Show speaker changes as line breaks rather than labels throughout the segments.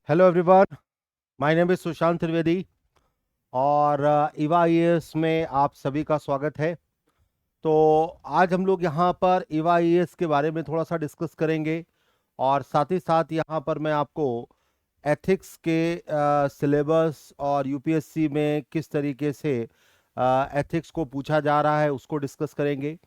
Hello everyone, my name is Sushant Trivedi और Eva IAS में आप सभी का स्वागत है। तो आज हम लोग यहाँ पर इवा आईएएस के बारे में थोड़ा सा डिस्कस करेंगे और साथ ही साथ यहाँ पर मैं आपको एथिक्स के सिलेबस और यूपीएससी में किस तरीके से एथिक्स को पूछा जा रहा है उसको डिस्कस करेंगे।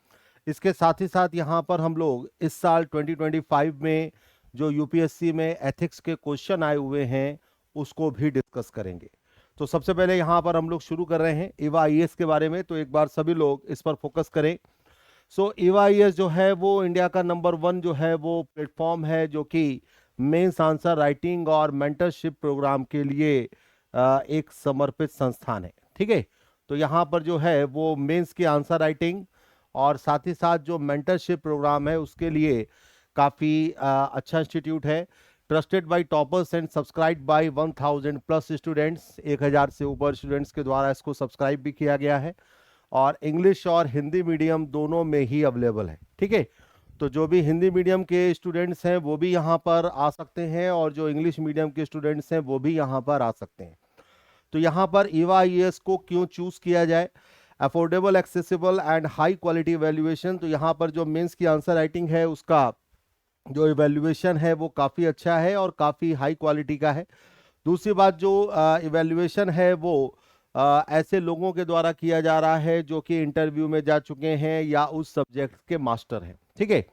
इसके साथ ही साथ यहाँ पर हम लोग इस साल 2025 में जो यूपीएससी में एथिक्स के क्वेश्चन आए हुए हैं उसको भी डिस्कस करेंगे। तो सबसे पहले यहाँ पर हम लोग शुरू कर रहे हैं इवा आईएएस के बारे में, तो एक बार सभी लोग इस पर फोकस करें। सो इवा आईएएस जो है वो इंडिया का नंबर 1 जो है वो प्लेटफॉर्म है जो कि मेंस आंसर राइटिंग और मेंटरशिप प्रोग्राम के लिए एक समर्पित संस्थान है। ठीक है, तो यहाँ पर जो है वो मेंस की आंसर राइटिंग और साथ ही साथ जो मेंटरशिप प्रोग्राम है उसके लिए काफ़ी अच्छा इंस्टीट्यूट है। Trusted by toppers and subscribe by 1000 plus students, 1000 से ऊपर स्टूडेंट्स के द्वारा इसको सब्सक्राइब भी किया गया है और इंग्लिश और हिंदी मीडियम दोनों में ही अवेलेबल है। ठीक है, तो जो भी हिंदी मीडियम के स्टूडेंट्स हैं वो भी यहाँ पर आ सकते हैं और जो इंग्लिश मीडियम के स्टूडेंट्स हैं वो भी यहाँ पर आ सकते हैं। तो यहाँ पर ईवा आईएएस को क्यों चूज किया जाए? Affordable, accessible and high quality evaluation. तो यहाँ पर जो मेंस की आंसर राइटिंग है उसका जो इवेल्युएशन है वो काफ़ी अच्छा है और काफ़ी हाई क्वालिटी का है। दूसरी बात, जो इवेल्युएशन है वो ऐसे लोगों के द्वारा किया जा रहा है जो कि इंटरव्यू में जा चुके हैं या उस सब्जेक्ट के मास्टर हैं। ठीक है,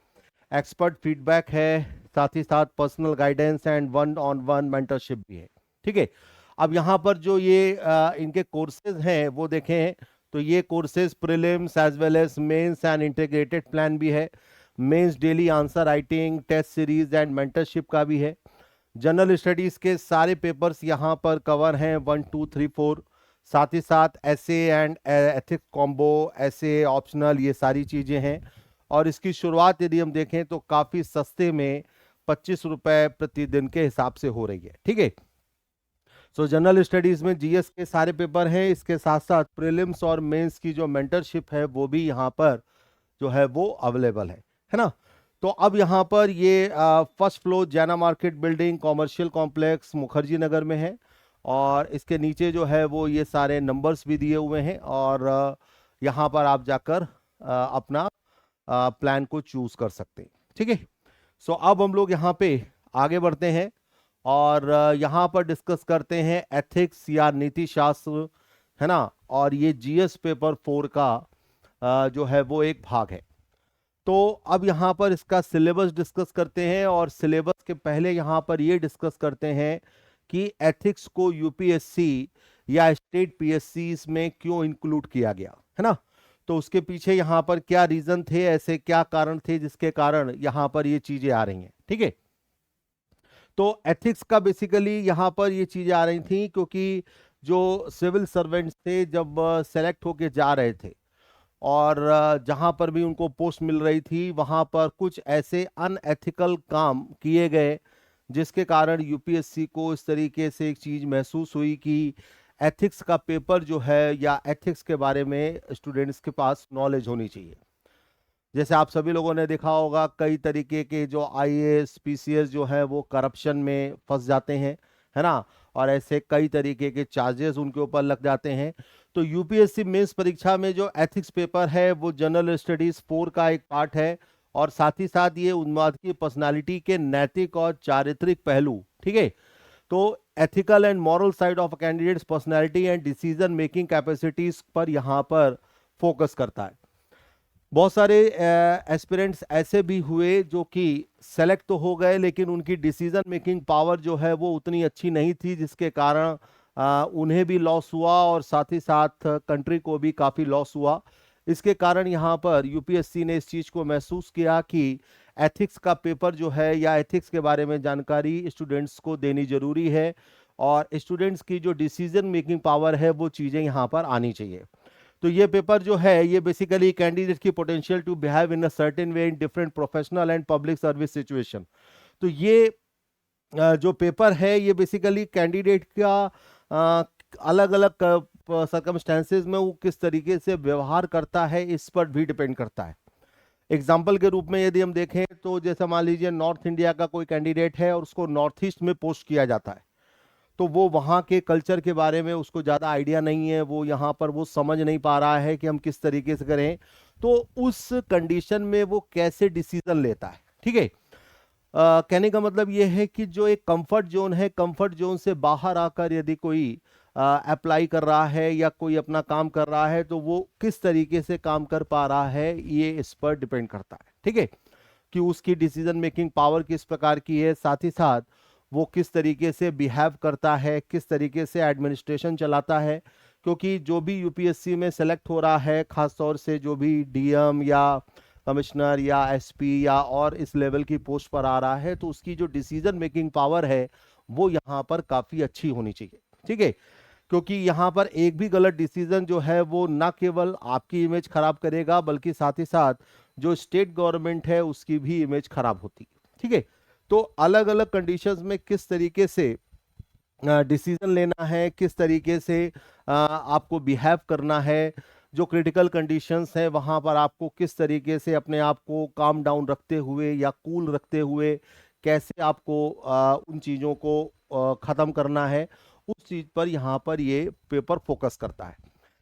एक्सपर्ट फीडबैक है, साथ ही साथ personal guidance and one on one mentorship भी है। ठीक है, अब यहाँ पर जो ये इनके कोर्सेज हैं वो देखें तो ये courses prelims as well as mains and integrated plan भी है। Mains daily answer writing, test series and mentorship का भी है। जनरल स्टडीज के सारे पेपर्स यहाँ पर कवर हैं 1 2 3 4। साथ ही साथ SA and ethics combo, SA optional, ये सारी चीज़ें हैं। और इसकी शुरुआत यदि हम देखें तो काफ़ी सस्ते में 25 रुपए प्रतिदिन के हिसाब से हो रही है। ठीक है, सो जनरल स्टडीज में जीएस के सारे पेपर हैं, इसके साथ साथ प्रीलिम्स और मेंस की जो मेंटरशिप है वो भी यहाँ पर जो है वो अवेलेबल है ना। तो अब यहाँ पर ये first floor Jaina market building commercial complex Mukherjee Nagar में है और इसके नीचे जो है वो ये सारे नंबर्स भी दिए हुए हैं और यहाँ पर आप जाकर अपना प्लान को चूज कर सकते हैं। ठीक है, सो अब हम लोग यहाँ पे आगे बढ़ते हैं और यहाँ पर डिस्कस करते हैं एथिक्स या नीति शास्त्र, है ना। और ये जीएस पेपर 4 का जो है वो एक भाग है। तो अब यहाँ पर इसका सिलेबस डिस्कस करते हैं और सिलेबस के पहले यहाँ पर ये डिस्कस करते हैं कि एथिक्स को यूपीएससी या स्टेट पीएससी में क्यों इंक्लूड किया गया, है ना। तो उसके पीछे यहाँ पर क्या रीजन थे, ऐसे क्या कारण थे जिसके कारण यहाँ पर ये चीजें आ रही हैं। ठीक है, तो एथिक्स का बेसिकली यहाँ पर ये चीजें आ रही थी क्योंकि जो सिविल सर्वेंट्स थे जब सेलेक्ट होके जा रहे थे और जहाँ पर भी उनको पोस्ट मिल रही थी वहाँ पर कुछ ऐसे अनएथिकल काम किए गए जिसके कारण यूपीएससी को इस तरीके से एक चीज़ महसूस हुई कि एथिक्स का पेपर जो है या एथिक्स के बारे में स्टूडेंट्स के पास नॉलेज होनी चाहिए। जैसे आप सभी लोगों ने देखा होगा कई तरीके के जो आईएएस पीसीएस जो है वो करप्शन में फंस जाते हैं, है ना। और ऐसे कई तरीके के चार्जेस उनके ऊपर लग जाते हैं। तो यूपीएससी मेंस परीक्षा में जो एथिक्स पेपर है वो जनरल स्टडीज 4 का एक पार्ट है और साथ ही साथ ये उन्माद की पर्सनालिटी के नैतिक और चारित्रिक पहलू, ठीक है, तो ethical and moral side of candidates personality and decision making capacities पर यहाँ पर फोकस करता है। बहुत सारे एस्पिरेंट्स ऐसे भी हुए जो कि सेलेक्ट तो हो गए लेकिन उनकी डिसीजन मेकिंग पावर जो है वो उतनी अच्छी नहीं थी जिसके कारण उन्हें भी लॉस हुआ और साथ ही साथ कंट्री को भी काफ़ी लॉस हुआ। इसके कारण यहाँ पर यूपीएससी ने इस चीज़ को महसूस किया कि एथिक्स का पेपर जो है या एथिक्स के बारे में जानकारी स्टूडेंट्स को देनी जरूरी है और स्टूडेंट्स की जो डिसीजन मेकिंग पावर है वो चीज़ें यहाँ पर आनी चाहिए। तो ये पेपर जो है ये बेसिकली कैंडिडेट की potential to behave in a certain way in different professional and public service situation. तो ये जो पेपर है ये बेसिकली कैंडिडेट का अलग अलग सर्कमस्टेंसेज में वो किस तरीके से व्यवहार करता है इस पर भी डिपेंड करता है। एग्जाम्पल के रूप में यदि हम देखें तो जैसे मान लीजिए नॉर्थ इंडिया का कोई कैंडिडेट है और उसको नॉर्थ ईस्ट में पोस्ट किया जाता है तो वो वहाँ के कल्चर के बारे में उसको ज़्यादा आइडिया नहीं है, वो यहाँ पर वो समझ नहीं पा रहा है कि हम किस तरीके से करें, तो उस कंडीशन में वो कैसे डिसीजन लेता है। ठीक है, कहने का मतलब ये है कि जो एक कंफर्ट जोन है, कंफर्ट जोन से बाहर आकर यदि कोई अप्लाई कर रहा है या कोई अपना काम कर रहा है, तो वो किस तरीके से काम कर पा रहा है ये इस पर डिपेंड करता है। ठीक है, कि उसकी डिसीजन मेकिंग पावर किस प्रकार की है, साथ ही साथ वो किस तरीके से बिहेव करता है, किस तरीके से एडमिनिस्ट्रेशन चलाता है। क्योंकि जो भी यूपीएससी में सेलेक्ट हो रहा है, खासतौर से जो भी डीएम या कमिश्नर या एसपी या और इस लेवल की पोस्ट पर आ रहा है, तो उसकी जो डिसीजन मेकिंग पावर है वो यहाँ पर काफ़ी अच्छी होनी चाहिए। ठीक है, क्योंकि यहाँ पर एक भी गलत डिसीजन जो है वो ना केवल आपकी इमेज खराब करेगा, बल्कि साथ ही साथ जो स्टेट गवर्नमेंट है उसकी भी इमेज खराब होती है। ठीक है, तो अलग अलग कंडीशंस में किस तरीके से डिसीजन लेना है, किस तरीके से आपको बिहेव करना है, जो क्रिटिकल कंडीशंस हैं वहां पर आपको किस तरीके से अपने आप को काम डाउन रखते हुए या कूल रखते हुए कैसे आपको उन चीज़ों को ख़त्म करना है, उस चीज़ पर यहाँ पर ये पेपर फोकस करता है।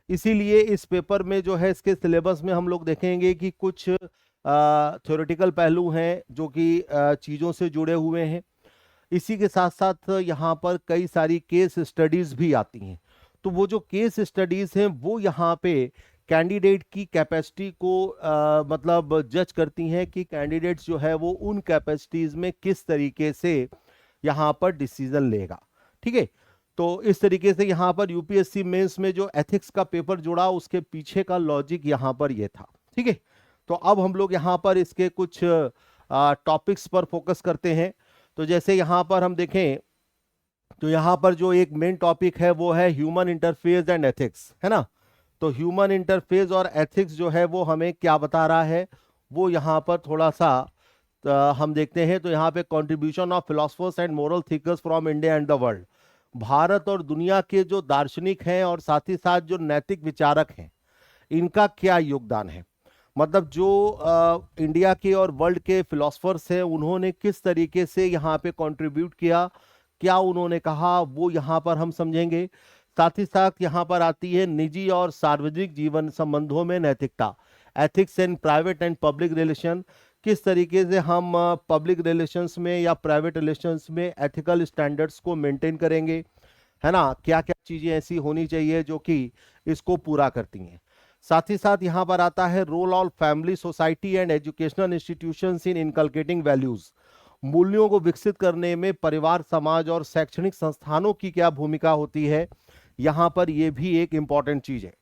इसीलिए इस पेपर में जो है, इसके सिलेबस में हम लोग देखेंगे कि कुछ थ्योरेटिकल पहलू हैं जो कि चीज़ों से जुड़े हुए हैं। इसी के साथ साथ यहाँ पर कई सारी केस स्टडीज भी आती हैं। तो वो जो केस स्टडीज हैं वो यहाँ पे कैंडिडेट की कैपेसिटी को मतलब जज करती हैं कि कैंडिडेट्स जो है वो उन कैपेसिटीज में किस तरीके से यहाँ पर डिसीजन लेगा। ठीक है, तो इस तरीके से यहाँ पर यूपीएससी मेंस में जो एथिक्स का पेपर जुड़ा, उसके पीछे का लॉजिक यहाँ पर ये था। ठीक है, तो अब हम लोग यहाँ पर इसके कुछ टॉपिक्स पर फोकस करते हैं। तो जैसे यहाँ पर हम देखें तो यहाँ पर जो एक मेन टॉपिक है वो है ह्यूमन इंटरफेस एंड एथिक्स, है ना। तो ह्यूमन इंटरफेस और एथिक्स जो है वो हमें क्या बता रहा है, वो यहाँ पर थोड़ा सा हम देखते हैं। तो यहाँ पे contribution of philosophers and moral thinkers from India and the world, Bharat और दुनिया के जो दार्शनिक हैं और साथ ही साथ जो नैतिक विचारक हैं, इनका क्या योगदान है। मतलब जो इंडिया के और वर्ल्ड के फिलोसफर्स हैं, उन्होंने किस तरीके से यहाँ पे कंट्रीब्यूट किया, क्या उन्होंने कहा, वो यहाँ पर हम समझेंगे। साथ ही साथ यहाँ पर आती है निजी और सार्वजनिक जीवन संबंधों में नैतिकता, ethics in private and public relation, किस तरीके से हम पब्लिक रिलेशंस में या प्राइवेट रिलेशंस में एथिकल स्टैंडर्ड्स को मेंटेन करेंगे, है ना। क्या क्या चीज़ें ऐसी होनी चाहिए जो कि इसको पूरा करती हैं। साथ ही साथ यहाँ पर आता है role of family, society and educational institutions in inculcating values, मूल्यों को विकसित करने में परिवार, समाज और शैक्षणिक संस्थानों की क्या भूमिका होती है। यहाँ पर यह भी एक इम्पॉर्टेंट चीज है,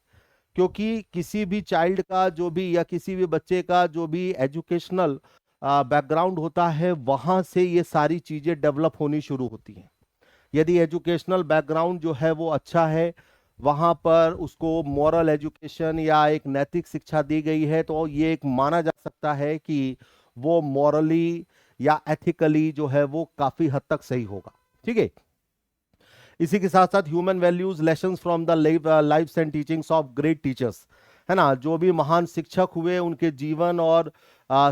क्योंकि किसी भी चाइल्ड का जो भी या किसी भी बच्चे का जो भी एजुकेशनल बैकग्राउंड होता है, वहां से ये सारी चीजें डेवलप होनी शुरू होती हैं। यदि एजुकेशनल बैकग्राउंड जो है वो अच्छा है, वहाँ पर उसको मॉरल एजुकेशन या एक नैतिक शिक्षा दी गई है, तो ये एक माना जा सकता है कि वो मॉरली या एथिकली जो है वो काफी हद तक सही होगा। ठीक है, इसी के साथ साथ human values, lessons from the lifes and teachings of great teachers, है ना। जो भी महान शिक्षक हुए, उनके जीवन और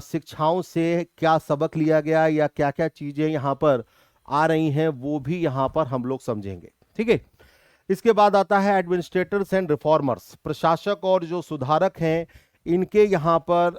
शिक्षाओं से क्या सबक लिया गया या क्या क्या चीजें यहाँ पर आ रही हैं, वो भी यहाँ पर हम लोग समझेंगे। ठीक है, इसके बाद आता है एडमिनिस्ट्रेटर्स एंड रिफॉर्मर्स, प्रशासक और जो सुधारक हैं, इनके यहाँ पर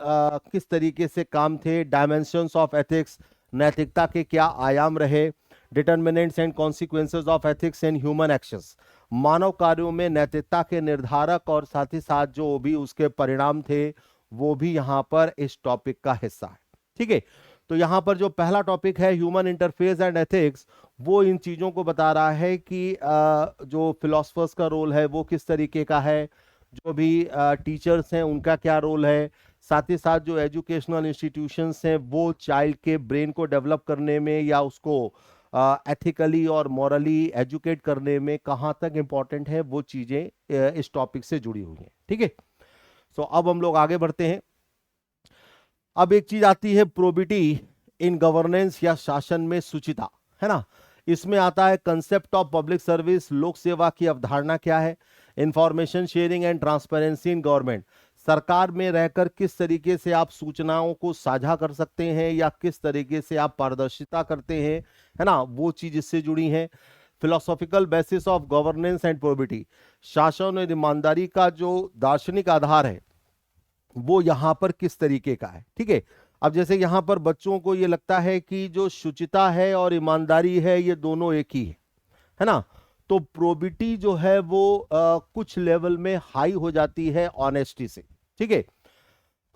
किस तरीके से काम थे, डायमेंशंस ऑफ एथिक्स, नैतिकता के क्या आयाम रहे, determinants and consequences of ethics and human actions, मानव कार्यों में नैतिकता के निर्धारक और साथ ही साथ जो भी उसके परिणाम थे, वो भी यहाँ पर इस टॉपिक का हिस्सा है। ठीक है, तो यहाँ पर जो पहला टॉपिक है ह्यूमन इंटरफेस एंड एथिक्स, वो इन चीज़ों को बता रहा है कि जो फिलोसफर्स का रोल है वो किस तरीके का है, जो भी टीचर्स हैं उनका क्या रोल है, साथ ही साथ जो एजुकेशनल इंस्टीट्यूशंस हैं वो चाइल्ड के ब्रेन को डेवलप करने में या उसको एथिकली और मॉरली एजुकेट करने में कहाँ तक इम्पॉर्टेंट है, वो चीज़ें इस टॉपिक से जुड़ी हुई हैं। ठीक है, सो अब हम लोग आगे बढ़ते हैं। अब एक चीज आती है प्रोबिटी इन गवर्नेंस या शासन में शुचिता, है ना। इसमें आता है कंसेप्ट ऑफ पब्लिक सर्विस, लोक सेवा की अवधारणा क्या है, information sharing and transparency in government, सरकार में रहकर किस तरीके से आप सूचनाओं को साझा कर सकते हैं या किस तरीके से आप पारदर्शिता करते हैं, है ना, वो चीज इससे जुड़ी है। Philosophical basis of governance and probity, शासन और ईमानदारी का जो दार्शनिक आधार है वो यहाँ पर किस तरीके का है। ठीक है, अब जैसे यहाँ पर बच्चों को ये लगता है कि जो शुचिता है और ईमानदारी है ये दोनों एक ही है ना, तो प्रोबिटी जो है वो कुछ लेवल में हाई हो जाती है ऑनेस्टी से। ठीक है,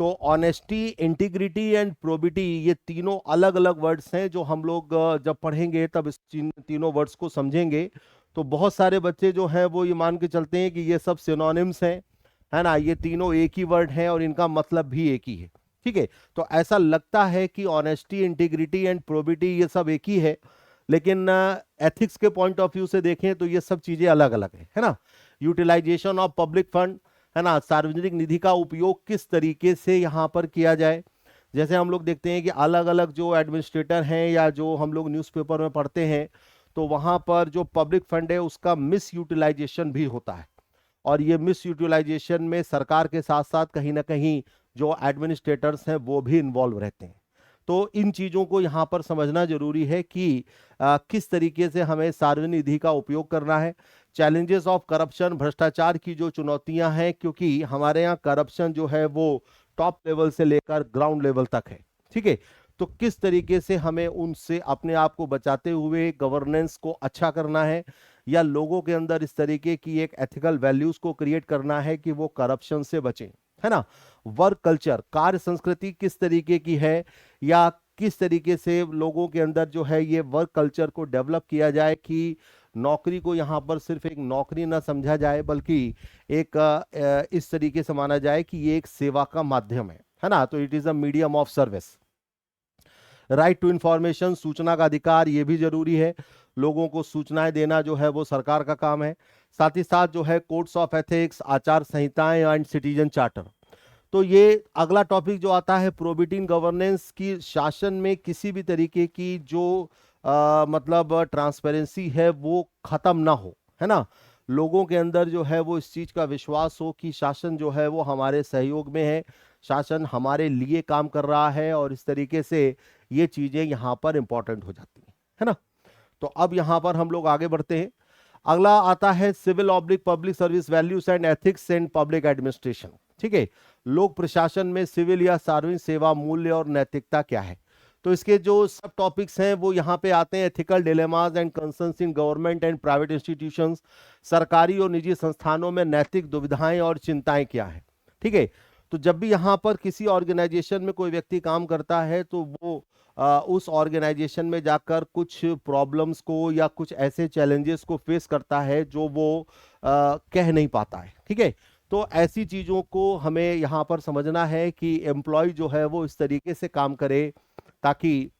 तो ऑनेस्टी, इंटीग्रिटी एंड प्रोबिटी ये तीनों अलग अलग वर्ड्स हैं जो हम लोग जब पढ़ेंगे तब इस तीनों वर्ड्स को समझेंगे। तो बहुत सारे बच्चे जो हैं वो ये मान के चलते हैं कि ये सब सिनोनिम्स हैं, है ना, ये तीनों एक ही वर्ड हैं और इनका मतलब भी एक ही है। ठीक है, तो ऐसा लगता है कि ऑनेस्टी, इंटीग्रिटी एंड प्रोबिटी ये सब एक ही है, लेकिन एथिक्स के पॉइंट ऑफ व्यू से देखें तो ये सब चीजें अलग अलग है ना। यूटिलाइजेशन ऑफ पब्लिक फंड, है ना, सार्वजनिक निधि का उपयोग किस तरीके से यहाँ पर किया जाए। जैसे हम लोग देखते हैं कि अलग अलग जो एडमिनिस्ट्रेटर हैं या जो हम लोग न्यूज़पेपर में पढ़ते हैं तो वहाँ पर जो पब्लिक फंड है उसका मिस यूटिलाइजेशन भी होता है, और ये मिस यूटिलाइजेशन में सरकार के साथ साथ कहीं ना कहीं जो एडमिनिस्ट्रेटर्स हैं वो भी इन्वॉल्व रहते हैं। तो इन चीज़ों को यहाँ पर समझना जरूरी है कि किस तरीके से हमें सार्वजनिक निधि का उपयोग करना है। चैलेंजेस ऑफ करप्शन, भ्रष्टाचार की जो चुनौतियां हैं, क्योंकि हमारे यहाँ करप्शन जो है वो टॉप लेवल से लेकर ग्राउंड लेवल तक है। ठीक है, तो किस तरीके से हमें उनसे अपने आप को बचाते हुए गवर्नेंस को अच्छा करना है, या लोगों के अंदर इस तरीके की एक एथिकल वैल्यूज को क्रिएट करना है कि वो करप्शन से बचें, है ना। वर्क कल्चर, कार्य संस्कृति किस तरीके की है, या किस तरीके से लोगों के अंदर जो है ये वर्क कल्चर को डेवलप किया जाए कि नौकरी को यहाँ पर सिर्फ एक नौकरी ना समझा जाए बल्कि एक इस तरीके से माना जाए कि ये एक सेवा का माध्यम है ना, तो it is a medium of service. Right to information, सूचना का अधिकार, ये भी जरूरी है, लोगों को सूचनाएं देना जो है वो सरकार का काम है। साथ ही साथ जो है कोड्स ऑफ एथिक्स, आचार संहिताएं एंड सिटीजन चार्टर। तो ये अगला टॉपिक जो आता है प्रोबिटी इन गवर्नेंस की, शासन में किसी भी तरीके की जो मतलब ट्रांसपेरेंसी है वो खत्म ना हो, है ना, लोगों के अंदर जो है वो इस चीज का विश्वास हो कि शासन जो है वो हमारे सहयोग में है, शासन हमारे लिए काम कर रहा है, और इस तरीके से ये चीजें यहाँ पर इंपॉर्टेंट हो जाती हैं, है ना। तो अब यहाँ पर हम लोग आगे बढ़ते हैं। अगला आता है civil oblique public service values and ethics and public administration. ठीक है, लोक प्रशासन में सिविल या सार्वजनिक सेवा मूल्य और नैतिकता क्या है। तो इसके जो सब टॉपिक्स हैं वो यहाँ पे आते हैं, ethical dilemmas and concerns in government and private institutions, सरकारी और निजी संस्थानों में नैतिक दुविधाएं और चिंताएं क्या है। ठीक है, तो जब भी यहाँ पर किसी ऑर्गेनाइजेशन में कोई व्यक्ति काम करता है तो वो उस ऑर्गेनाइजेशन में जाकर कुछ प्रॉब्लम्स को या कुछ ऐसे चैलेंजेस को फेस करता है जो वो कह नहीं पाता है। ठीक है, तो ऐसी चीज़ों को हमें यहाँ पर समझना है कि एम्प्लॉय जो है वो इस तरीके से काम करे ताकि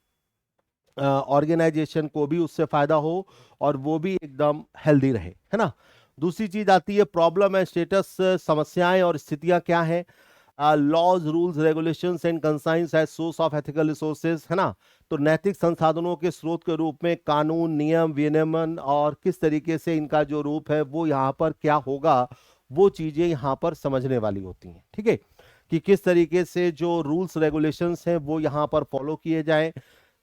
ऑर्गेनाइजेशन को भी उससे फायदा हो और वो भी एकदम हेल्दी रहे, है ना। दूसरी चीज आती है प्रॉब्लम एंड स्टेटस, समस्याएं और स्थितियां क्या हैं। Laws, rules, regulations and conscience as source of ethical resources, है ना, तो नैतिक संसाधनों के स्रोत के रूप में कानून, नियम, विनियमन और किस तरीके से इनका जो रूप है वो यहाँ पर क्या होगा, वो चीजें यहाँ पर समझने वाली होती हैं। ठीक है, कि किस तरीके से जो रूल्स रेगुलेशंस हैं वो यहाँ पर फॉलो किए जाएं,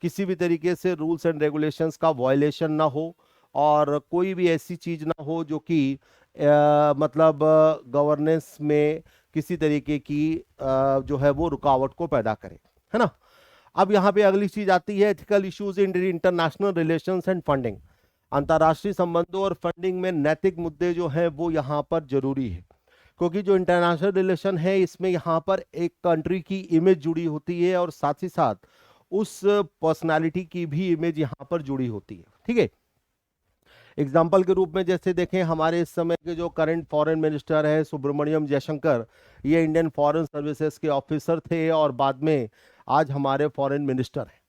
किसी भी तरीके से रूल्स एंड रेगुलेशंस का वायलेशन ना हो, और कोई भी ऐसी चीज ना हो जो कि मतलब गवर्नेंस में किसी तरीके की जो है वो रुकावट को पैदा करे, है ना। अब यहाँ पे अगली चीज आती है ethical issues in international relations and funding, अंतर्राष्ट्रीय संबंधों और फंडिंग में नैतिक मुद्दे जो हैं वो यहाँ पर जरूरी है, क्योंकि जो इंटरनेशनल रिलेशन है इसमें यहाँ पर एक कंट्री की इमेज जुड़ी होती है और साथ ही साथ उस पर्सनालिटी की भी इमेज यहाँ पर जुड़ी होती है। ठीक है, एग्जाम्पल के रूप में जैसे देखें हमारे इस समय के जो करंट फॉरेन मिनिस्टर है सुब्रमण्यम जयशंकर, ये इंडियन फॉरेन सर्विसेज के ऑफिसर थे और बाद में आज हमारे फॉरेन मिनिस्टर हैं।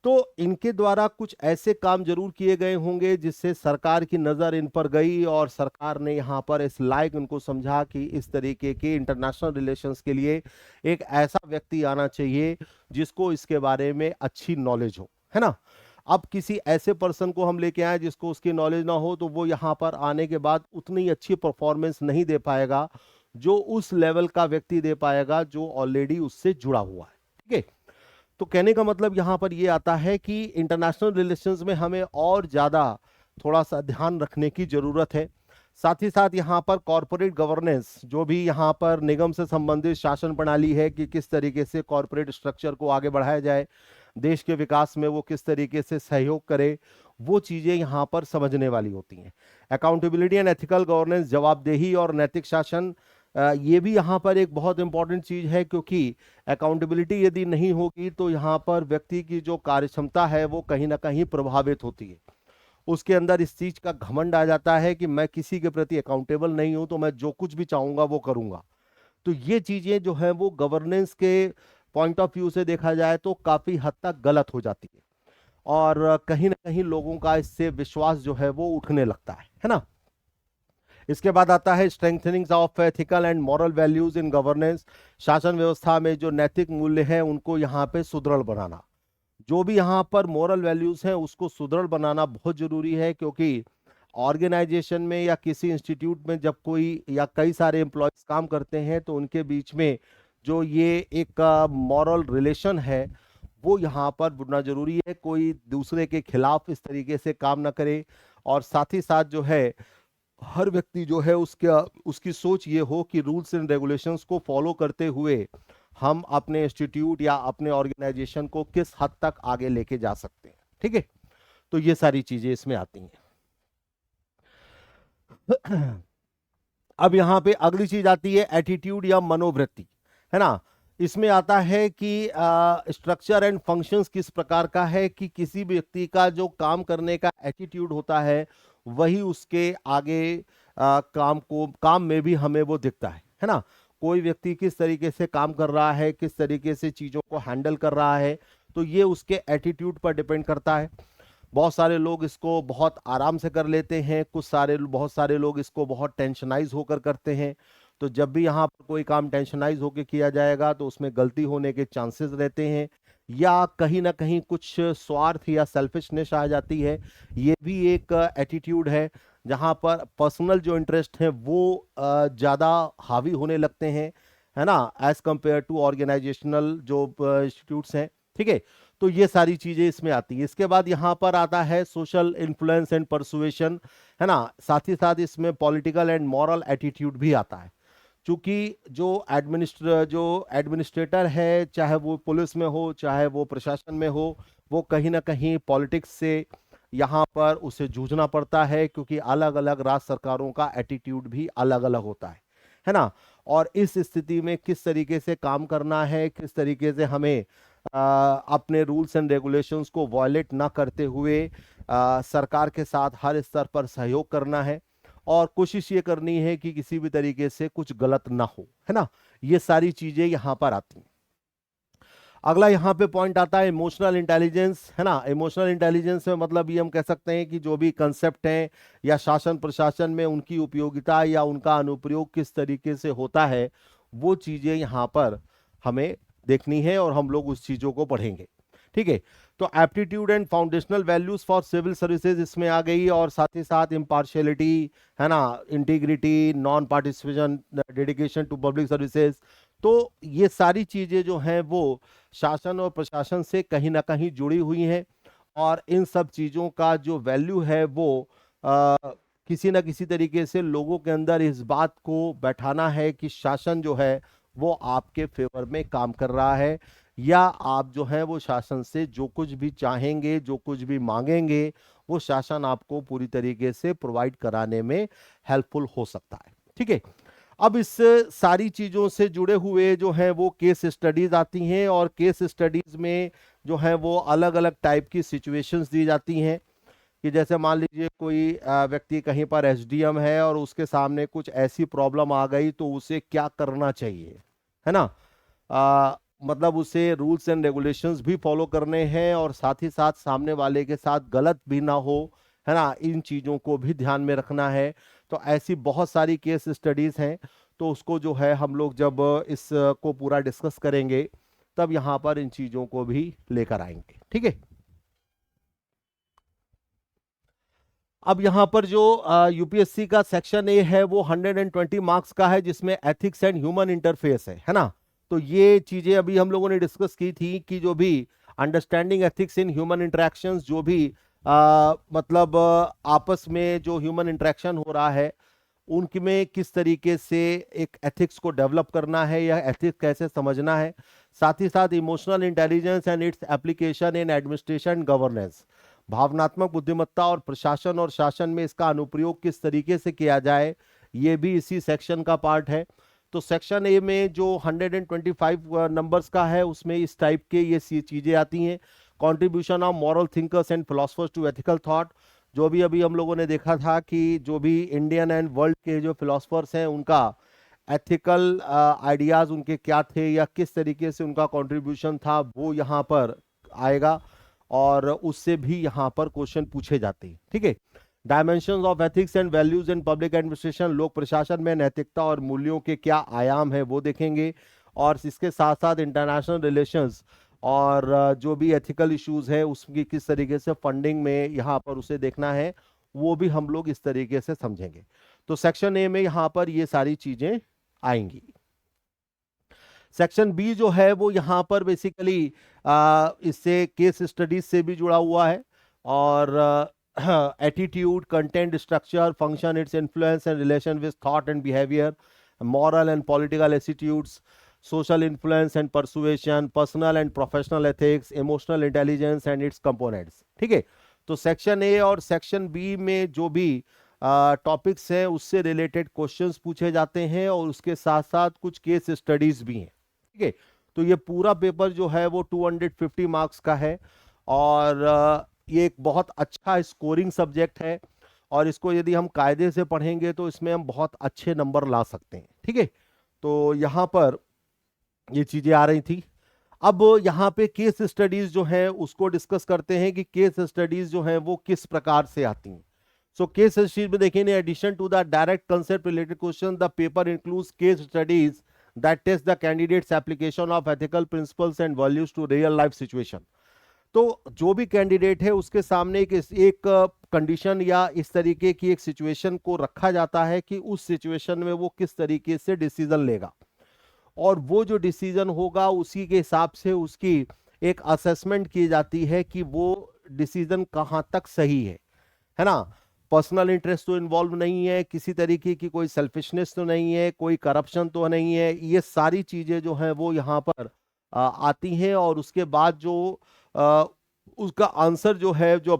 तो इनके द्वारा कुछ ऐसे काम जरूर किए गए होंगे जिससे सरकार की नज़र इन पर गई और सरकार ने यहाँ पर इस लायक उनको समझा कि इस तरीके के इंटरनेशनल रिलेशंस के लिए एक ऐसा व्यक्ति आना चाहिए जिसको इसके बारे में अच्छी नॉलेज हो, है ना। अब किसी ऐसे पर्सन को हम लेके आए जिसको उसकी नॉलेज ना हो तो वो यहाँ पर आने के बाद उतनी अच्छी परफॉर्मेंस नहीं दे पाएगा जो उस लेवल का व्यक्ति दे पाएगा जो ऑलरेडी उससे जुड़ा हुआ है। ठीक है, तो कहने का मतलब यहाँ पर ये आता है कि इंटरनेशनल रिलेशंस में हमें और ज़्यादा थोड़ा सा ध्यान रखने की जरूरत है। साथ ही साथ यहाँ पर कॉरपोरेट गवर्नेंस, जो भी यहाँ पर निगम से संबंधित शासन प्रणाली है कि किस तरीके से कॉरपोरेट स्ट्रक्चर को आगे बढ़ाया जाए, देश के विकास में वो किस तरीके से सहयोग करे, वो चीजें यहाँ पर समझने वाली होती हैं। अकाउंटेबिलिटी एंड एथिकल गवर्नेंस, जवाबदेही और नैतिक शासन, ये भी यहाँ पर एक बहुत इंपॉर्टेंट चीज है, क्योंकि अकाउंटेबिलिटी यदि नहीं होगी तो यहाँ पर व्यक्ति की जो कार्यक्षमता है वो कहीं ना कहीं प्रभावित होती है। उसके अंदर इस चीज का घमंड आ जाता है कि मैं किसी के प्रति अकाउंटेबल नहीं हूं, तो मैं जो कुछ भी चाहूंगा वो करूंगा। तो ये चीजें जो है वो गवर्नेंस के पॉइंट ऑफ व्यू से देखा जाए तो काफी हद तक गलत हो जाती है, और कहीं ना कहीं लोगों का इससे विश्वास जो है वो उठने लगता है ना। इसके बाद आता है strengthening of ethical and moral values in governance. शासन व्यवस्था में जो नैतिक मूल्य हैं उनको यहाँ पे सुदृढ़ बनाना, जो भी यहाँ पर मोरल वैल्यूज हैं उसको सुदृढ़ बनाना बहुत जरूरी है, क्योंकि ऑर्गेनाइजेशन में या किसी इंस्टीट्यूट में जब कोई या कई सारे एम्प्लॉयज काम करते हैं तो उनके बीच में जो ये एक मॉरल रिलेशन है वो यहाँ पर बुनना जरूरी है। कोई दूसरे के खिलाफ इस तरीके से काम ना करे, और साथ ही साथ जो है हर व्यक्ति जो है उसकी सोच ये हो कि रूल्स एंड रेगुलेशंस को फॉलो करते हुए हम अपने इंस्टीट्यूट या अपने ऑर्गेनाइजेशन को किस हद तक आगे लेके जा सकते हैं। ठीक है, तो ये सारी चीजें इसमें आती हैं। अब यहाँ पे अगली चीज आती है एटीट्यूड या मनोवृत्ति, है ना। इसमें आता है कि स्ट्रक्चर एंड फंक्शंस किस प्रकार का है, कि किसी भी व्यक्ति का जो काम करने का एटीट्यूड होता है वही उसके आगे काम में भी हमें वो दिखता है ना। कोई व्यक्ति किस तरीके से काम कर रहा है, किस तरीके से चीजों को हैंडल कर रहा है, तो ये उसके एटीट्यूड पर डिपेंड करता है। बहुत सारे लोग इसको बहुत आराम से कर लेते हैं, बहुत सारे लोग इसको बहुत टेंशनाइज होकर करते हैं। तो जब भी यहाँ पर कोई काम टेंशनाइज होकर किया जाएगा तो उसमें गलती होने के चांसेस रहते हैं, या कहीं ना कहीं कुछ स्वार्थ या सेल्फिशनेस आ जाती है। ये भी एक एटीट्यूड है जहाँ पर पर्सनल जो इंटरेस्ट है वो ज़्यादा हावी होने लगते हैं, है ना, एज कंपेयर टू ऑर्गेनाइजेशनल जो इंस्टीट्यूट्स हैं। ठीक है, तो ये सारी चीजें इसमें आती है। इसके बाद यहाँ पर आता है सोशल इन्फ्लुएंस एंड परसुएशन, है ना। साथ ही साथ इसमें पॉलिटिकल एंड मॉरल एटीट्यूड भी आता है, क्योंकि जो एडमिनिस्ट्रेटर है, चाहे वो पुलिस में हो चाहे वो प्रशासन में हो, वो कहीं ना कहीं पॉलिटिक्स से यहाँ पर उसे जूझना पड़ता है, क्योंकि अलग अलग राज्य सरकारों का एटीट्यूड भी अलग अलग होता है ना। और इस स्थिति में किस तरीके से काम करना है, किस तरीके से हमें अपने रूल्स एंड रेगुलेशंस को वायलेट ना करते हुए सरकार के साथ हर स्तर पर सहयोग करना है, और कोशिश ये करनी है कि किसी भी तरीके से कुछ गलत ना हो, है ना। ये सारी चीजें यहाँ पर आती हैं। अगला यहाँ पे पॉइंट आता है इमोशनल इंटेलिजेंस, है ना। इमोशनल इंटेलिजेंस में मतलब ये हम कह सकते हैं कि जो भी कंसेप्ट हैं या शासन प्रशासन में उनकी उपयोगिता या उनका अनुप्रयोग किस तरीके से होता है, वो चीजें यहाँ पर हमें देखनी है और हम लोग उस चीजों को पढ़ेंगे। ठीक है, तो aptitude and foundational values for civil services इसमें आ गई, और साथ ही साथ इम्पार्शियलिटी, है ना, integrity, non participation, dedication to public services. तो ये सारी चीजें जो हैं वो शासन और प्रशासन से कहीं ना कहीं जुड़ी हुई हैं, और इन सब चीजों का जो वैल्यू है वो किसी ना किसी तरीके से लोगों के अंदर इस बात को बैठाना है कि शासन जो है वो आपके फेवर में काम कर रहा है, या आप जो है वो शासन से जो कुछ भी चाहेंगे, जो कुछ भी मांगेंगे, वो शासन आपको पूरी तरीके से प्रोवाइड कराने में हेल्पफुल हो सकता है। ठीक है, अब इस सारी चीजों से जुड़े हुए जो है वो केस स्टडीज आती हैं, और केस स्टडीज में जो है वो अलग अलग टाइप की सिचुएशंस दी जाती हैं, कि जैसे मान लीजिए कोई व्यक्ति कहीं पर एसडीएम है और उसके सामने कुछ ऐसी प्रॉब्लम आ गई तो उसे क्या करना चाहिए, है ना। मतलब उसे रूल्स एंड रेगुलेशंस भी फॉलो करने हैं, और साथ ही साथ सामने वाले के साथ गलत भी ना हो, है ना, इन चीज़ों को भी ध्यान में रखना है। तो ऐसी बहुत सारी केस स्टडीज हैं, तो उसको जो है हम लोग जब इसको पूरा डिस्कस करेंगे तब यहाँ पर इन चीज़ों को भी लेकर आएंगे। ठीक है, अब यहाँ पर जो यूपीएससी का सेक्शन ए है वो 120 मार्क्स का है, जिसमें एथिक्स एंड ह्यूमन इंटरफेस है ना। तो ये चीजें अभी हम लोगों ने डिस्कस की थी कि जो भी understanding ethics in human interactions, जो भी मतलब आपस में जो ह्यूमन इंटरेक्शन हो रहा है उनकी में किस तरीके से एक एथिक्स को डेवलप करना है या एथिक्स कैसे समझना है, साथ ही साथ emotional intelligence and its application in administration governance, भावनात्मक बुद्धिमत्ता और प्रशासन और शासन में इसका अनुप्रयोग किस तरीके से किया जाए, ये भी इसी सेक्शन का पार्ट है। तो सेक्शन ए में जो 125 नंबर्स का है उसमें इस टाइप के ये चीजें आती हैं। Contribution of moral thinkers and philosophers to ethical thought, जो भी अभी हम लोगों ने देखा था कि जो भी इंडियन एंड वर्ल्ड के जो फिलोसफर्स हैं उनका एथिकल आइडियाज उनके क्या थे या किस तरीके से उनका कंट्रीब्यूशन था वो यहाँ पर आएगा और उससे भी यहाँ पर क्वेश्चन पूछे जाते हैं। ठीक है। Dimensions of ethics and values in public administration, लोक प्रशासन में नैतिकता और मूल्यों के क्या आयाम है वो देखेंगे। और इसके साथ साथ इंटरनेशनल रिलेशंस और जो भी एथिकल इश्यूज है उसकी किस तरीके से फंडिंग में यहाँ पर उसे देखना है वो भी हम लोग इस तरीके से समझेंगे। तो सेक्शन ए में यहाँ पर ये सारी चीजें आएंगी। सेक्शन बी जो है वो यहाँ पर बेसिकली इससे केस स्टडीज से भी जुड़ा हुआ है और attitude, content, structure, function, its influence and relation with thought and behaviour, moral and political attitudes, social influence and persuasion, personal and professional ethics, emotional intelligence and its components। ठीक है। तो section A और section B में जो भी topics हैं उससे related questions पूछे जाते हैं और उसके साथ साथ कुछ केस स्टडीज भी हैं। ठीक है। तो ये पूरा पेपर जो है वो 250 मार्क्स का है और ये एक बहुत अच्छा स्कोरिंग सब्जेक्ट है और इसको यदि हम कायदे से पढ़ेंगे तो इसमें हम बहुत अच्छे नंबर ला सकते हैं। ठीक है। तो यहाँ पर ये चीजें आ रही थी। अब यहाँ पे केस स्टडीज जो है उसको डिस्कस करते हैं कि केस स्टडीज जो है वो किस प्रकार से आती हैं। सो केस स्टडीज में देखें, in addition to the direct concept related question the paper includes case studies that test the candidate's application of ethical principles and values to real life situation. तो जो भी कैंडिडेट है उसके सामने एक condition या इस तरीके की एक सिचुएशन को रखा जाता है कि उस सिचुएशन में वो किस तरीके से डिसीजन लेगा और वो जो डिसीजन होगा उसी के हिसाब से उसकी एक असेसमेंट की जाती है कि वो डिसीजन कहाँ तक सही है ना। पर्सनल इंटरेस्ट तो इन्वॉल्व नहीं है, किसी तरीके की कोई सेल्फिशनेस तो नहीं है, कोई करप्शन तो नहीं है, ये सारी चीजें जो हैं वो यहाँ पर आती हैं और उसके बाद जो उसका आंसर जो है जो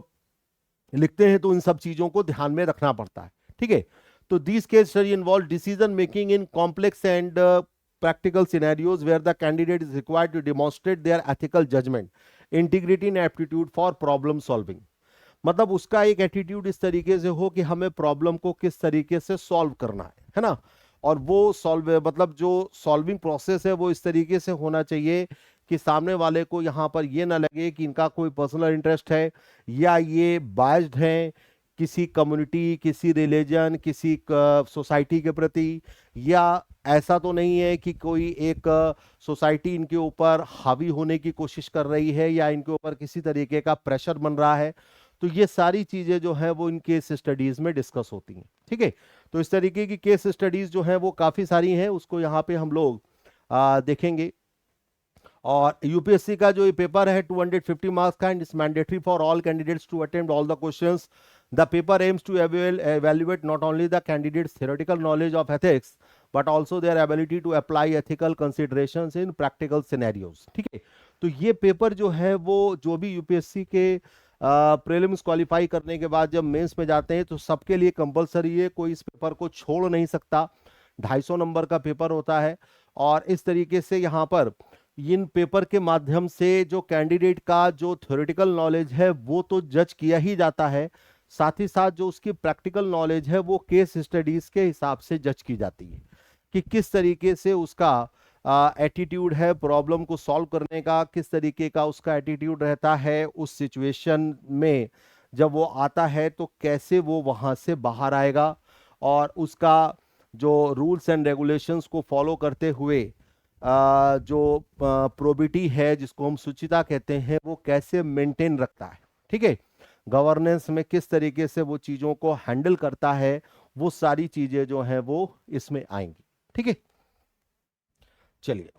लिखते हैं तो इन सब चीजों को ध्यान में रखना पड़ता है। ठीक है। तो this case study involve decision making in complex and practical scenarios where the candidate is required to demonstrate their ethical judgment, integrity and aptitude for problem solving। मतलब उसका एक एटीट्यूड इस तरीके से हो कि हमें प्रॉब्लम को किस तरीके से सॉल्व करना है ना। और वो सॉल्व मतलब जो सॉल्विंग प्रोसेस है वो इस तरीके से होना चाहिए कि सामने वाले को यहाँ पर ये ना लगे कि इनका कोई पर्सनल इंटरेस्ट है या ये बायस्ड हैं किसी कम्युनिटी, किसी रिलीजन, किसी सोसाइटी के प्रति, या ऐसा तो नहीं है कि कोई एक सोसाइटी इनके ऊपर हावी होने की कोशिश कर रही है या इनके ऊपर किसी तरीके का प्रेशर बन रहा है। तो ये सारी चीजें जो है वो इन केस स्टडीज में डिस्कस होती हैं। ठीक है। तो इस तरीके की केस स्टडीज जो है वो काफी सारी हैं, उसको यहाँ पे हम लोग देखेंगे। और यूपीएससी का जो ये पेपर है 250 मार्क्स का and it's mandatory for all candidates to attempt all the questions. The paper aims to evaluate not only the candidate's theoretical knowledge of ethics but also their ability to apply ethical considerations in practical scenarios। ठीक है। तो ये paper जो है वो जो भी UPSC के प्रीलिम्स क्वालिफाई करने के बाद जब मेंस में जाते हैं तो सबके लिए कंपलसरी है, कोई इस पेपर को छोड़ नहीं सकता। 250 नंबर का पेपर होता है और इस तरीके से यहाँ पर इन पेपर के माध्यम से जो कैंडिडेट का जो थ्योरेटिकल नॉलेज है वो तो जज किया ही जाता है, साथ ही साथ जो उसकी प्रैक्टिकल नॉलेज है वो केस स्टडीज के हिसाब से जज की जाती है कि किस तरीके से उसका एटीट्यूड है प्रॉब्लम को सॉल्व करने का, किस तरीके का उसका एटीट्यूड रहता है उस सिचुएशन में जब वो आता है तो कैसे वो वहां से बाहर आएगा और उसका जो रूल्स एंड रेगुलेशंस को फॉलो करते हुए जो प्रोबिटी है जिसको हम सुचिता कहते हैं वो कैसे मेंटेन रखता है। ठीक है। गवर्नेंस में किस तरीके से वो चीजों को हैंडल करता है, वो सारी चीजें जो हैं वो इसमें आएंगी। ठीक है। चलिए,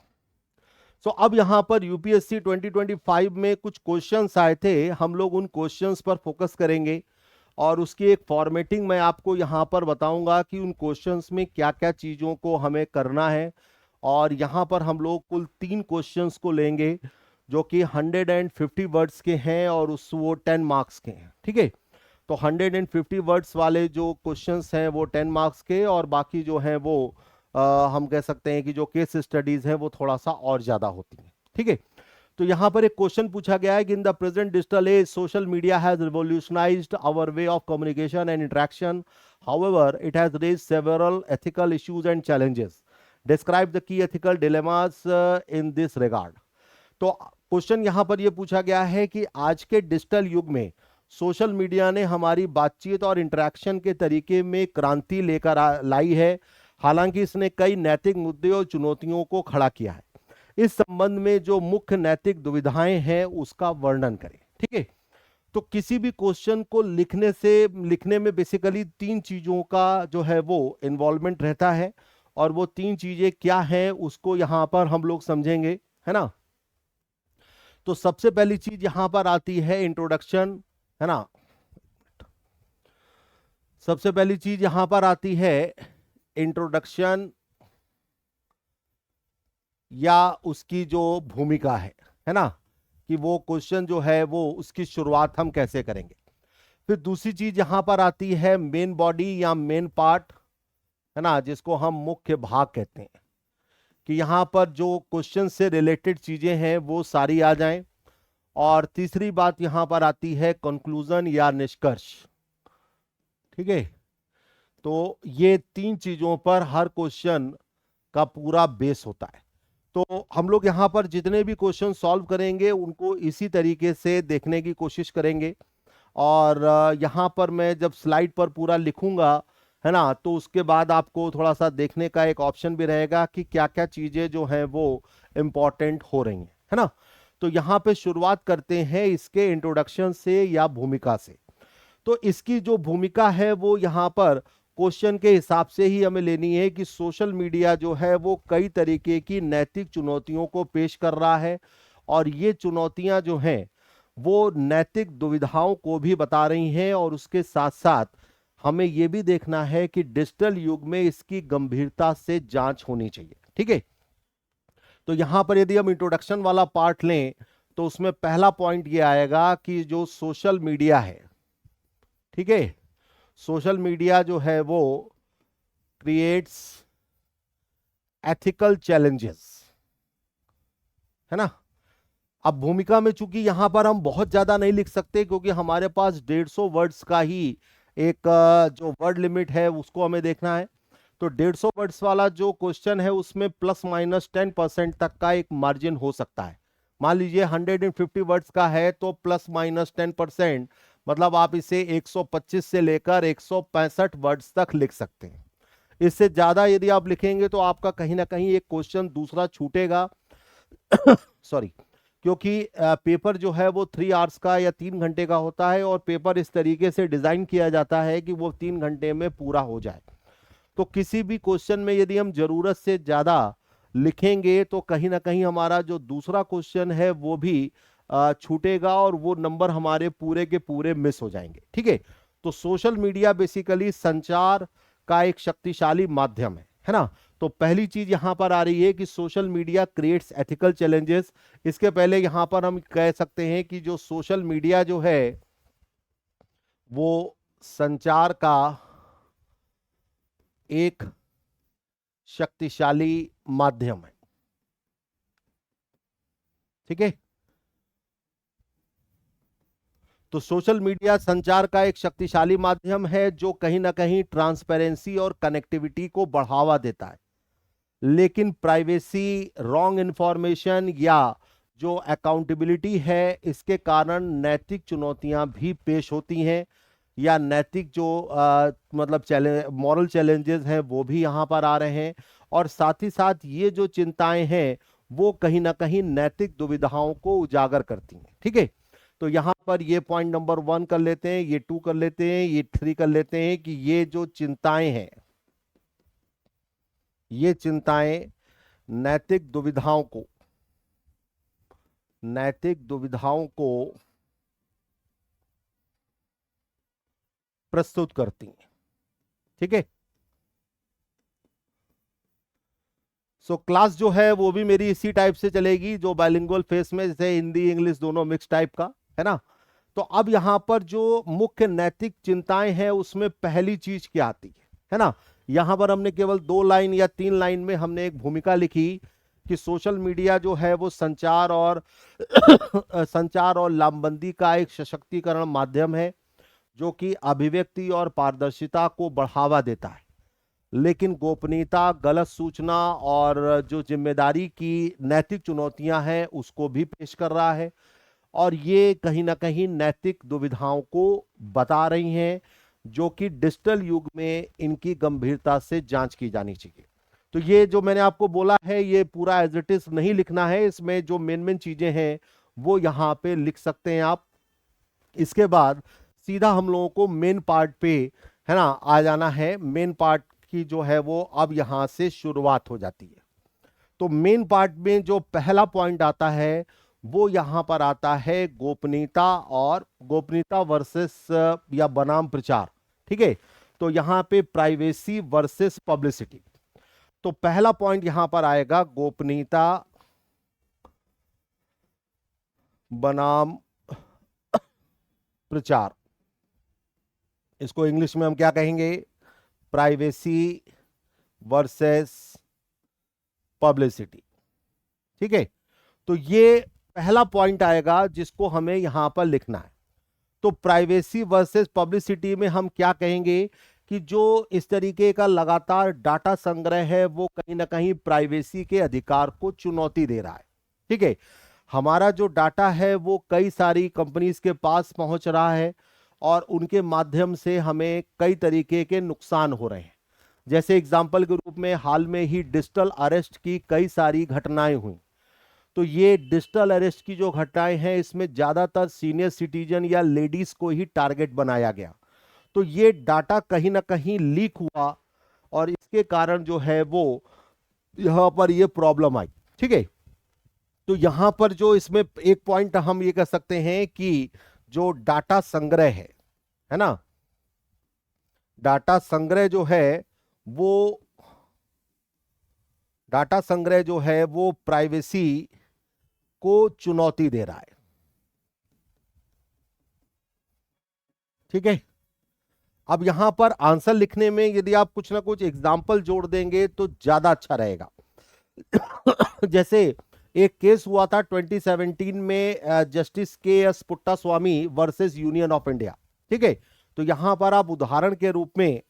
अब यहाँ पर यूपीएससी 2025 में कुछ क्वेश्चंस आए थे, हम लोग उन क्वेश्चंस पर फोकस करेंगे और उसकी एक फॉर्मेटिंग मैं आपको यहाँ पर बताऊंगा कि उन क्वेश्चंस में क्या क्या चीज़ों को हमें करना है। और यहाँ पर हम लोग कुल 3 क्वेश्चंस को लेंगे जो कि 150 वर्ड्स के हैं और उस वो 10 मार्क्स के हैं। ठीक है, तो 150 वर्ड्स वाले जो क्वेश्चंस हैं वो 10 मार्क्स के, और बाकी जो हैं वो हम कह सकते हैं कि जो केस स्टडीज हैं वो थोड़ा सा और ज़्यादा होती हैं। ठीक है, तो यहां पर एक क्वेश्चन पूछा गया है कि in the present digital age social media has revolutionized our way of communication and interaction, however it has raised several ethical issues and challenges, describe the key ethical dilemmas in this regard. तो question यहां पर यह पूछा गया है कि आज के डिजिटल युग में सोशल मीडिया ने हमारी बातचीत और इंटरेक्शन के तरीके में क्रांति लेकर लाई है, हालांकि इसने कई नैतिक मुद्दे और चुनौतियों को खड़ा किया है। इस संबंध में जो मुख्य नैतिक दुविधाएं हैं उसका वर्णन करें। ठीक है, तो किसी भी क्वेश्चन को लिखने में बेसिकली 3 चीजों का जो है वो इन्वॉल्वमेंट रहता है, और वो 3 चीजें क्या हैं उसको यहां पर हम लोग समझेंगे, है ना। तो सबसे पहली चीज यहां पर आती है इंट्रोडक्शन, है ना। सबसे पहली चीज यहां पर आती है इंट्रोडक्शन या उसकी जो भूमिका है ना, कि वो क्वेश्चन जो है वो उसकी शुरुआत हम कैसे करेंगे। फिर दूसरी चीज यहां पर आती है मेन बॉडी या मेन पार्ट, है ना, जिसको हम मुख्य भाग कहते हैं, कि यहां पर जो क्वेश्चन से रिलेटेड चीजें हैं वो सारी आ जाएं। और तीसरी बात यहां पर आती है कंक्लूजन या निष्कर्ष। ठीक है, तो ये 3 चीजों पर हर क्वेश्चन का पूरा बेस होता है। तो हम लोग यहाँ पर जितने भी क्वेश्चन सॉल्व करेंगे उनको इसी तरीके से देखने की कोशिश करेंगे। और यहाँ पर मैं जब स्लाइड पर पूरा लिखूंगा, है ना, तो उसके बाद आपको थोड़ा सा देखने का एक ऑप्शन भी रहेगा कि क्या क्या चीजें जो हैं वो इम्पोर्टेंट हो रही हैं, है ना। तो यहाँ पे शुरुआत करते हैं इसके इंट्रोडक्शन से या भूमिका से। तो इसकी जो भूमिका है वो यहाँ पर क्वेश्चन के हिसाब से ही हमें लेनी है कि सोशल मीडिया जो है वो कई तरीके की नैतिक चुनौतियों को पेश कर रहा है, और ये चुनौतियां जो हैं वो नैतिक दुविधाओं को भी बता रही हैं, और उसके साथ साथ हमें ये भी देखना है कि डिजिटल युग में इसकी गंभीरता से जांच होनी चाहिए। ठीक है, तो यहां पर यदि हम इंट्रोडक्शन वाला पार्ट लें तो उसमें पहला पॉइंट ये आएगा कि जो सोशल मीडिया है, ठीक है, सोशल मीडिया जो है वो क्रिएट्स एथिकल चैलेंजेस, है ना। अब भूमिका में चूंकि यहां पर हम बहुत ज्यादा नहीं लिख सकते क्योंकि हमारे पास 150 वर्ड्स का ही एक जो वर्ड लिमिट है उसको हमें देखना है। तो 150 वर्ड्स वाला जो क्वेश्चन है उसमें ±10% तक का एक मार्जिन हो सकता है। मान लीजिए 150 वर्ड्स का है तो ±10%, मतलब आप इसे 125 से लेकर 165 वर्ड्स तक लिख सकते हैं। इससे ज्यादा यदि आप लिखेंगे तो आपका कहीं ना कहीं एक क्वेश्चन दूसरा छूटेगा सॉरी, क्योंकि पेपर जो है वो 3 आवर्स का या 3 घंटे का होता है, और पेपर इस तरीके से डिजाइन किया जाता है कि वो 3 घंटे में पूरा हो जाए। तो किसी भी क्वेश्चन में यदि हम जरूरत से ज्यादा लिखेंगे तो कहीं ना कहीं हमारा जो दूसरा क्वेश्चन है वो भी छूटेगा, और वो नंबर हमारे पूरे के पूरे मिस हो जाएंगे। ठीक है, तो सोशल मीडिया बेसिकली संचार का एक शक्तिशाली माध्यम है ना। तो पहली चीज यहां पर आ रही है कि social media creates ethical challenges. इसके पहले यहां पर हम कह सकते हैं कि जो सोशल मीडिया जो है वो संचार का एक शक्तिशाली माध्यम है। ठीक है, तो सोशल मीडिया संचार का एक शक्तिशाली माध्यम है जो कहीं ना कहीं ट्रांसपेरेंसी और कनेक्टिविटी को बढ़ावा देता है, लेकिन प्राइवेसी, रॉन्ग इंफॉर्मेशन या जो अकाउंटेबिलिटी है इसके कारण नैतिक चुनौतियां भी पेश होती हैं, या नैतिक जो मतलब मॉरल चैलेंजेस हैं वो भी यहाँ पर आ रहे हैं। और साथ ही साथ ये जो चिंताएं हैं वो कहीं ना कहीं नैतिक दुविधाओं को उजागर करती हैं। ठीक है, तो यहाँ पर ये पॉइंट नंबर 1 कर लेते हैं, ये 2 कर लेते हैं, ये 3 कर लेते हैं कि ये जो चिंताएं हैं, ये चिंताएं नैतिक दुविधाओं को नैतिक दुविधाओं को प्रस्तुत करती हैं। ठीक है, सो क्लास जो है वो भी मेरी इसी टाइप से चलेगी, जो बाइलिंगुअल फेस में, जैसे हिंदी इंग्लिश दोनों मिक्स टाइप का है ना। तो अब यहां पर जो मुख्य नैतिक चिंताएं हैं उसमें पहली चीज क्या आती है ना। यहां पर हमने केवल 2 लाइन या 3 लाइन में हमने एक भूमिका लिखी कि सोशल मीडिया जो है वो संचार और संचार और लामबंदी का एक सशक्तिकरण माध्यम है, जो कि अभिव्यक्ति और पारदर्शिता को बढ़ावा देता है, लेकिन गोपनीयता, गलत सूचना और जो जिम्मेदारी की नैतिक चुनौतियां हैं उसको भी पेश कर रहा है। और ये कहीं ना कहीं नैतिक दुविधाओं को बता रही हैं, जो कि डिजिटल युग में इनकी गंभीरता से जांच की जानी चाहिए। तो ये जो मैंने आपको बोला है ये पूरा एज इट इज नहीं लिखना है, इसमें जो मेन मेन चीजें हैं वो यहाँ पे लिख सकते हैं आप। इसके बाद सीधा हम लोगों को मेन पार्ट पे है ना आ जाना है। मेन पार्ट की जो है वो अब यहां से शुरुआत हो जाती है। तो मेन पार्ट में जो पहला पॉइंट आता है वो यहां पर आता है गोपनीयता, और गोपनीयता वर्सेस या बनाम प्रचार। ठीक है, तो यहां पे प्राइवेसी वर्सेस पब्लिसिटी। तो पहला पॉइंट यहां पर आएगा गोपनीयता बनाम प्रचार। इसको इंग्लिश में हम क्या कहेंगे, प्राइवेसी वर्सेस पब्लिसिटी। ठीक है, तो ये पहला पॉइंट आएगा जिसको हमें यहां पर लिखना है। तो प्राइवेसी वर्सेस पब्लिसिटी में हम क्या कहेंगे कि जो इस तरीके का लगातार डाटा संग्रह है वो कहीं ना कहीं प्राइवेसी के अधिकार को चुनौती दे रहा है। ठीक है, हमारा जो डाटा है वो कई सारी कंपनीज के पास पहुंच रहा है और उनके माध्यम से हमें कई तरीके के नुकसान हो रहे हैं। जैसे एग्जाम्पल के रूप में हाल में ही डिजिटल अरेस्ट की कई सारी घटनाएं हुई। तो ये डिजिटल अरेस्ट की जो घटनाएं हैं इसमें ज्यादातर सीनियर सिटीजन या लेडीज को ही टारगेट बनाया गया। तो ये डाटा कहीं ना कहीं लीक हुआ और इसके कारण जो है वो यहां पर ये प्रॉब्लम आई। ठीक है, तो यहां पर जो इसमें एक पॉइंट हम ये कह सकते हैं कि जो डाटा संग्रह है ना, डाटा संग्रह जो है वो डाटा संग्रह जो है वो प्राइवेसी को चुनौती दे रहा है। ठीक है, अब यहां पर आंसर लिखने में यदि आप कुछ ना कुछ एग्जाम्पल जोड़ देंगे तो ज्यादा अच्छा रहेगा। जैसे एक केस हुआ था 2017 में जस्टिस के S Puttaswamy versus union of India. ठीक है, तो यहां पर आप उदाहरण के रूप में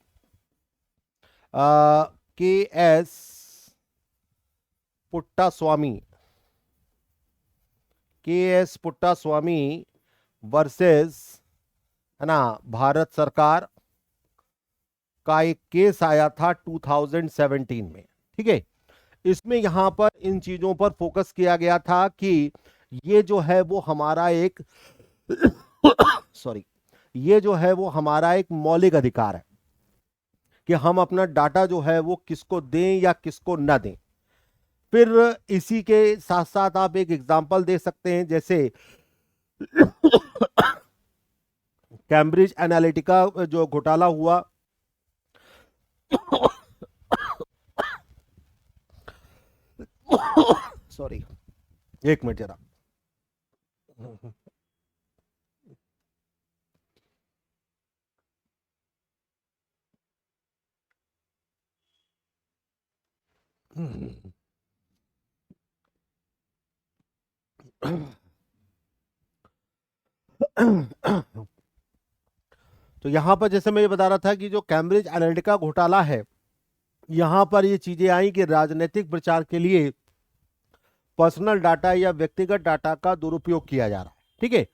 के एस पुट्टास्वामी वर्सेस है ना भारत सरकार का एक केस आया था 2017 में। ठीक है, इसमें यहां पर इन चीजों पर फोकस किया गया था कि ये जो है वो हमारा एक सॉरी, ये जो है वो हमारा एक मौलिक अधिकार है कि हम अपना डाटा जो है वो किसको दें या किसको ना दें। फिर इसी के साथ साथ आप एक एग्जांपल दे सकते हैं, जैसे कैम्ब्रिज एनालिटिका जो घोटाला हुआ सॉरी, एक मिनट जरा। तो यहां पर जैसे मैं ये बता रहा था कि जो कैम्ब्रिज एनालिटिका घोटाला है, यहां पर ये चीजें आई कि राजनीतिक प्रचार के लिए पर्सनल डाटा या व्यक्तिगत डाटा का दुरुपयोग किया जा रहा है। ठीक है,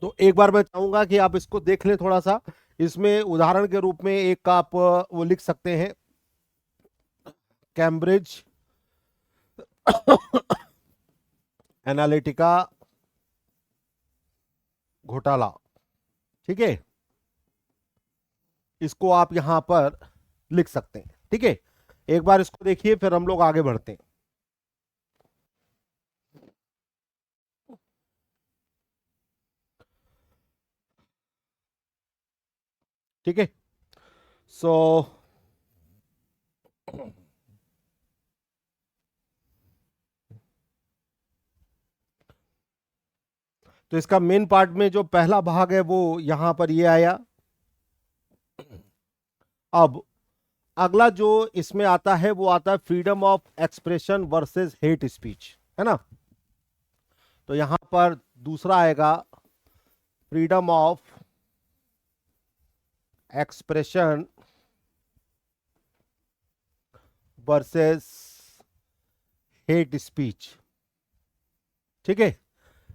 तो एक बार मैं चाहूंगा कि आप इसको देख लें थोड़ा सा। इसमें उदाहरण के रूप में एक आप वो लिख सकते हैं, कैम्ब्रिज एनालिटिका घोटाला। ठीक है, इसको आप यहां पर लिख सकते हैं। ठीक है, एक बार इसको देखिए फिर हम लोग आगे बढ़ते हैं। ठीक है। सो तो इसका मेन पार्ट में जो पहला भाग है वो यहां पर ये आया। अब अगला जो इसमें आता है वो आता है freedom of expression versus hate speech, है ना। तो यहां पर दूसरा आएगा freedom of expression versus hate speech. ठीक है।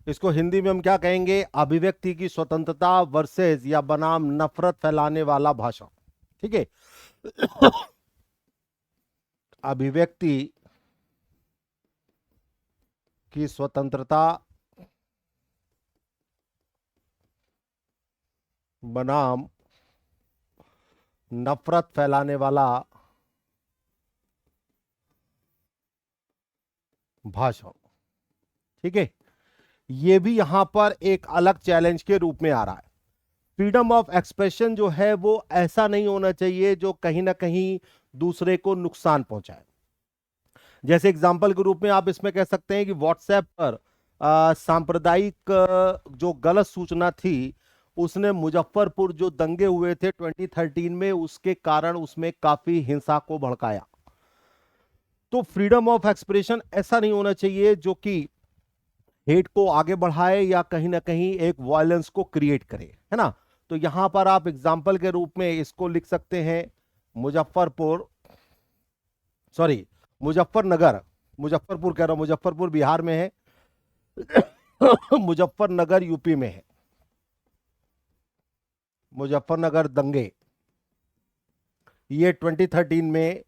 इसको हिंदी में हम क्या कहेंगे? अभिव्यक्ति की स्वतंत्रता वर्सेस या बनाम नफरत फैलाने वाला भाषण। ठीक है। अभिव्यक्ति की स्वतंत्रता बनाम नफरत फैलाने वाला भाषण। ठीक है। ये भी यहां पर एक अलग चैलेंज के रूप में आ रहा है। फ्रीडम ऑफ एक्सप्रेशन जो है वो ऐसा नहीं होना चाहिए जो कहीं ना कहीं दूसरे को नुकसान पहुंचाए। जैसे एग्जांपल के रूप में आप इसमें कह सकते हैं कि व्हाट्सएप पर सांप्रदायिक जो गलत सूचना थी, उसने मुजफ्फरपुर जो दंगे हुए थे 2013 में, उसके कारण उसमें काफी हिंसा को भड़काया। तो फ्रीडम ऑफ एक्सप्रेशन ऐसा नहीं होना चाहिए जो कि हेट को आगे बढ़ाए या कहीं ना कहीं एक वायलेंस को क्रिएट करे, है ना। तो यहां पर आप एग्जाम्पल के रूप में इसको लिख सकते हैं मुजफ्फरपुर, सॉरी, मुजफ्फरनगर, मुजफ्फरपुर कह रहा हूं, मुजफ्फरपुर बिहार में है। मुजफ्फरनगर यूपी में है। मुजफ्फरनगर दंगे ये 2013 में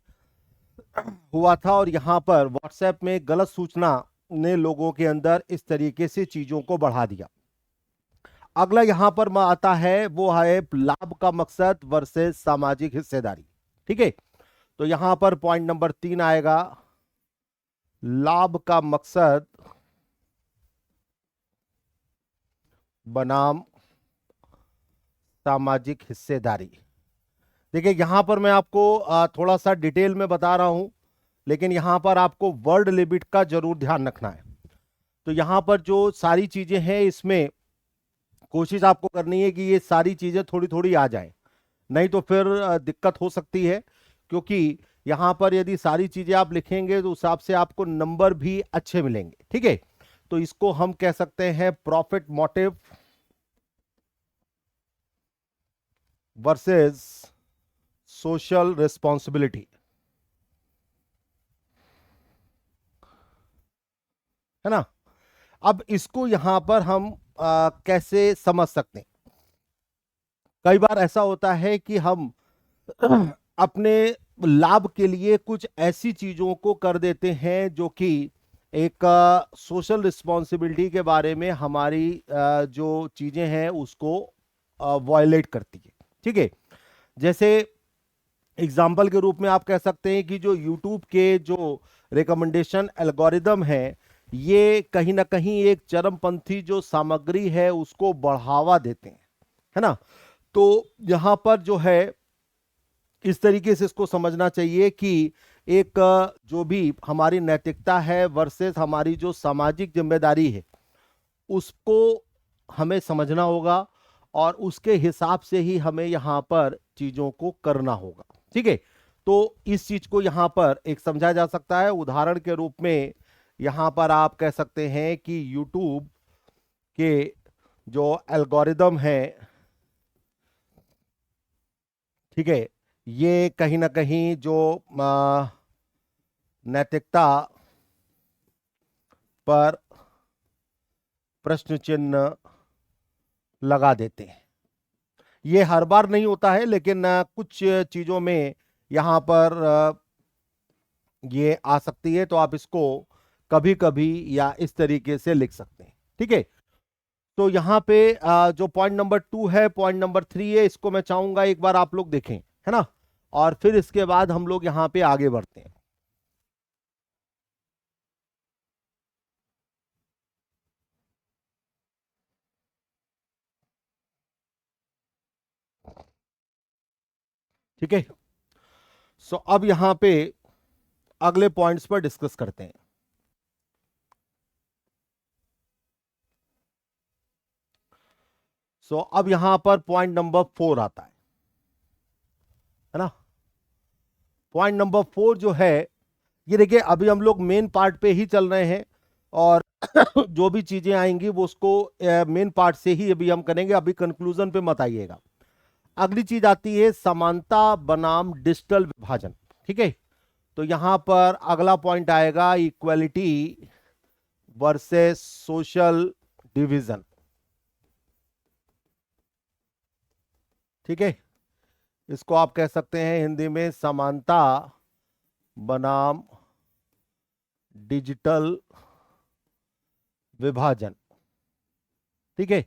हुआ था और यहां पर व्हाट्सएप में गलत सूचना ने लोगों के अंदर इस तरीके से चीजों को बढ़ा दिया। अगला यहां पर आता है वो है लाभ का मकसद वर्सेस सामाजिक हिस्सेदारी। ठीक है। तो यहां पर पॉइंट नंबर 3 आएगा, लाभ का मकसद बनाम सामाजिक हिस्सेदारी। देखिए यहां पर मैं आपको थोड़ा सा डिटेल में बता रहा हूं, लेकिन यहां पर आपको वर्ड लिमिट का जरूर ध्यान रखना है। तो यहां पर जो सारी चीजें हैं इसमें कोशिश आपको करनी है कि ये सारी चीजें थोड़ी थोड़ी आ जाएं, नहीं तो फिर दिक्कत हो सकती है। क्योंकि यहां पर यदि सारी चीजें आप लिखेंगे तो उस हिसाब से आपको नंबर भी अच्छे मिलेंगे। ठीक है। तो इसको हम कह सकते हैं profit motive versus social responsibility, है ना। अब इसको यहां पर हम कैसे समझ सकते हैं? कई बार ऐसा होता है कि हम अपने लाभ के लिए कुछ ऐसी चीजों को कर देते हैं जो कि एक सोशल रिस्पॉन्सिबिलिटी के बारे में हमारी जो चीजें हैं उसको वायलेट करती है। ठीक है। जैसे एग्जाम्पल के रूप में आप कह सकते हैं कि जो यूट्यूब के जो रिकमेंडेशन एल्गोरिदम है, ये कहीं ना कहीं एक चरमपंथी जो सामग्री है उसको बढ़ावा देते हैं, है ना। तो यहां पर जो है इस तरीके से इसको समझना चाहिए कि एक जो भी हमारी नैतिकता है वर्सेस हमारी जो सामाजिक जिम्मेदारी है, उसको हमें समझना होगा और उसके हिसाब से ही हमें यहां पर चीजों को करना होगा। ठीक है। तो इस चीज को यहां पर एक समझा जा सकता है उदाहरण के रूप में। यहां पर आप कह सकते हैं कि YouTube के जो एल्गोरिदम है, ठीक है, ये कहीं ना कहीं जो नैतिकता पर प्रश्न चिन्ह लगा देते हैं। ये हर बार नहीं होता है, लेकिन कुछ चीजों में यहां पर ये आ सकती है। तो आप इसको कभी कभी या इस तरीके से लिख सकते हैं। ठीक है। तो यहां पे जो पॉइंट नंबर 2 है, पॉइंट नंबर 3 है, इसको मैं चाहूंगा एक बार आप लोग देखें, है ना। और फिर इसके बाद हम लोग यहां पे आगे बढ़ते हैं। ठीक है। सो अब यहां पे अगले पॉइंट्स पर डिस्कस करते हैं। सो अब यहां पर पॉइंट नंबर 4 आता है ना। पॉइंट नंबर 4 जो है, ये देखिए अभी हम लोग मेन पार्ट पे ही चल रहे हैं, और जो भी चीजें आएंगी वो उसको मेन पार्ट से ही अभी हम करेंगे, अभी कंक्लूजन पे मत आइएगा। अगली चीज आती है समानता बनाम डिजिटल विभाजन। ठीक है, तो यहां पर अगला पॉइंट आएगा इक्वलिटी वर्सेस सोशल डिवीजन। ठीक है, इसको आप कह सकते हैं हिंदी में समानता बनाम डिजिटल विभाजन। ठीक है,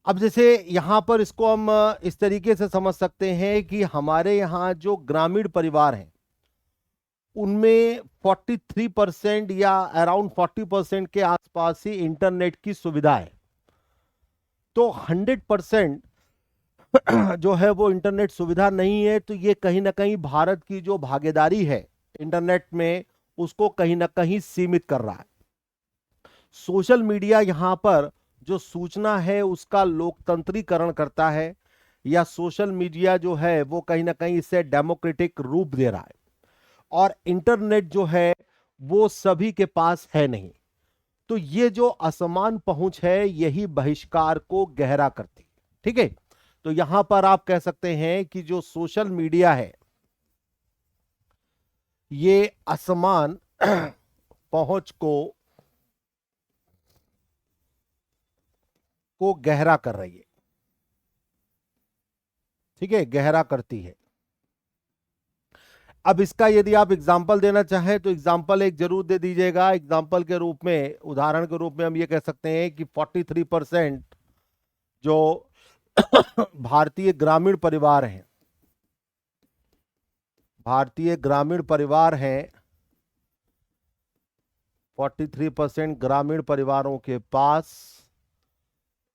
अब जैसे यहां पर इसको हम इस तरीके से समझ सकते हैं कि हमारे यहां जो ग्रामीण परिवार हैं उनमें 43% या अराउंड 40% के आसपास ही इंटरनेट की सुविधा है। तो 100% जो है वो इंटरनेट सुविधा नहीं है, तो ये कहीं ना कहीं भारत की जो भागीदारी है इंटरनेट में उसको कहीं ना कहीं सीमित कर रहा है। सोशल मीडिया यहां पर जो सूचना है उसका लोकतंत्रीकरण करता है, या सोशल मीडिया जो है वो कहीं ना कहीं इसे डेमोक्रेटिक रूप दे रहा है, और इंटरनेट जो है वो सभी के पास है नहीं। तो ये जो असमान पहुंच है यही बहिष्कार को गहरा करती है। ठीक है, तो यहां पर आप कह सकते हैं कि जो सोशल मीडिया है ये असमान पहुंच को गहरा कर रही है। ठीक है, गहरा करती है। अब इसका यदि आप एग्जाम्पल देना चाहें तो एग्जाम्पल एक जरूर दे दीजिएगा। एग्जाम्पल के रूप में, उदाहरण के रूप में हम ये कह सकते हैं कि 43% जो भारतीय ग्रामीण परिवार हैं, भारतीय ग्रामीण परिवार हैं, 43% ग्रामीण परिवारों के पास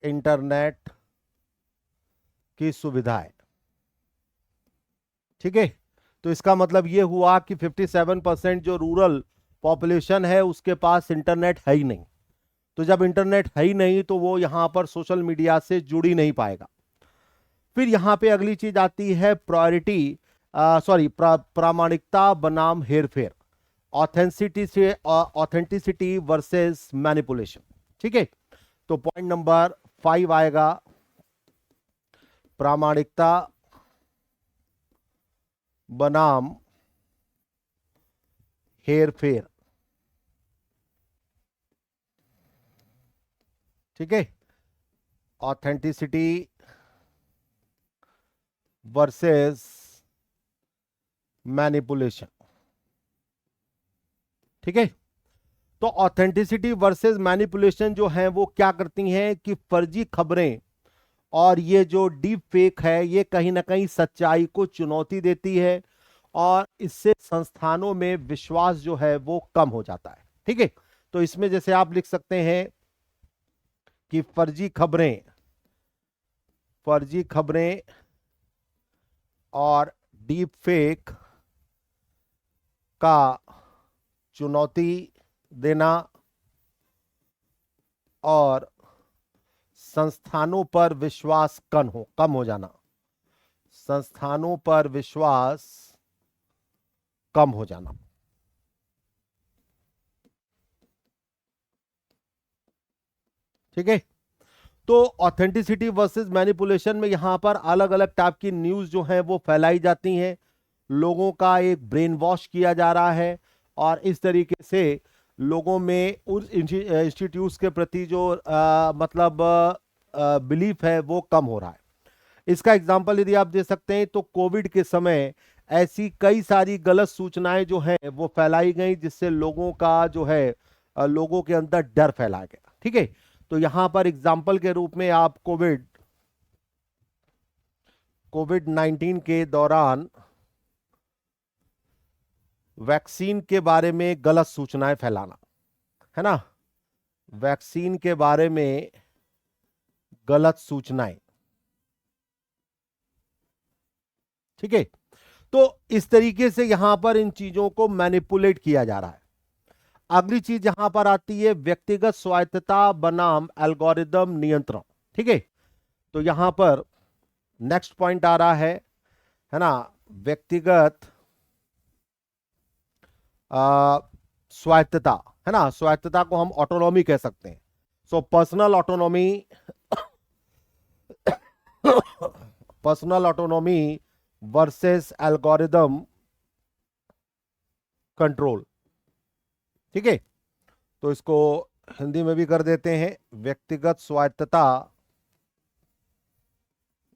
इंटरनेट की सुविधा है। ठीक है, तो इसका मतलब यह हुआ कि 57% जो रूरल पॉपुलेशन है उसके पास इंटरनेट है ही नहीं। तो जब इंटरनेट है ही नहीं तो वो यहां पर सोशल मीडिया से जुड़ ही नहीं पाएगा। फिर यहां पे अगली चीज आती है प्रायोरिटी, सॉरी, प्रामाणिकता बनाम हेरफेर, ऑथेंटिसिटी वर्सेस मैनिपुलेशन। ठीक है, तो पॉइंट नंबर 5 आएगा प्रामाणिकता बनाम हेरफेर। ठीक है, ऑथेंटिसिटी वर्सेस मैनिपुलेशन। ठीक है, तो ऑथेंटिसिटी वर्सेस मैनिपुलेशन जो है वो क्या करती हैं कि फर्जी खबरें और ये जो डीप फेक है ये कहीं ना कहीं सच्चाई को चुनौती देती है, और इससे संस्थानों में विश्वास जो है वो कम हो जाता है। ठीक है, तो इसमें जैसे आप लिख सकते हैं कि फर्जी खबरें और डीप फेक का चुनौती देना और संस्थानों पर विश्वास कम हो जाना, संस्थानों पर विश्वास कम हो जाना। ठीक है, तो ऑथेंटिसिटी वर्सेस मैनिपुलेशन में यहां पर अलग अलग टाइप की न्यूज जो है वो फैलाई जाती हैं, लोगों का एक ब्रेन वॉश किया जा रहा है, और इस तरीके से लोगों में उस इंस्टीट्यूट्स के प्रति जो मतलब बिलीफ है वो कम हो रहा है। इसका एग्जाम्पल यदि आप दे सकते हैं तो कोविड के समय ऐसी कई सारी गलत सूचनाएं जो हैं वो फैलाई गई, जिससे लोगों का जो है लोगों के अंदर डर फैला गया। ठीक है, तो यहां पर एग्जाम्पल के रूप में आप कोविड 19 के दौरान वैक्सीन के बारे में गलत सूचनाएं फैलाना, है ना, वैक्सीन के बारे में गलत सूचनाएं। ठीक है। तो इस तरीके से यहां पर इन चीजों को मैनिपुलेट किया जा रहा है। अगली चीज यहां पर आती है व्यक्तिगत स्वायत्तता बनाम एल्गोरिदम नियंत्रण। ठीक है। तो यहां पर नेक्स्ट पॉइंट आ रहा है ना, व्यक्तिगत स्वायत्तता, है ना। स्वायत्तता को हम ऑटोनॉमी कह सकते हैं। So personal autonomy, personal autonomy versus algorithm control. ठीक है। तो इसको हिंदी में भी कर देते हैं, व्यक्तिगत स्वायत्तता,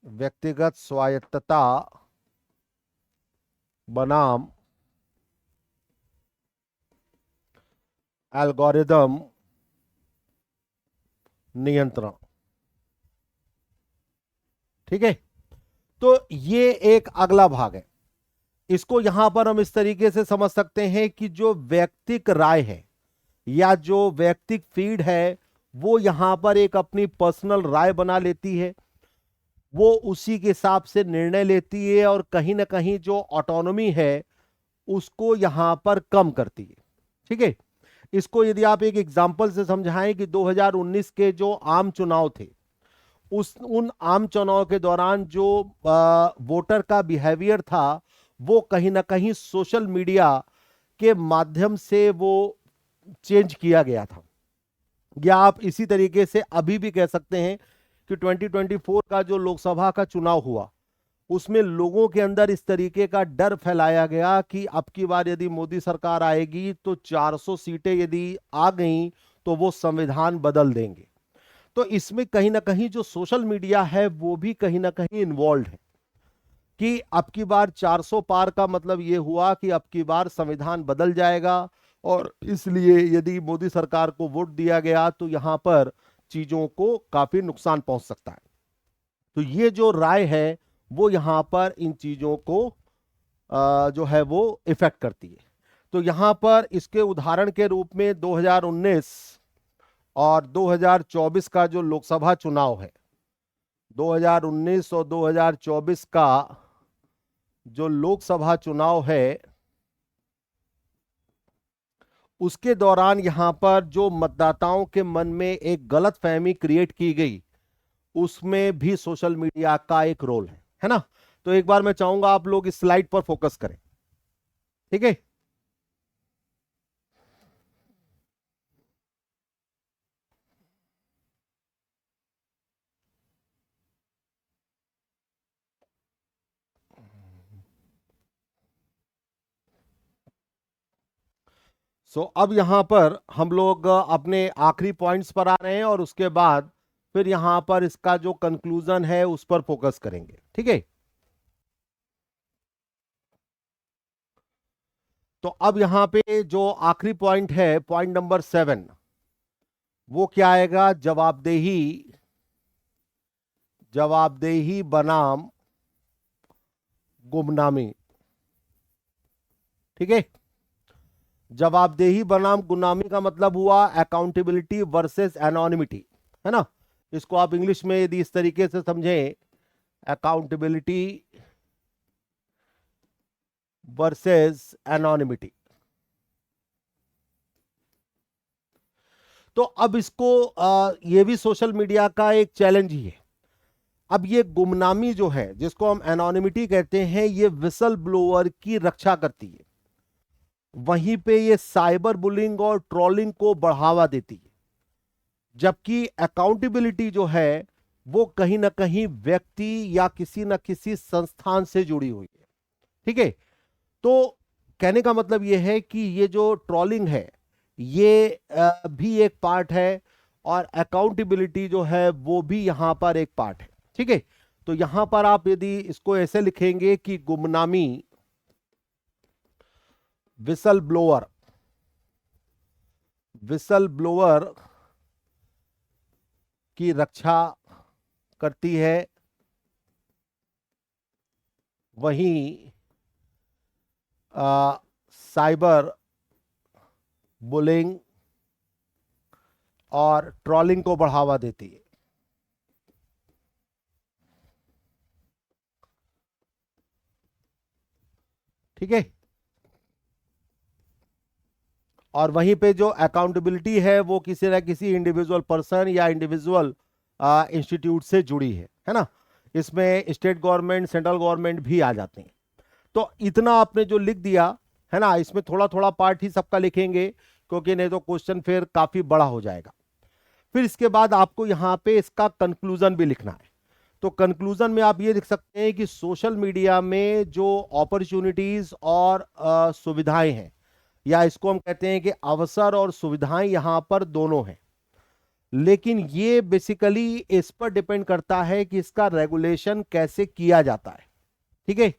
व्यक्तिगत स्वायत्तता बनाम एल्गोरिदम नियंत्रण। ठीक है। तो ये एक अगला भाग है। इसको यहां पर हम इस तरीके से समझ सकते हैं कि जो व्यक्तिक राय है या जो व्यक्तिक फीड है, वो यहां पर एक अपनी पर्सनल राय बना लेती है, वो उसी के हिसाब से निर्णय लेती है और कहीं ना कहीं जो ऑटोनॉमी है उसको यहां पर कम करती है। ठीक है। इसको यदि आप एक एग्जांपल से समझाएं कि 2019 के जो आम चुनाव थे, उन आम चुनाव के दौरान जो वोटर का बिहेवियर था, वो कहीं ना कहीं सोशल मीडिया के माध्यम से वो चेंज किया गया था। या आप इसी तरीके से अभी भी कह सकते हैं कि 2024 का जो लोकसभा का चुनाव हुआ, उसमें लोगों के अंदर इस तरीके का डर फैलाया गया कि अब की बार यदि मोदी सरकार आएगी तो 400 सीटें यदि आ गई तो वो संविधान बदल देंगे। तो इसमें कहीं ना कहीं जो सोशल मीडिया है वो भी कहीं ना कहीं इन्वॉल्व है कि अब की बार 400 पार का मतलब ये हुआ कि अब की बार संविधान बदल जाएगा, और इसलिए यदि मोदी सरकार को वोट दिया गया तो यहां पर चीजों को काफी नुकसान पहुंच सकता है। तो ये जो राय है वो यहां पर इन चीजों को जो है वो इफेक्ट करती है। तो यहां पर इसके उदाहरण के रूप में 2019 और 2024 का जो लोकसभा चुनाव है, 2019 और 2024 का जो लोकसभा चुनाव है, उसके दौरान यहां पर जो मतदाताओं के मन में एक गलत फहमी क्रिएट की गई, उसमें भी सोशल मीडिया का एक रोल है ना। तो एक बार मैं चाहूंगा आप लोग इस स्लाइड पर फोकस करें। ठीक है। अब यहां पर हम लोग अपने आखिरी पॉइंट्स पर आ रहे हैं और उसके बाद फिर यहां पर इसका जो कंक्लूजन है उस पर फोकस करेंगे। ठीक है। तो अब यहां पे जो आखिरी पॉइंट है, पॉइंट नंबर 7, वो क्या आएगा? जवाबदेही, जवाबदेही बनाम गुमनामी। ठीक है। जवाबदेही बनाम गुमनामी का मतलब हुआ अकाउंटेबिलिटी वर्सेस एनोनिमिटी, है ना। इसको आप इंग्लिश में यदि इस तरीके से समझें, अकाउंटेबिलिटी वर्सेस एनोनिमिटी। तो अब इसको ये भी सोशल मीडिया का एक चैलेंज ही है। अब ये गुमनामी जो है, जिसको हम एनोनिमिटी कहते हैं, ये विसल ब्लोअर की रक्षा करती है, वहीं पे ये साइबर बुलिंग और ट्रोलिंग को बढ़ावा देती है। जबकि अकाउंटेबिलिटी जो है वो कहीं ना कहीं व्यक्ति या किसी ना किसी संस्थान से जुड़ी हुई है। ठीक है। तो कहने का मतलब यह है कि ये जो ट्रोलिंग है ये भी एक पार्ट है, और अकाउंटेबिलिटी जो है वो भी यहां पर एक पार्ट है। ठीक है। तो यहां पर आप यदि इसको ऐसे लिखेंगे कि गुमनामी, विसल ब्लोअर, विसल ब्लोअर की रक्षा करती है, वहीं साइबर बुलिंग और ट्रोलिंग को बढ़ावा देती है। ठीक है। और वहीं पे जो अकाउंटेबिलिटी है वो किसी न किसी इंडिविजुअल पर्सन या इंडिविजुअल इंस्टीट्यूट से जुड़ी है ना। इसमें स्टेट गवर्नमेंट, सेंट्रल गवर्नमेंट भी आ जाते हैं। तो इतना आपने जो लिख दिया है ना, इसमें थोड़ा थोड़ा पार्ट ही सबका लिखेंगे, क्योंकि नहीं तो क्वेश्चन फिर काफी बड़ा हो जाएगा। फिर इसके बाद आपको यहां पे इसका कंक्लूजन भी लिखना है। तो कंक्लूजन में आप ये लिख सकते हैं कि सोशल मीडिया में जो अपॉर्चुनिटीज और सुविधाएं हैं, या इसको हम कहते हैं कि अवसर और सुविधाएं यहां पर दोनों हैं, लेकिन ये बेसिकली इस पर डिपेंड करता है कि इसका रेगुलेशन कैसे किया जाता है। ठीक है।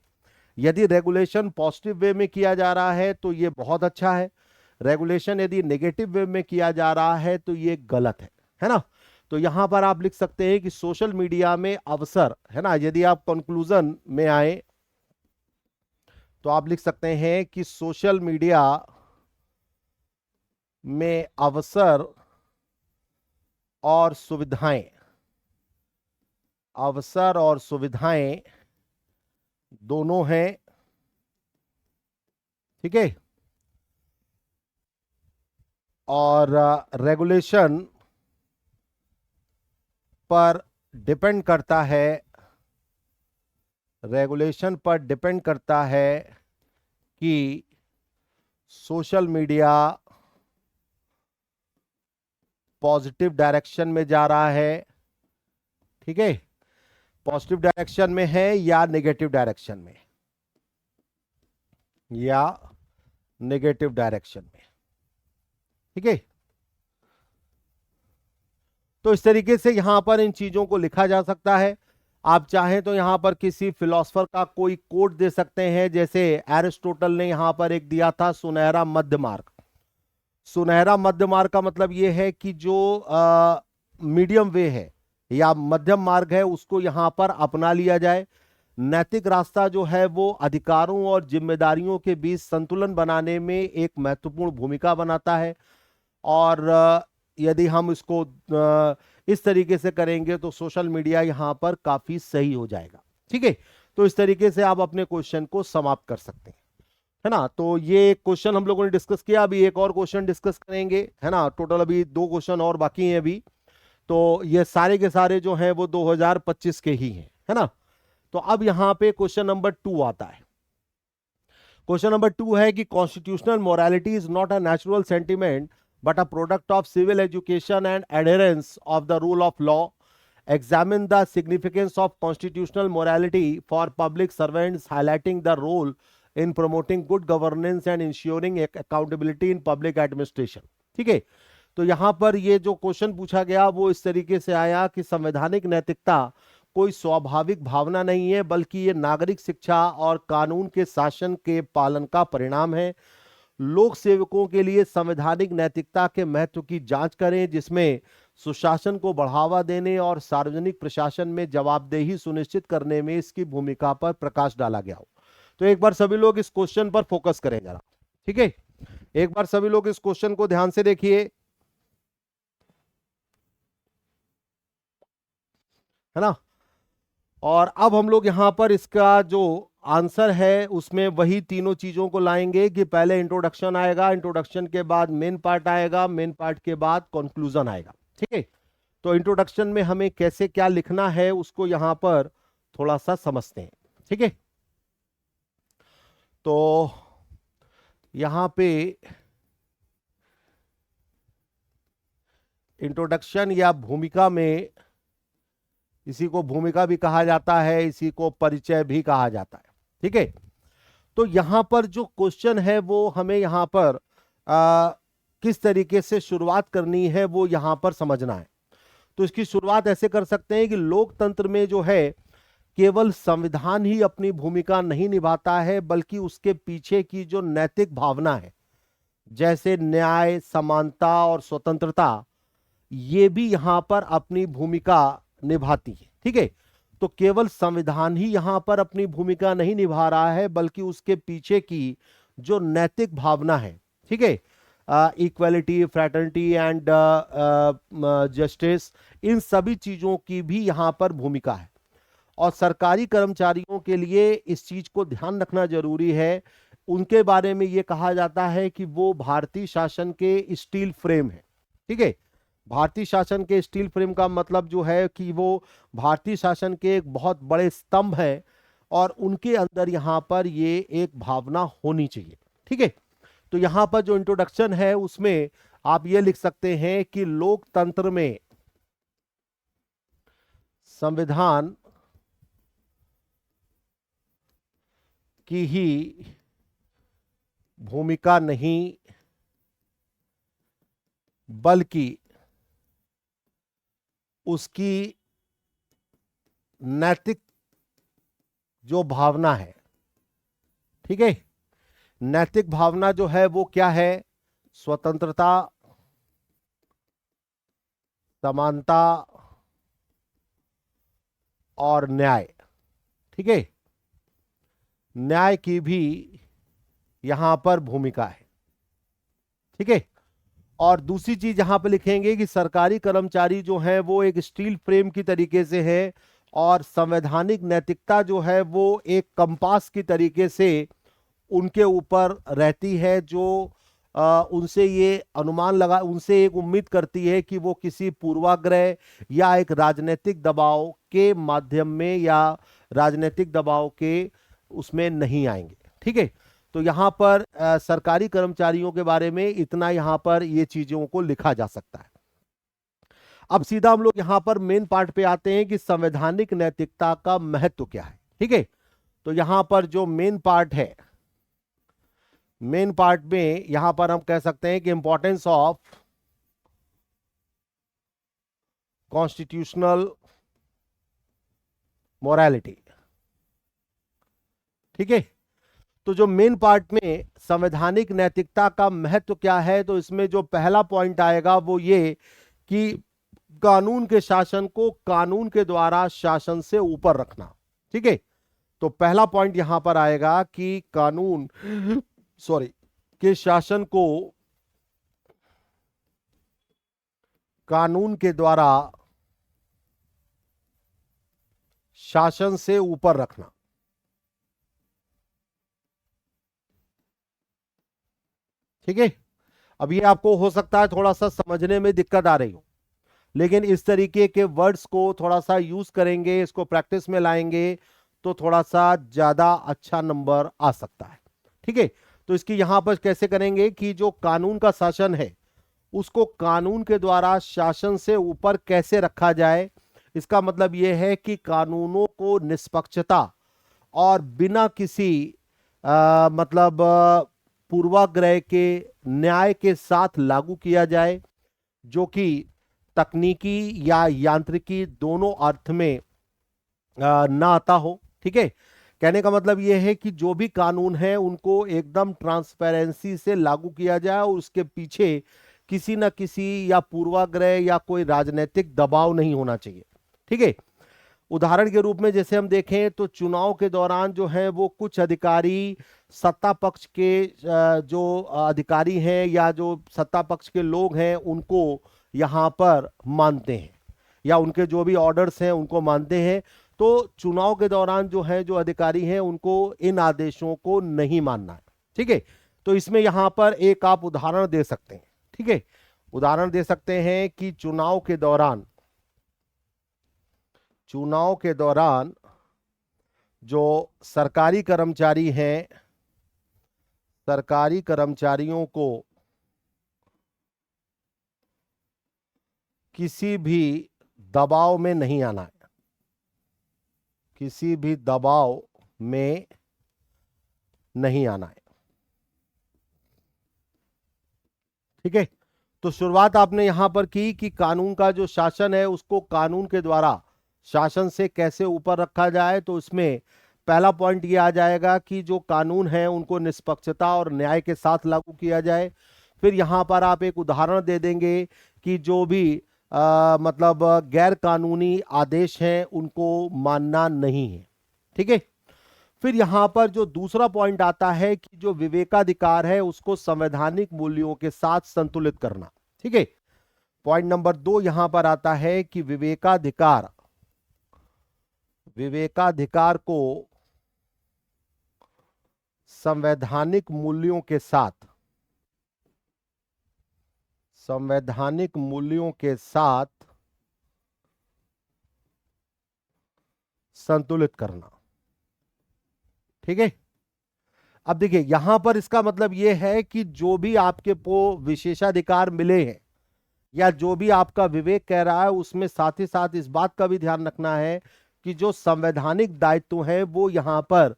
यदि रेगुलेशन पॉजिटिव वे में किया जा रहा है तो ये बहुत अच्छा है, रेगुलेशन यदि नेगेटिव वे में किया जा रहा है तो ये गलत है ना। तो यहां पर आप लिख सकते हैं कि सोशल मीडिया में अवसर, है ना। यदि आप कंक्लूजन में आए तो आप लिख सकते हैं कि सोशल मीडिया में अवसर और सुविधाएं, अवसर और सुविधाएं दोनों हैं। ठीक है। और रेगुलेशन पर डिपेंड करता है, रेगुलेशन पर डिपेंड करता है कि सोशल मीडिया पॉजिटिव डायरेक्शन में जा रहा है, ठीक है, पॉजिटिव डायरेक्शन में है या नेगेटिव डायरेक्शन में, या नेगेटिव डायरेक्शन में। ठीक है। तो इस तरीके से यहां पर इन चीजों को लिखा जा सकता है। आप चाहें तो यहां पर किसी फिलोसफर का कोई कोट दे सकते हैं, जैसे एरिस्टोटल ने यहां पर एक दिया था, सुनहरा मध्य मार्ग। सुनहरा मध्य मार्ग का मतलब यह है कि जो मीडियम वे है या मध्यम मार्ग है उसको यहां पर अपना लिया जाए। नैतिक रास्ता जो है वो अधिकारों और जिम्मेदारियों के बीच संतुलन बनाने में एक महत्वपूर्ण भूमिका बनाता है। और यदि हम इसको इस तरीके से करेंगे तो सोशल मीडिया यहां पर काफी सही हो जाएगा। ठीक है। तो इस तरीके से आप अपने क्वेश्चन को समाप्त कर सकते हैं, है ना। तो ये क्वेश्चन हम लोगों ने डिस्कस किया। अभी एक और क्वेश्चन डिस्कस करेंगे, है ना। टोटल अभी 2 क्वेश्चन और बाकी हैं अभी। तो ये सारे के सारे जो हैं वो 2025 के ही हैं, है ना। तो अब यहां पे क्वेश्चन नंबर 2 आता है। क्वेश्चन नंबर 2 है कि constitutional morality is not a natural sentiment but a product of civil education and adherence of the rule of law. Examine the significance of constitutional morality for public servants, highlighting the role in promoting good governance and ensuring accountability in public administration. ठीक है। तो यहां पर ये जो question पूछा गया वो इस तरीके से आया कि संवैधानिक नैतिकता कोई स्वाभाविक भावना नहीं है, बल्कि ये नागरिक शिक्षा और कानून के शासन के पालन का परिणाम है। लोक सेवकों के लिए संवैधानिक नैतिकता के महत्व की जांच करें, जिसमें सुशासन को बढ़ावा देने और सार्वजनिक प्रशासन में जवाबदेही सुनिश्चित करने में इसकी भूमिका पर प्रकाश डाला गया हो। तो एक बार सभी लोग इस क्वेश्चन पर फोकस करें जरा। ठीक है। एक बार सभी लोग इस क्वेश्चन को ध्यान से देखिए, है ना। और अब हम लोग यहां पर इसका जो आंसर है उसमें वही तीनों चीजों को लाएंगे कि पहले इंट्रोडक्शन आएगा, इंट्रोडक्शन के बाद मेन पार्ट आएगा, मेन पार्ट के बाद कंक्लूजन आएगा। ठीक है। तो इंट्रोडक्शन में हमें कैसे क्या लिखना है उसको यहां पर थोड़ा सा समझते हैं। ठीक है। तो यहां पे इंट्रोडक्शन या भूमिका में, इसी को भूमिका भी कहा जाता है, इसी को परिचय भी कहा जाता है। ठीक है। तो यहां पर जो क्वेश्चन है वो हमें यहां पर किस तरीके से शुरुआत करनी है वो यहां पर समझना है। तो इसकी शुरुआत ऐसे कर सकते हैं कि लोकतंत्र में जो है केवल संविधान ही अपनी भूमिका नहीं निभाता है, बल्कि उसके पीछे की जो नैतिक भावना है, जैसे न्याय, समानता और स्वतंत्रता, ये भी यहां पर अपनी भूमिका निभाती है। ठीक है। तो केवल संविधान ही यहां पर अपनी भूमिका नहीं निभा रहा है, बल्कि उसके पीछे की जो नैतिक भावना है, ठीक है, इक्वालिटी, फ्रैटर्निटी एंड जस्टिस, इन सभी चीजों की भी यहां पर भूमिका है। और सरकारी कर्मचारियों के लिए इस चीज को ध्यान रखना जरूरी है उनके बारे में ये कहा जाता है कि वो भारतीय शासन के स्टील फ्रेम है। ठीक है, भारतीय शासन के स्टील फ्रेम का मतलब जो है कि वो भारतीय शासन के एक बहुत बड़े स्तंभ है और उनके अंदर यहां पर ये एक भावना होनी चाहिए। ठीक है, तो यहां पर जो इंट्रोडक्शन है उसमें आप ये लिख सकते हैं कि लोकतंत्र में संविधान की ही भूमिका नहीं बल्कि उसकी नैतिक जो भावना है, ठीक है, नैतिक भावना जो है वो क्या है? स्वतंत्रता, समानता और न्याय। ठीक है, न्याय की भी यहां पर भूमिका है। ठीक है, और दूसरी चीज यहां पर लिखेंगे कि सरकारी कर्मचारी जो है वो एक स्टील फ्रेम की तरीके से है और संवैधानिक नैतिकता जो है वो एक कंपास की तरीके से उनके ऊपर रहती है, जो उनसे ये अनुमान लगा, उनसे एक उम्मीद करती है कि वो किसी पूर्वाग्रह या एक राजनीतिक दबाव के माध्यम में या राजनीतिक दबाव के उसमें नहीं आएंगे। ठीक है, तो यहां पर सरकारी कर्मचारियों के बारे में इतना यहां पर ये चीजों को लिखा जा सकता है। अब सीधा हम लोग यहां पर मेन पार्ट पे आते हैं कि संवैधानिक नैतिकता का महत्व क्या है। ठीक है, तो यहां पर जो मेन पार्ट है, मेन पार्ट में यहां पर हम कह सकते हैं कि इंपॉर्टेंस ऑफ कॉन्स्टिट्यूशनल मोरालिटी। ठीक है, तो जो मेन पार्ट में संवैधानिक नैतिकता का महत्व क्या है, तो इसमें जो पहला पॉइंट आएगा वो ये कि कानून के शासन को कानून के द्वारा शासन से ऊपर रखना। ठीक है, तो पहला पॉइंट यहां पर आएगा कि कानून के शासन को कानून के द्वारा शासन से ऊपर रखना। ठीक है, अब ये आपको हो सकता है थोड़ा सा समझने में दिक्कत आ रही हो, लेकिन इस तरीके के वर्ड्स को थोड़ा सा यूज करेंगे, इसको प्रैक्टिस में लाएंगे तो थोड़ा सा ज्यादा अच्छा नंबर आ सकता है। ठीक है, तो इसकी यहां पर कैसे करेंगे कि जो कानून का शासन है उसको कानून के द्वारा शासन से ऊपर कैसे रखा जाए। इसका मतलब यह है कि कानूनों को निष्पक्षता और बिना किसी मतलब पूर्वाग्रह के न्याय के साथ लागू किया जाए, जो कि तकनीकी या यांत्रिकी दोनों अर्थ में ना आता हो। ठीक है, कहने का मतलब यह है कि जो भी कानून है उनको एकदम ट्रांसपेरेंसी से लागू किया जाए और उसके पीछे किसी न किसी या पूर्वाग्रह या कोई राजनीतिक दबाव नहीं होना चाहिए। ठीक है, उदाहरण के रूप में जैसे हम देखें तो चुनाव के दौरान जो है वो कुछ अधिकारी सत्ता पक्ष के जो अधिकारी हैं या जो सत्ता पक्ष के लोग हैं उनको यहां पर मानते हैं या उनके जो भी ऑर्डर्स हैं उनको मानते हैं। तो चुनाव के दौरान जो है जो अधिकारी हैं उनको इन आदेशों को नहीं मानना है। ठीक है, तो इसमें यहां पर एक आप उदाहरण दे सकते हैं। ठीक है, उदाहरण दे सकते हैं कि चुनाव के दौरान जो सरकारी कर्मचारी हैं, सरकारी कर्मचारियों को किसी भी दबाव में नहीं आना है, किसी भी दबाव में नहीं आना है। ठीक है, तो शुरुआत आपने यहां पर की कि कानून का जो शासन है उसको कानून के द्वारा शासन से कैसे ऊपर रखा जाए। तो इसमें पहला पॉइंट ये आ जाएगा कि जो कानून है उनको निष्पक्षता और न्याय के साथ लागू किया जाए। फिर यहां पर आप एक उदाहरण दे देंगे कि जो भी मतलब गैर कानूनी आदेश हैं उनको मानना नहीं है। ठीक है, फिर यहां पर जो दूसरा पॉइंट आता है कि जो विवेकाधिकार है उसको संवैधानिक मूल्यों के साथ संतुलित करना। ठीक है, पॉइंट नंबर 2 यहां पर आता है कि विवेकाधिकार को संवैधानिक मूल्यों के साथ, संवैधानिक मूल्यों के साथ संतुलित करना। ठीक है। अब देखिए यहां पर इसका मतलब यह है कि जो भी आपके को विशेषाधिकार मिले हैं या जो भी आपका विवेक कह रहा है, उसमें साथ ही साथ इस बात का भी ध्यान रखना है कि जो संवैधानिक दायित्व है वो यहां पर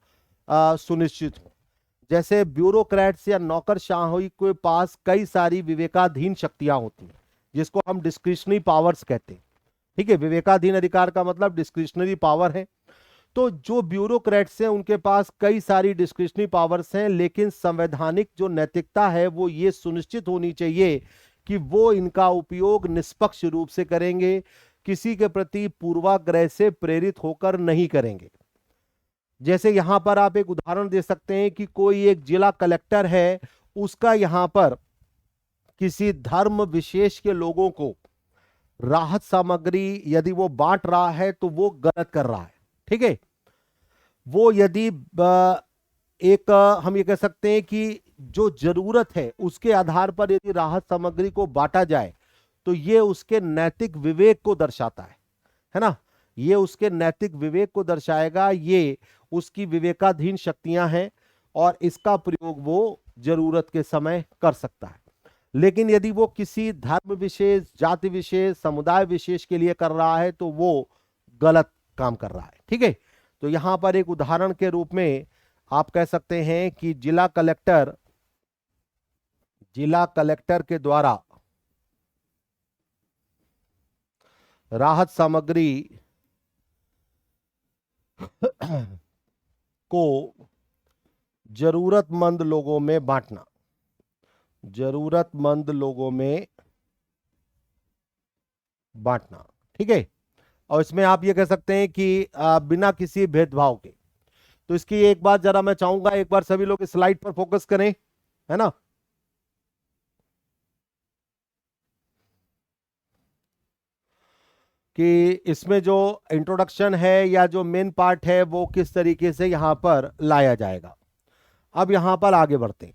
सुनिश्चित हो। जैसे ब्यूरोक्रेट्स या नौकरशाही के पास कई सारी विवेकाधीन शक्तियां होती हैं, जिसको हम डिस्क्रिशनरी पावर्स कहते हैं। ठीक है, विवेकाधीन अधिकार का मतलब डिस्क्रिशनरी पावर है। तो जो ब्यूरोक्रेट्स हैं उनके पास कई सारी डिस्क्रिशनरी पावर्स हैं, लेकिन संवैधानिक जो नैतिकता है वो ये सुनिश्चित होनी चाहिए कि वो इनका उपयोग निष्पक्ष रूप से करेंगे, किसी के प्रति पूर्वाग्रह से प्रेरित होकर नहीं करेंगे। जैसे यहां पर आप एक उदाहरण दे सकते हैं कि कोई एक जिला कलेक्टर है, उसका यहां पर किसी धर्म विशेष के लोगों को राहत सामग्री यदि वो बांट रहा है तो वो गलत कर रहा है। ठीक है, वो यदि एक हम ये कह सकते हैं कि जो जरूरत है उसके आधार पर यदि राहत सामग्री को बांटा जाए तो ये उसके नैतिक विवेक को दर्शाता है ना। ये उसके नैतिक विवेक को दर्शाएगा, ये उसकी विवेकाधीन शक्तियां हैं और इसका प्रयोग वो जरूरत के समय कर सकता है। लेकिन यदि वो किसी धर्म विशेष, जाति विशेष, समुदाय विशेष के लिए कर रहा है तो वो गलत काम कर रहा है। ठीक है, तो यहां पर एक उदाहरण के रूप में आप कह सकते हैं कि जिला कलेक्टर के द्वारा राहत सामग्री को जरूरतमंद लोगों में बांटना, जरूरतमंद लोगों में बांटना। ठीक है, और इसमें आप ये कह सकते हैं कि बिना किसी भेदभाव के। तो इसकी एक बात जरा मैं चाहूंगा, एक बार सभी लोग स्लाइड पर फोकस करें, है ना। कि इसमें जो इंट्रोडक्शन है या जो मेन पार्ट है वो किस तरीके से यहां पर लाया जाएगा। अब यहां पर आगे बढ़ते हैं।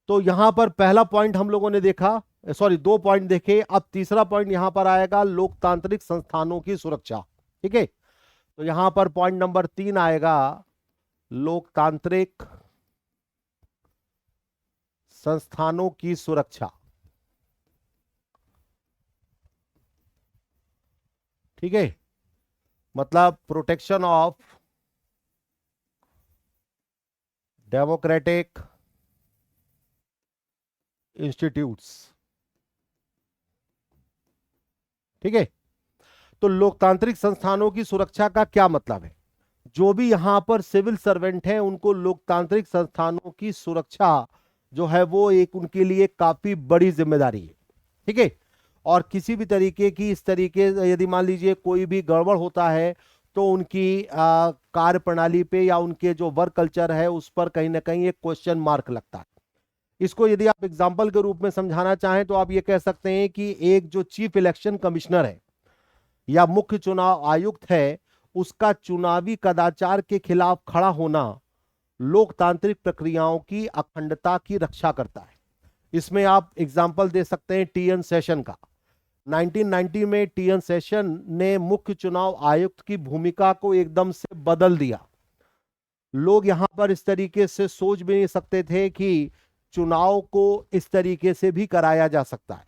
तो यहां पर पहला पॉइंट हम लोगों ने देखा, सॉरी 2 पॉइंट देखे। अब तीसरा पॉइंट यहां पर आएगा, लोकतांत्रिक संस्थानों की सुरक्षा। ठीक है, तो यहां पर पॉइंट नंबर 3 आएगा, लोकतांत्रिक संस्थानों की सुरक्षा। ठीक है, मतलब प्रोटेक्शन ऑफ डेमोक्रेटिक इंस्टीट्यूट्स। ठीक है, तो लोकतांत्रिक संस्थानों की सुरक्षा का क्या मतलब है? जो भी यहां पर सिविल सर्वेंट हैं उनको लोकतांत्रिक संस्थानों की सुरक्षा जो है वो एक उनके लिए काफी बड़ी जिम्मेदारी है। ठीक है, और किसी भी तरीके की इस तरीके यदि मान लीजिए कोई भी गड़बड़ होता है तो उनकी कार्य प्रणाली पे या उनके जो वर्क कल्चर है उस पर कहीं ना कहीं एक क्वेश्चन मार्क लगता है। इसको यदि आप एग्जाम्पल के रूप में समझाना चाहें तो आप ये कह सकते हैं कि एक जो चीफ इलेक्शन कमिश्नर है या मुख्य चुनाव आयुक्त है, उसका चुनावी कदाचार के खिलाफ खड़ा होना लोकतांत्रिक प्रक्रियाओं की अखंडता की रक्षा करता है। इसमें आप एग्जाम्पल दे सकते हैं टीएन सेशन का। 1990 में टीएन सेशन ने मुख्य चुनाव आयुक्त की भूमिका को एकदम से बदल दिया। लोग यहां पर इस तरीके से सोच भी नहीं सकते थे कि चुनाव को इस तरीके से भी कराया जा सकता है।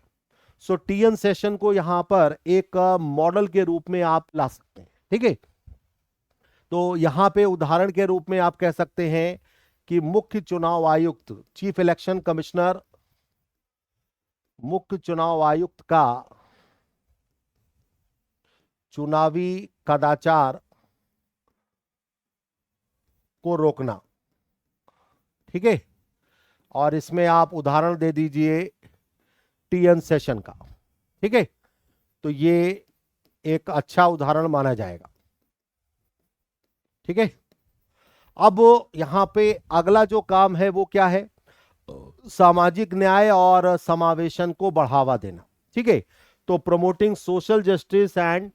सो टीएन सेशन को यहां पर एक मॉडल के रूप में आप ला सकते हैं। ठीक है, तो यहां पे उदाहरण के रूप में आप कह सकते हैं कि मुख्य चुनाव आयुक्त, चीफ इलेक्शन कमिश्नर, मुख्य चुनाव आयुक्त का चुनावी कदाचार को रोकना। ठीक है, और इसमें आप उदाहरण दे दीजिए टीएन सेशन का। ठीक है, तो ये एक अच्छा उदाहरण माना जाएगा। ठीक है, अब यहां पे अगला जो काम है वो क्या है? सामाजिक न्याय और समावेशन को बढ़ावा देना। ठीक है, तो promoting social justice and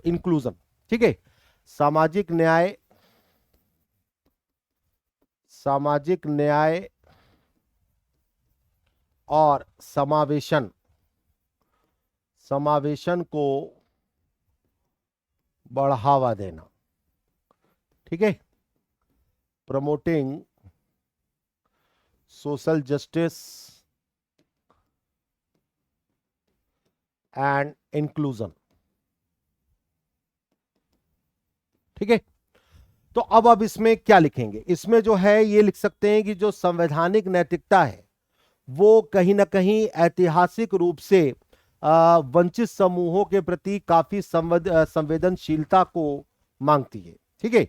inclusion. ठीक है, सामाजिक न्याय, सामाजिक न्याय और समावेशन, समावेशन को बढ़ावा देना। ठीक है, promoting social justice and inclusion. ठीक है, तो अब इसमें क्या लिखेंगे? इसमें जो है ये लिख सकते हैं कि जो संवैधानिक नैतिकता है वो कहीं ना कहीं ऐतिहासिक रूप से वंचित समूहों के प्रति काफी संवेदनशीलता को मांगती है। ठीक है,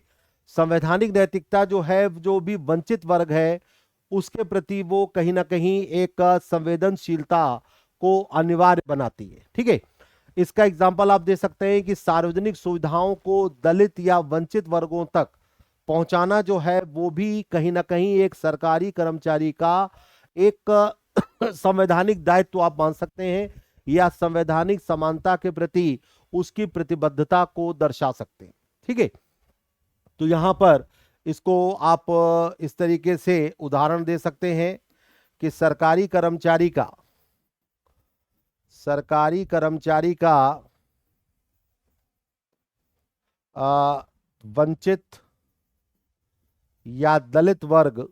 संवैधानिक नैतिकता जो है, जो भी वंचित वर्ग है उसके प्रति वो कहीं ना कहीं एक संवेदनशीलता को अनिवार्य बनाती है। ठीक है, इसका एग्जाम्पल आप दे सकते हैं कि सार्वजनिक सुविधाओं को दलित या वंचित वर्गों तक पहुंचाना जो है वो भी कहीं ना कहीं एक सरकारी कर्मचारी का एक संवैधानिक दायित्व आप मान सकते हैं, या संवैधानिक समानता के प्रति उसकी प्रतिबद्धता को दर्शा सकते हैं। ठीक है, तो यहां पर इसको आप इस तरीके से उदाहरण दे सकते हैं कि सरकारी कर्मचारी का, सरकारी कर्मचारी का वंचित या दलित वर्ग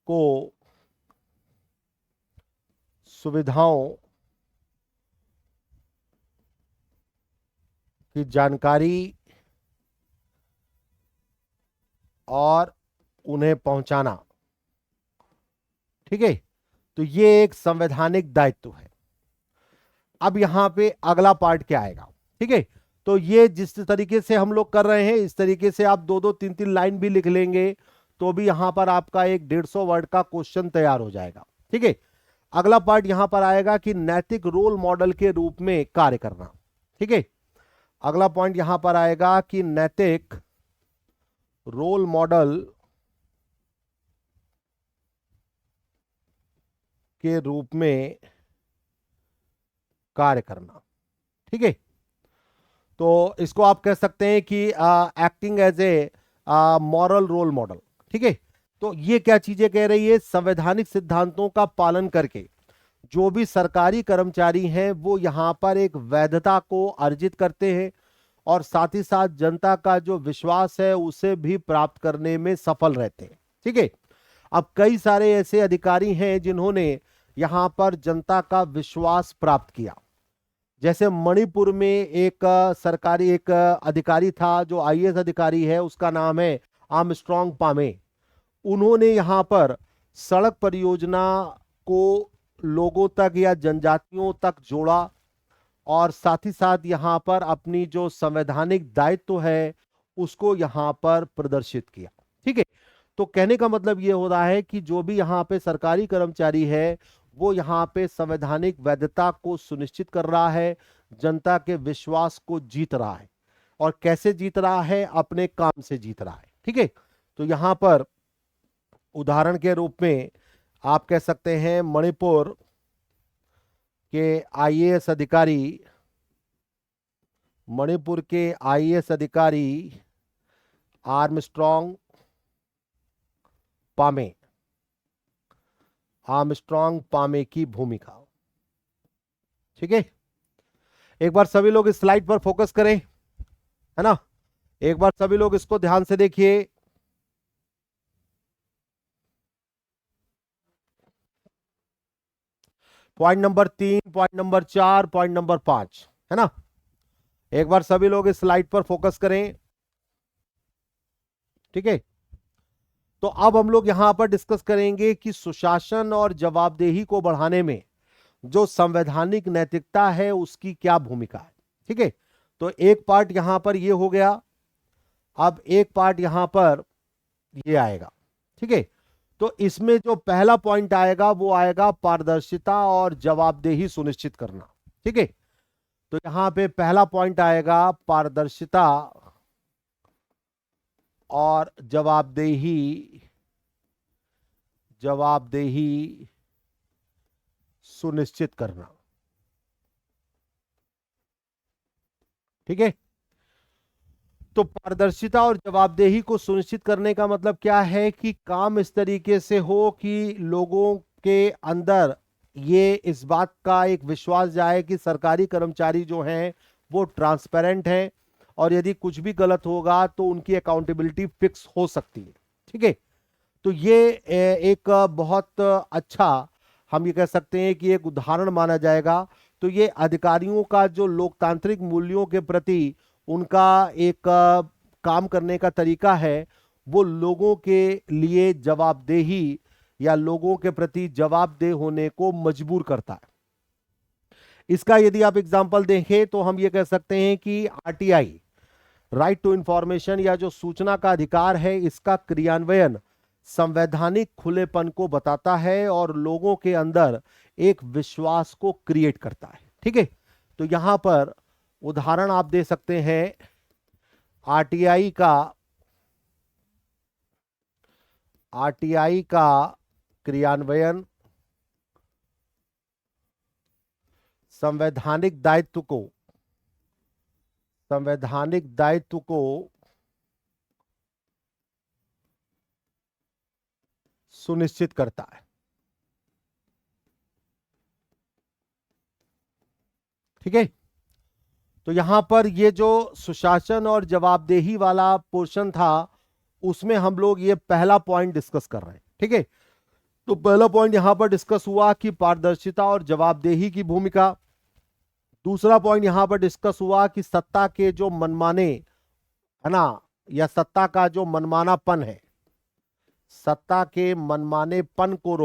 को सुविधाओं की जानकारी और उन्हें पहुंचाना। ठीक है, तो ये एक संवैधानिक दायित्व है। अब यहां पे अगला पार्ट क्या आएगा? ठीक है, तो ये जिस तरीके से हम लोग कर रहे हैं इस तरीके से आप 2-2 3-3 लाइन भी लिख लेंगे तो भी यहां पर आपका एक 150 वर्ड का क्वेश्चन तैयार हो जाएगा। ठीक है, अगला पार्ट यहां पर आएगा कि नैतिक रोल मॉडल के रूप में कार्य करना। ठीक है, अगला पॉइंट यहां पर आएगा कि नैतिक रोल मॉडल के रूप में कार्य करना। ठीक है, तो इसको आप कह सकते हैं कि acting as a moral role model. ठीक है, तो ये क्या चीजें कह रही है? संवैधानिक सिद्धांतों का पालन करके जो भी सरकारी कर्मचारी हैं वो यहां पर एक वैधता को अर्जित करते हैं और साथ ही साथ जनता का जो विश्वास है उसे भी प्राप्त करने में सफल रहते हैं। ठीक है, अब कई सारे ऐसे अधिकारी हैं जिन्होंने यहां पर जनता का विश्वास प्राप्त किया। जैसे मणिपुर में एक सरकारी एक अधिकारी था जो आईएएस अधिकारी है, उसका नाम है आर्मस्ट्रांग पामे। उन्होंने यहां पर सड़क परियोजना को लोगों तक या जनजातियों तक जोड़ा और साथ ही साथ यहां पर अपनी जो संवैधानिक दायित्व है उसको यहां पर प्रदर्शित किया। ठीक है, तो कहने का मतलब यह हो रहा है कि जो भी यहां पे सरकारी कर्मचारी है वो यहां पे संवैधानिक वैधता को सुनिश्चित कर रहा है, जनता के विश्वास को जीत रहा है। और कैसे जीत रहा है? अपने काम से जीत रहा है। ठीक है, तो यहां पर उदाहरण के रूप में आप कह सकते हैं मणिपुर के आईएएस अधिकारी, मणिपुर के आईएएस अधिकारी आर्मस्ट्रांग पामे, आर्मस्ट्रांग पामे की भूमिका। ठीक है, एक बार सभी लोग इस स्लाइड पर फोकस करें, है ना? एक बार सभी लोग इसको ध्यान से देखिए। Point number 3, point number 4, point number 5, है ना? एक बार सभी लोग इस स्लाइड पर फोकस करें। ठीक है, तो अब हम लोग यहां पर डिस्कस करेंगे कि सुशासन और जवाबदेही को बढ़ाने में जो संवैधानिक नैतिकता है उसकी क्या भूमिका है। ठीक है, तो एक पार्ट यहां पर ये हो गया, अब एक पार्ट यहां पर ये आएगा। ठीक है, तो इसमें जो पहला पॉइंट आएगा वो आएगा पारदर्शिता और जवाबदेही सुनिश्चित करना। ठीक है, तो यहां पे पहला पॉइंट आएगा पारदर्शिता और जवाबदेही जवाबदेही सुनिश्चित करना। ठीक है, तो पारदर्शिता और जवाबदेही को सुनिश्चित करने का मतलब क्या है कि काम इस तरीके से हो कि लोगों के अंदर ये इस बात का एक विश्वास जाए कि सरकारी कर्मचारी जो हैं वो ट्रांसपेरेंट हैं, और यदि कुछ भी गलत होगा तो उनकी अकाउंटेबिलिटी फिक्स हो सकती है। ठीक है, तो ये एक बहुत अच्छा, हम ये कह सकते हैं कि एक उदाहरण माना जाएगा। तो ये अधिकारियों का जो लोकतांत्रिक मूल्यों के प्रति उनका एक काम करने का तरीका है, वो लोगों के लिए जवाबदेही या लोगों के प्रति जवाबदेह होने को मजबूर करता है। इसका यदि आप एग्जांपल देखें तो हम ये कह सकते हैं कि आरटीआई, राइट टू इंफॉर्मेशन, या जो सूचना का अधिकार है, इसका क्रियान्वयन संवैधानिक खुलेपन को बताता है और लोगों के अंदर एक विश्वास को क्रिएट करता है। ठीक है, तो यहां पर उदाहरण आप दे सकते हैं आरटीआई का, क्रियान्वयन संवैधानिक दायित्व को सुनिश्चित करता है। ठीक है, तो यहां पर ये जो सुशासन और जवाबदेही वाला पोर्शन था, उसमें हम लोग ये पहला पॉइंट डिस्कस कर रहे हैं। ठीक है, तो पहला पॉइंट यहां पर डिस्कस हुआ कि पारदर्शिता और जवाबदेही की भूमिका। दूसरा पॉइंट यहां पर डिस्कस हुआ कि सत्ता के जो मनमाने, है ना, या सत्ता का जो मनमानापन है, सत्ता के मनमानेपन को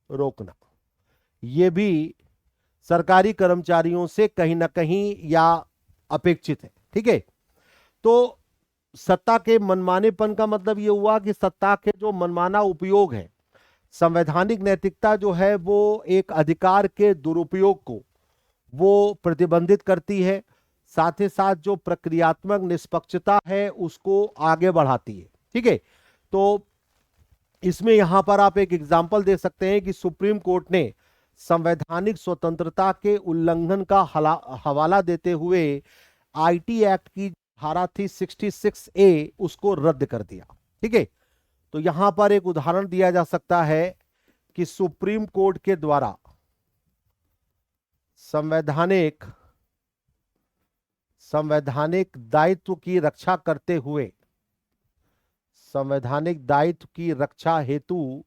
रोकना, ये भी सरकारी कर्मचारियों से कहीं ना कहीं या अपेक्षित है। ठीक है, तो सत्ता के मनमानेपन का मतलब ये हुआ कि सत्ता के जो मनमाना उपयोग है, संवैधानिक नैतिकता जो है वो एक अधिकार के दुरुपयोग को वो प्रतिबंधित करती है, साथ ही साथ जो प्रक्रियात्मक निष्पक्षता है उसको आगे बढ़ाती है। ठीक है, तो इसमें यहां पर आप एक एग्जाम्पल दे सकते हैं कि सुप्रीम कोर्ट ने संवैधानिक स्वतंत्रता के उल्लंघन का हवाला देते हुए आईटी एक्ट की धारा थी 66A, उसको रद्द कर दिया। ठीक है, तो यहां पर एक उदाहरण दिया जा सकता है कि सुप्रीम कोर्ट के द्वारा संवैधानिक दायित्व की रक्षा करते हुए, संवैधानिक दायित्व की रक्षा हेतु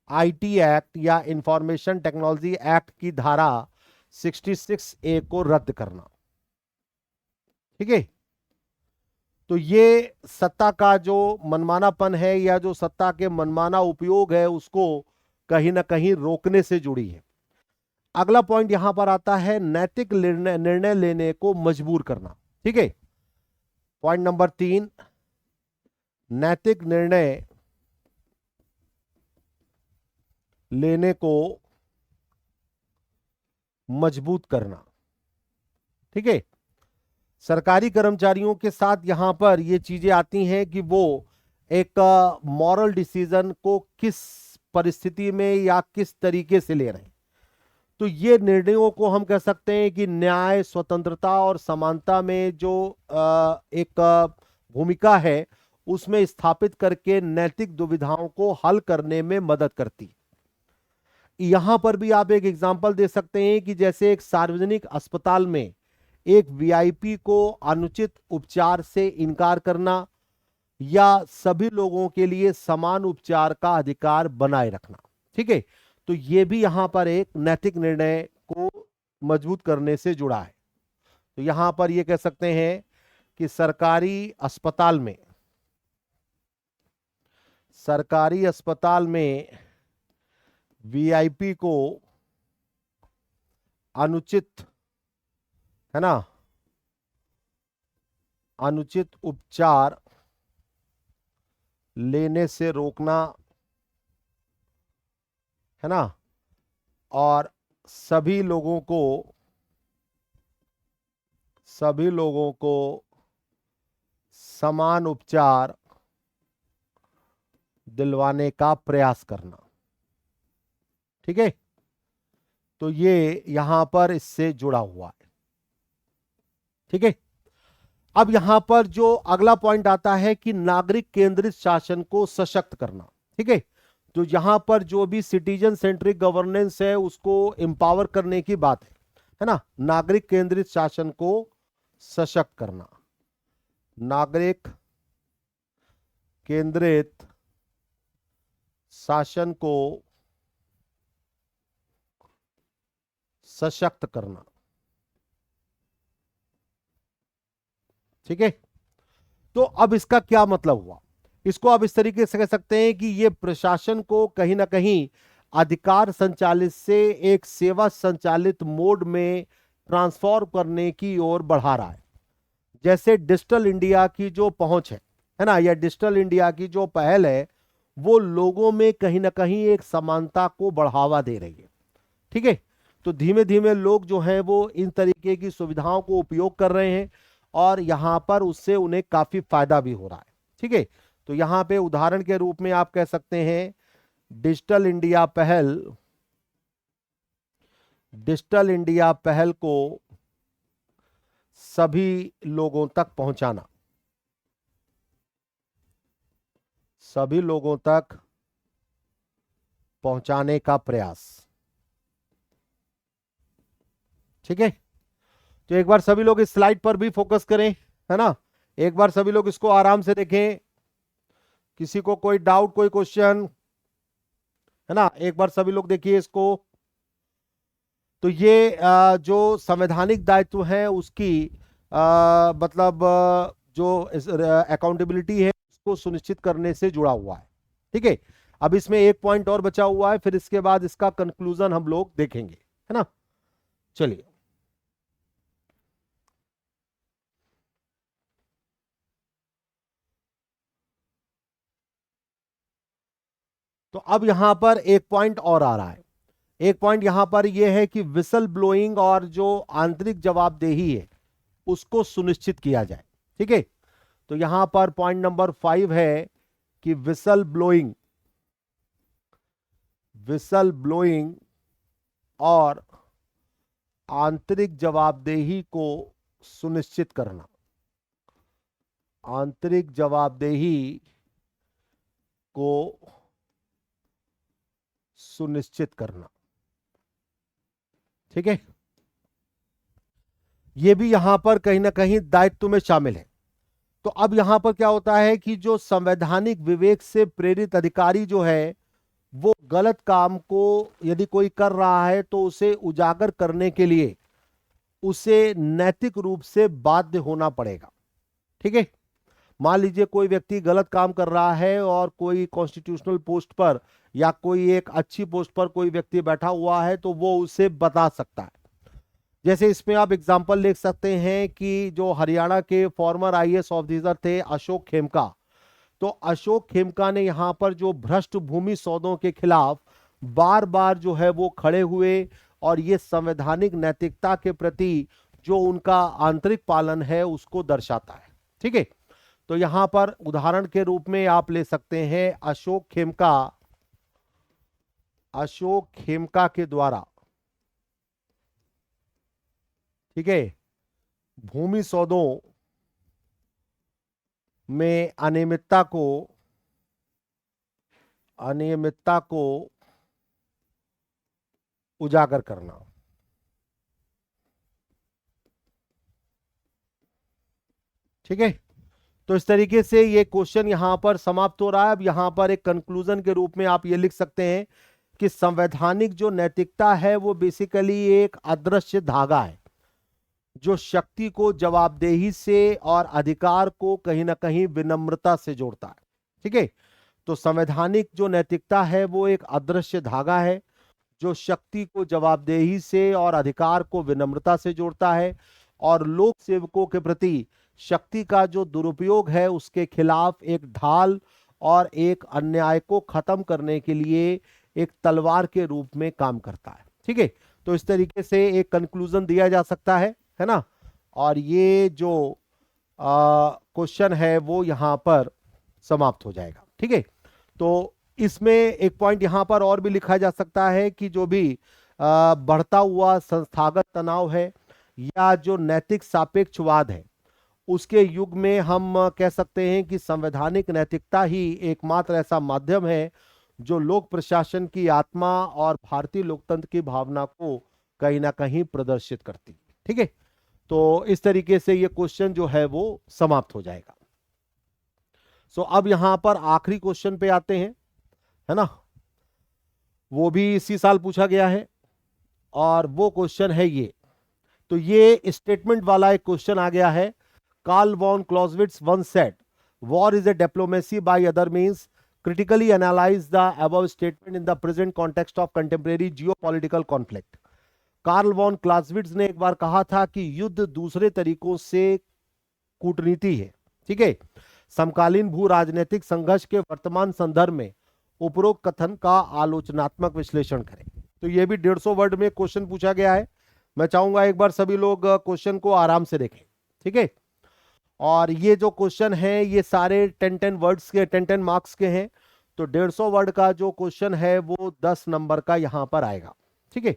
आईटी एक्ट या इंफॉर्मेशन टेक्नोलॉजी एक्ट की धारा 66A को रद्द करना। ठीक है, तो ये सत्ता का जो मनमानापन है या जो सत्ता के मनमाना उपयोग है उसको कहीं ना कहीं रोकने से जुड़ी है। अगला पॉइंट यहां पर आता है नैतिक निर्णय लेने को मजबूर करना। ठीक है, पॉइंट नंबर 3, नैतिक निर्णय लेने को मजबूत करना। ठीक है, सरकारी कर्मचारियों के साथ यहां पर ये चीजें आती हैं कि वो एक मॉरल डिसीजन को किस परिस्थिति में या किस तरीके से ले रहे हैं। तो ये निर्णयों को हम कह सकते हैं कि न्याय, स्वतंत्रता और समानता में जो एक भूमिका है उसमें स्थापित करके नैतिक दुविधाओं को हल करने में मदद करती है। यहां पर भी आप एक एग्जाम्पल दे सकते हैं कि जैसे एक सार्वजनिक अस्पताल में एक वीआईपी को अनुचित उपचार से इनकार करना या सभी लोगों के लिए समान उपचार का अधिकार बनाए रखना। ठीक है, तो यह भी यहां पर एक नैतिक निर्णय को मजबूत करने से जुड़ा है। तो यहां पर यह कह सकते हैं कि सरकारी अस्पताल में वीआईपी को अनुचित, है ना, अनुचित उपचार लेने से रोकना, है ना, और सभी लोगों को समान उपचार दिलवाने का प्रयास करना। ठीक है, तो ये यहां पर इससे जुड़ा हुआ है। ठीक है, अब यहां पर जो अगला पॉइंट आता है कि नागरिक केंद्रित शासन को सशक्त करना। ठीक है, तो यहां पर जो भी सिटीजन सेंट्रिक गवर्नेंस है उसको एम्पावर करने की बात है ना। नागरिक केंद्रित शासन को सशक्त करना, नागरिक केंद्रित शासन को सशक्त करना। ठीक है, तो अब इसका क्या मतलब हुआ, इसको आप इस तरीके से कह सकते हैं कि ये प्रशासन को कहीं ना कहीं अधिकार संचालित से एक सेवा संचालित मोड में ट्रांसफॉर्म करने की ओर बढ़ा रहा है। जैसे डिजिटल इंडिया की जो पहुंच है ना, या डिजिटल इंडिया की जो पहल है वो लोगों में कहीं ना कहीं एक समानता को बढ़ावा दे रही है। ठीक है, तो धीमे धीमे लोग जो हैं वो इन तरीके की सुविधाओं को उपयोग कर रहे हैं और यहां पर उससे उन्हें काफी फायदा भी हो रहा है। ठीक है, तो यहां पे उदाहरण के रूप में आप कह सकते हैं डिजिटल इंडिया पहल, डिजिटल इंडिया पहल को सभी लोगों तक पहुंचाना, सभी लोगों तक पहुंचाने का प्रयास। ठीक है, तो एक बार सभी लोग इस स्लाइड पर भी फोकस करें, है ना। एक बार सभी लोग इसको आराम से देखें, किसी को कोई डाउट, कोई क्वेश्चन, है ना। एक बार सभी लोग देखिए इसको। तो ये जो संवैधानिक दायित्व है उसकी मतलब जो अकाउंटेबिलिटी है उसको सुनिश्चित करने से जुड़ा हुआ है। ठीक है, अब इसमें एक पॉइंट और बचा हुआ है, फिर इसके बाद इसका कंक्लूजन हम लोग देखेंगे, है ना। चलिए, तो अब यहां पर एक पॉइंट और आ रहा है। एक पॉइंट यहां पर यह है कि विसल ब्लोइंग और जो आंतरिक जवाबदेही है उसको सुनिश्चित किया जाए। ठीक है, तो यहां पर पॉइंट नंबर 5 है कि विसल ब्लोइंग, विसल ब्लोइंग और आंतरिक जवाबदेही को सुनिश्चित करना, आंतरिक जवाबदेही को सुनिश्चित करना। ठीक है, यह भी यहां पर कहीं ना कहीं दायित्व में शामिल है। तो अब यहां पर क्या होता है कि जो संवैधानिक विवेक से प्रेरित अधिकारी जो है वो गलत काम को यदि कोई कर रहा है तो उसे उजागर करने के लिए उसे नैतिक रूप से बाध्य होना पड़ेगा। ठीक है, मान लीजिए कोई व्यक्ति गलत काम कर रहा है और कोई कॉन्स्टिट्यूशनल पोस्ट पर या कोई एक अच्छी पोस्ट पर कोई व्यक्ति बैठा हुआ है तो वो उसे बता सकता है। जैसे इसमें आप एग्जांपल देख सकते हैं कि जो हरियाणा के फॉर्मर आईएएस ऑफिसर थे अशोक खेमका, तो अशोक खेमका ने यहां पर जो भ्रष्ट भूमि सौदों के खिलाफ बार बार जो है वो खड़े हुए और ये संवैधानिक नैतिकता के प्रति जो उनका आंतरिक पालन है उसको दर्शाता है। ठीक है, तो यहां पर उदाहरण के रूप में आप ले सकते हैं अशोक खेमका, अशोक खेमका के द्वारा, ठीक है, भूमि सौदों में अनियमितता को उजागर करना। ठीक है, तो इस तरीके से ये क्वेश्चन यहां पर समाप्त हो रहा है। अब यहां पर एक कंक्लूजन के रूप में आप ये लिख सकते हैं कि संवैधानिक जो नैतिकता है वो बेसिकली एक अदृश्य धागा है जो शक्ति को जवाबदेही से और अधिकार को कहीं ना कहीं विनम्रता से जोड़ता है। ठीक है, तो संवैधानिक जो नैतिकता है वो एक अदृश्य धागा है जो शक्ति को जवाबदेही से और अधिकार को विनम्रता से जोड़ता है और लोक सेवकों के प्रति शक्ति का जो दुरुपयोग है उसके खिलाफ एक ढाल और एक अन्याय को खत्म करने के लिए एक तलवार के रूप में काम करता है। ठीक है, तो इस तरीके से एक कंक्लूजन दिया जा सकता है ना। और ये जो क्वेश्चन है वो यहां पर समाप्त हो जाएगा। ठीक है, तो इसमें एक पॉइंट यहां पर और भी लिखा जा सकता है कि जो भी बढ़ता हुआ संस्थागत तनाव है या जो नैतिक सापेक्षवाद है, उसके युग में हम कह सकते हैं कि संवैधानिक नैतिकता ही एकमात्र ऐसा माध्यम है जो लोक प्रशासन की आत्मा और भारतीय लोकतंत्र की भावना को कहीं ना कहीं प्रदर्शित करती है। ठीक है, तो इस तरीके से ये क्वेश्चन जो है वो समाप्त हो जाएगा। सो अब यहां पर आखिरी क्वेश्चन पे आते हैं, है ना। वो भी इसी साल पूछा गया है और वो क्वेश्चन है ये। तो ये स्टेटमेंट वाला एक क्वेश्चन आ गया है। Carl von Clausewitz once said, war is a diplomacy by other means. Critically analyze the above statement in the present context of contemporary geopolitical conflict. Carl von Clausewitz ने एक बार कहा था कि युद्ध दूसरे तरीकों से कूटनीति है। ठीक है, समकालीन भू राजनीतिक संघर्ष के वर्तमान संदर्भ में उपरोक्त कथन का आलोचनात्मक विश्लेषण करें। तो ये भी 150 वर्ड में क्वेश्चन पूछा गया है। मैं चाहूंगा एक बार सभी लोग क्वेश्चन को आराम से देखें। ठीक है, और ये जो क्वेश्चन है ये सारे 10-10 वर्ड्स के, 10-10 मार्क्स के हैं। तो 150 वर्ड का जो क्वेश्चन है वो 10 नंबर का यहां पर आएगा। ठीक है,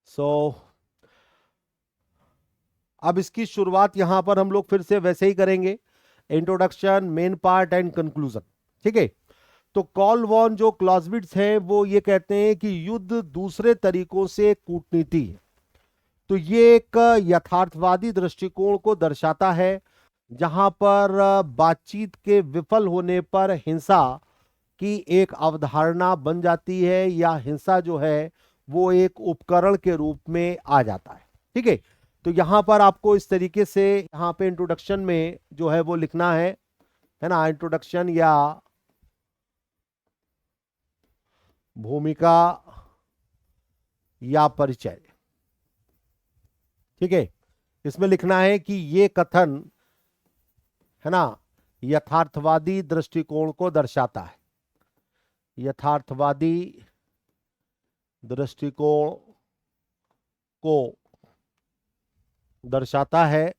सो अब इसकी शुरुआत यहां पर हम लोग फिर से वैसे ही करेंगे, introduction, main part and conclusion. ठीक है, तो कार्ल वॉन जो क्लॉजविट्ज हैं वो ये कहते हैं कि युद्ध दूसरे तरीकों से कूटनीति है। तो ये एक यथार्थवादी दृष्टिकोण को दर्शाता है जहां पर बातचीत के विफल होने पर हिंसा की एक अवधारणा बन जाती है या हिंसा जो है वो एक उपकरण के रूप में आ जाता है। ठीक है, तो यहां पर आपको इस तरीके से यहां पे इंट्रोडक्शन में जो है वो लिखना है ना, इंट्रोडक्शन या भूमिका या परिचय। ठीक है, इसमें लिखना है कि ये कथन है ना यथार्थवादी दृष्टिकोण को दर्शाता है, यथार्थवादी दृष्टिकोण को दर्शाता है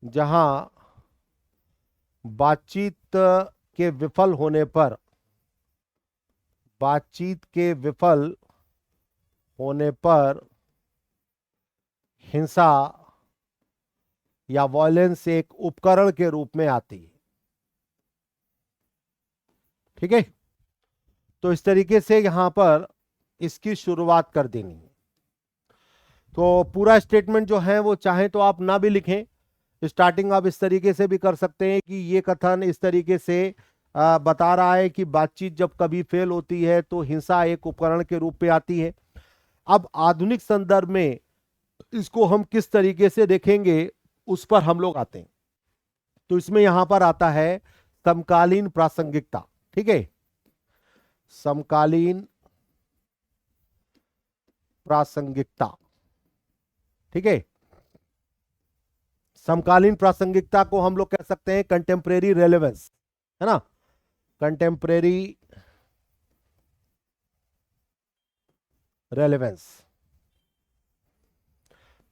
जहां बातचीत के विफल होने पर, बातचीत के विफल होने पर हिंसा या वॉयलेंस एक उपकरण के रूप में आती है। ठीक है, तो इस तरीके से यहां पर इसकी शुरुआत कर देनी है। तो पूरा स्टेटमेंट जो है वो चाहे तो आप ना भी लिखें, स्टार्टिंग आप इस तरीके से भी कर सकते हैं कि ये कथन इस तरीके से बता रहा है कि बातचीत जब कभी फेल होती है तो हिंसा एक उपकरण के रूप में आती है। अब आधुनिक संदर्भ में इसको हम किस तरीके से देखेंगे उस पर हम लोग आते हैं। तो इसमें यहां पर आता है समकालीन प्रासंगिकता। ठीक है, समकालीन प्रासंगिकता। ठीक है, समकालीन प्रासंगिकता को हम लोग कह सकते हैं कंटेम्परेरी रेलेवेंस, है ना, कंटेम्परेरी रेलेवेंस।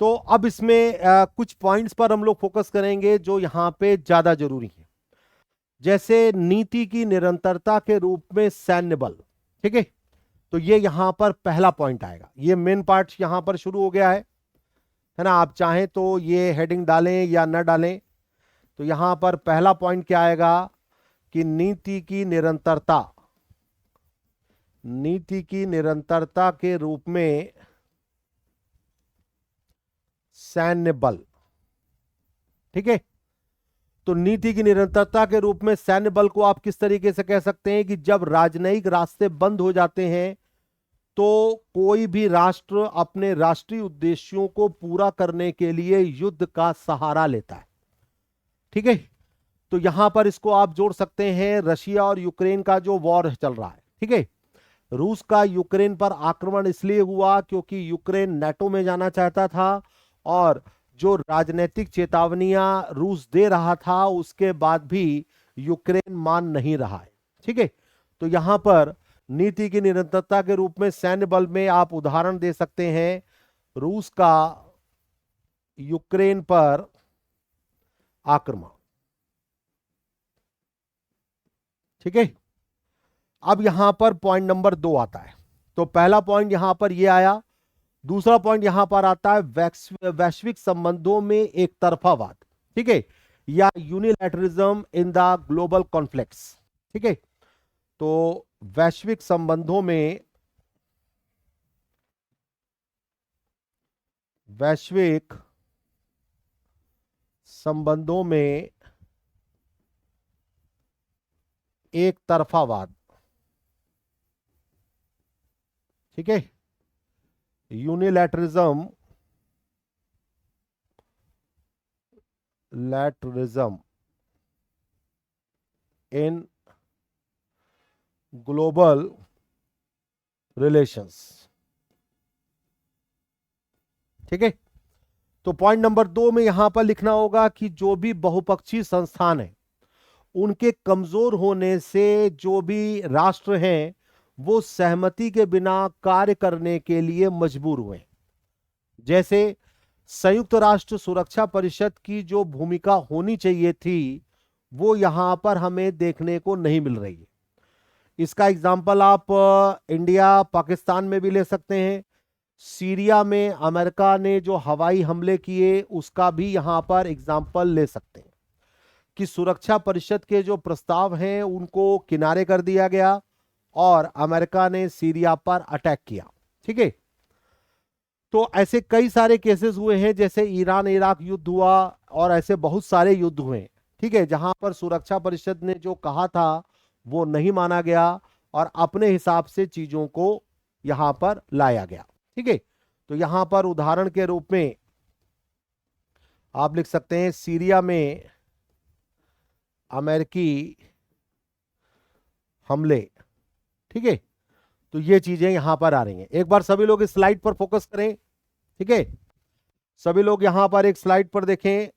तो अब इसमें कुछ पॉइंट्स पर हम लोग फोकस करेंगे जो यहां पे ज्यादा जरूरी है, जैसे नीति की निरंतरता के रूप में सैन्य बल। ठीक है, तो ये यहां पर पहला पॉइंट आएगा। ये मेन पार्ट यहां पर शुरू हो गया है ना। आप चाहें तो ये हेडिंग डालें या न डालें। तो यहां पर पहला पॉइंट क्या आएगा कि नीति की निरंतरता, नीति की निरंतरता के रूप में सैन्य बल। ठीक है, तो नीति की निरंतरता के रूप में सैन्य बल को आप किस तरीके से कह सकते हैं कि जब राजनयिक रास्ते बंद हो जाते हैं तो कोई भी राष्ट्र अपने राष्ट्रीय उद्देश्यों को पूरा करने के लिए युद्ध का सहारा लेता है। ठीक है, तो यहां पर इसको आप जोड़ सकते हैं रशिया और यूक्रेन का जो वॉर चल रहा है। ठीक है, रूस का यूक्रेन पर आक्रमण इसलिए हुआ क्योंकि यूक्रेन नाटो में जाना चाहता था और जो राजनीतिक चेतावनियां रूस दे रहा था उसके बाद भी यूक्रेन मान नहीं रहा है। ठीक है, तो यहां पर नीति की निरंतरता के रूप में सैन्य बल में आप उदाहरण दे सकते हैं रूस का यूक्रेन पर आक्रमण। ठीक है, अब यहां पर पॉइंट नंबर 2 आता है। तो पहला पॉइंट यहां पर ये आया, दूसरा पॉइंट यहां पर आता है वैश्विक संबंधों में एक तरफावाद। ठीक है, या यूनिलैटरलिज्म इन द ग्लोबल कॉन्फ्लिक्ट्स। ठीक है, तो वैश्विक संबंधों में एक तरफावाद। ठीक है, यूनिलैटरलिज्म इन ग्लोबल रिलेशंस। ठीक है, तो पॉइंट नंबर 2 में यहां पर लिखना होगा कि जो भी बहुपक्षीय संस्थान है उनके कमजोर होने से जो भी राष्ट्र हैं वो सहमति के बिना कार्य करने के लिए मजबूर हुए। जैसे संयुक्त राष्ट्र सुरक्षा परिषद की जो भूमिका होनी चाहिए थी वो यहां पर हमें देखने को नहीं मिल रही है। इसका एग्जाम्पल आप इंडिया पाकिस्तान में भी ले सकते हैं। सीरिया में अमेरिका ने जो हवाई हमले किए उसका भी यहां पर एग्जाम्पल ले सकते हैं कि सुरक्षा परिषद के जो प्रस्ताव हैं उनको किनारे कर दिया गया और अमेरिका ने सीरिया पर अटैक किया। ठीक है, तो ऐसे कई सारे केसेस हुए हैं, जैसे ईरान इराक युद्ध हुआ और ऐसे बहुत सारे युद्ध हुए। ठीक है, जहां पर सुरक्षा परिषद ने जो कहा था वो नहीं माना गया और अपने हिसाब से चीजों को यहां पर लाया गया। ठीक है, तो यहां पर उदाहरण के रूप में आप लिख सकते हैं सीरिया में अमेरिकी हमले। ठीक है, तो ये चीजें यहां पर आ रही हैं। एक बार सभी लोग इस स्लाइड पर फोकस करें। ठीक है, सभी लोग यहां पर एक स्लाइड पर देखें।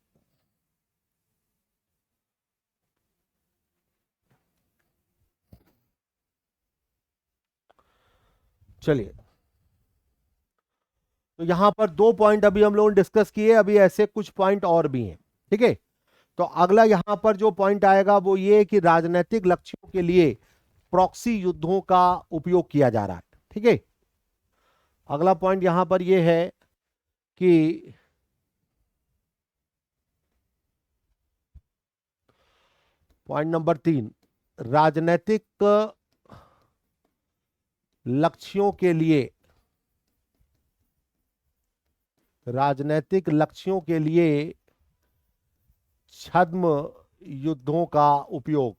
चलिए, तो यहां पर 2 पॉइंट अभी हम लोगों ने डिस्कस किए, अभी ऐसे कुछ पॉइंट और भी हैं। ठीक है, तो अगला यहां पर जो पॉइंट आएगा वो ये कि राजनीतिक लक्ष्यों के लिए प्रॉक्सी युद्धों का उपयोग किया जा रहा है। ठीक है, अगला पॉइंट यहां पर ये है कि पॉइंट नंबर 3, राजनीतिक लक्ष्यों के लिए छद्म युद्धों का उपयोग।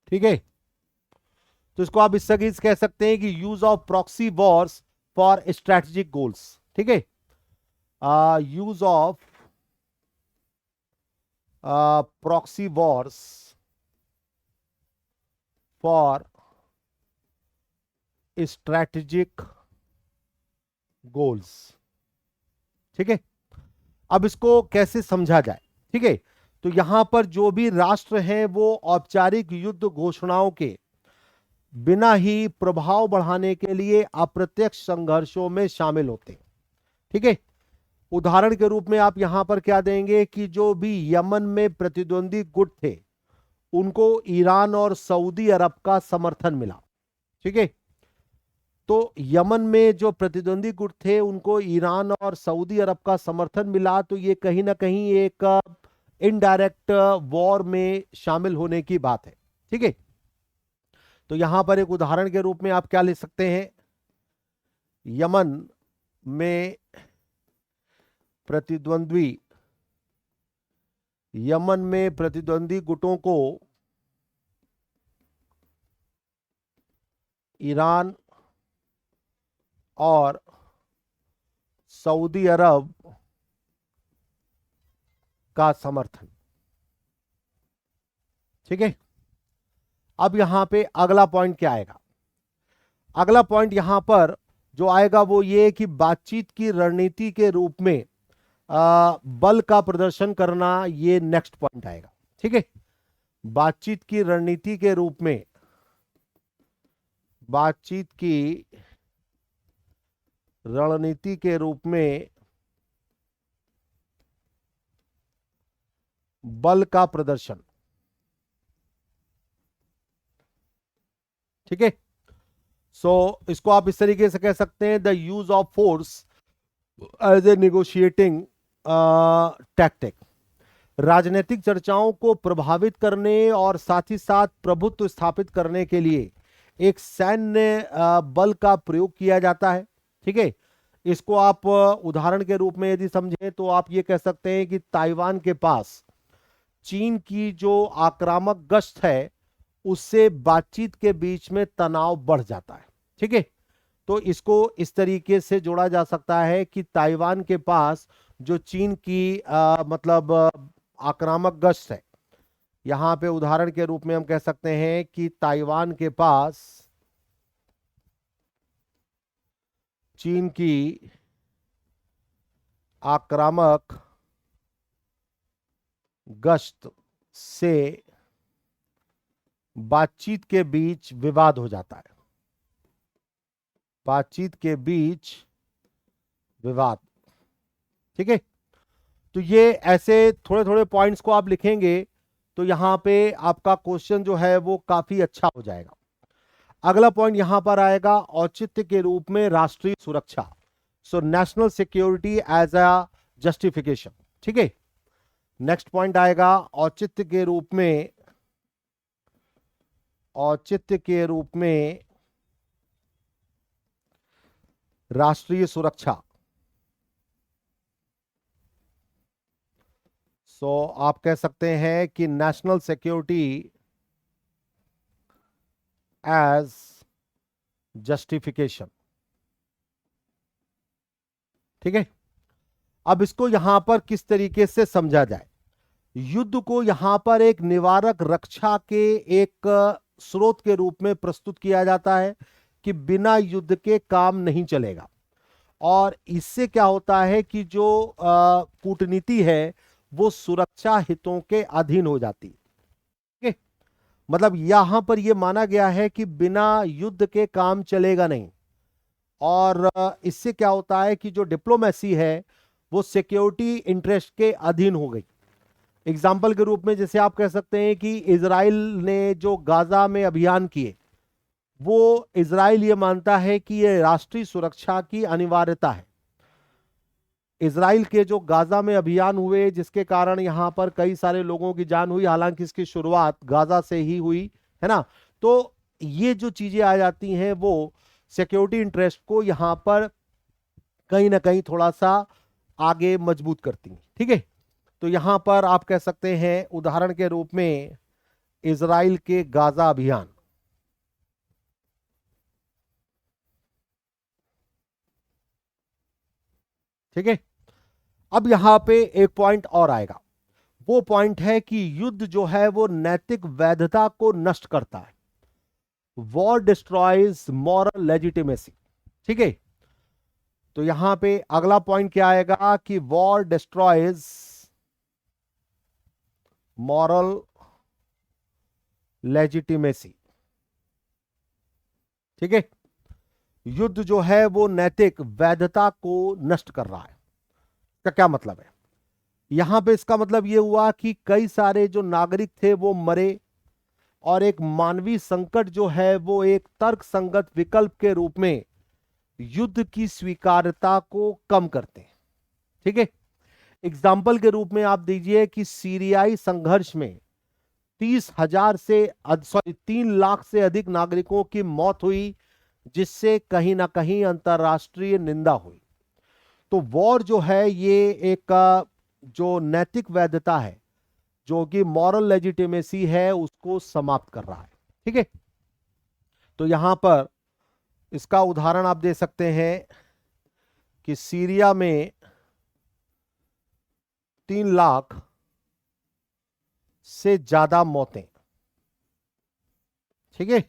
ठीक है, तो इसको आप इस तरह कह सकते हैं कि use of proxy Wars for strategic goals. ठीक है, use of proxy Wars for strategic goals. ठीक है, अब इसको कैसे समझा जाए। ठीक है, तो यहां पर जो भी राष्ट्र हैं वो औपचारिक युद्ध घोषणाओं के बिना ही प्रभाव बढ़ाने के लिए अप्रत्यक्ष संघर्षों में शामिल होते हैं। ठीक है, उदाहरण के रूप में आप यहां पर क्या देंगे कि जो भी यमन में प्रतिद्वंदी गुट थे उनको ईरान और सऊदी अरब का समर्थन मिला। ठीक है, तो यमन में जो प्रतिद्वंदी गुट थे उनको ईरान और सऊदी अरब का समर्थन मिला, तो ये कहीं ना कहीं एक इनडायरेक्ट वॉर में शामिल होने की बात है। ठीक है, तो यहां पर एक उदाहरण के रूप में आप क्या ले सकते हैं, यमन में प्रतिद्वंदी गुटों को ईरान और सऊदी अरब का समर्थन। ठीक है, अब यहां पे अगला पॉइंट क्या आएगा। अगला पॉइंट यहां पर जो आएगा वो ये कि बातचीत की रणनीति के रूप में बल का प्रदर्शन करना, ये नेक्स्ट पॉइंट आएगा। ठीक है, बातचीत की रणनीति के रूप में रणनीति के रूप में बल का प्रदर्शन। ठीक है, सो इसको आप इस तरीके से कह सकते हैं, the use of force as a negotiating tactic. राजनीतिक चर्चाओं को प्रभावित करने और साथ ही साथ प्रभुत्व स्थापित करने के लिए एक सैन्य बल का प्रयोग किया जाता है। ठीक है, इसको आप उदाहरण के रूप में यदि समझें तो आप ये कह सकते हैं कि ताइवान के पास चीन की जो आक्रामक गश्त है उससे बातचीत के बीच में तनाव बढ़ जाता है। ठीक है, तो इसको इस तरीके से जोड़ा जा सकता है कि ताइवान के पास जो चीन की मतलब आक्रामक गश्त है, यहां पे उदाहरण के रूप में हम कह सकते हैं कि ताइवान के पास चीन की आक्रामक गश्त से बातचीत के बीच विवाद हो जाता है। बातचीत के बीच विवाद। ठीक है, तो ये ऐसे थोड़े थोड़े पॉइंट्स को आप लिखेंगे तो यहां पे आपका क्वेश्चन जो है वो काफी अच्छा हो जाएगा। अगला पॉइंट यहां पर आएगा औचित्य के रूप में राष्ट्रीय सुरक्षा। So national security as a justification. ठीक है, नेक्स्ट पॉइंट आएगा औचित्य के रूप में, औचित्य के रूप में राष्ट्रीय सुरक्षा। सो आप कह सकते हैं कि नेशनल सिक्योरिटी एज जस्टिफिकेशन। ठीक है, अब इसको यहां पर किस तरीके से समझा जाए। युद्ध को यहां पर एक निवारक रक्षा के एक स्रोत के रूप में प्रस्तुत किया जाता है कि बिना युद्ध के काम नहीं चलेगा। और इससे क्या होता है कि जो कूटनीति है वो सुरक्षा हितों के अधीन हो जाती है। ठीक है? मतलब यहां पर यह माना गया है कि बिना युद्ध के काम चलेगा नहीं। और इससे क्या होता है कि जो डिप्लोमेसी है वो सिक्योरिटी इंटरेस्ट के अधीन हो गई। एग्जाम्पल के रूप में जैसे आप कह सकते हैं कि इजराइल ने जो गाजा में अभियान किए, वो इजराइल ये मानता है कि ये राष्ट्रीय सुरक्षा की अनिवार्यता है। इजराइल के जो गाजा में अभियान हुए जिसके कारण यहां पर कई सारे लोगों की जान हुई, हालांकि इसकी शुरुआत गाजा से ही हुई, है ना। तो ये जो चीजें आ जाती हैं वो सिक्योरिटी इंटरेस्ट को यहां पर कहीं ना कहीं थोड़ा सा आगे मजबूत करती हैं। ठीक है, तो यहां पर आप कह सकते हैं उदाहरण के रूप में इजराइल के गाजा अभियान। ठीक है, अब यहां पे एक पॉइंट और आएगा। वो पॉइंट है कि युद्ध जो है वो नैतिक वैधता को नष्ट करता है। War destroys moral legitimacy. ठीक है, तो यहां पे अगला पॉइंट क्या आएगा कि वॉर डिस्ट्रॉयज मॉरल लेजिटिमेसी। ठीक है, युद्ध जो है वो नैतिक वैधता को नष्ट कर रहा है। इसका क्या मतलब है? यहां पे इसका मतलब यह हुआ कि कई सारे जो नागरिक थे वो मरे और एक मानवीय संकट जो है वो एक तर्कसंगत विकल्प के रूप में युद्ध की स्वीकार्यता को कम करते हैं। ठीक है, एग्जाम्पल के रूप में आप दीजिए कि सीरियाई संघर्ष में 30,000 से 3 लाख से अधिक नागरिकों की मौत हुई, जिससे कहीं ना कहीं अंतरराष्ट्रीय निंदा हुई। तो वॉर जो है ये एक जो नैतिक वैधता है, जो कि मॉरल लेजिटिमेसी है, उसको समाप्त कर रहा है। ठीक है, तो यहां पर इसका उदाहरण आप दे सकते हैं कि सीरिया में 3 लाख से ज्यादा मौतें। ठीक है,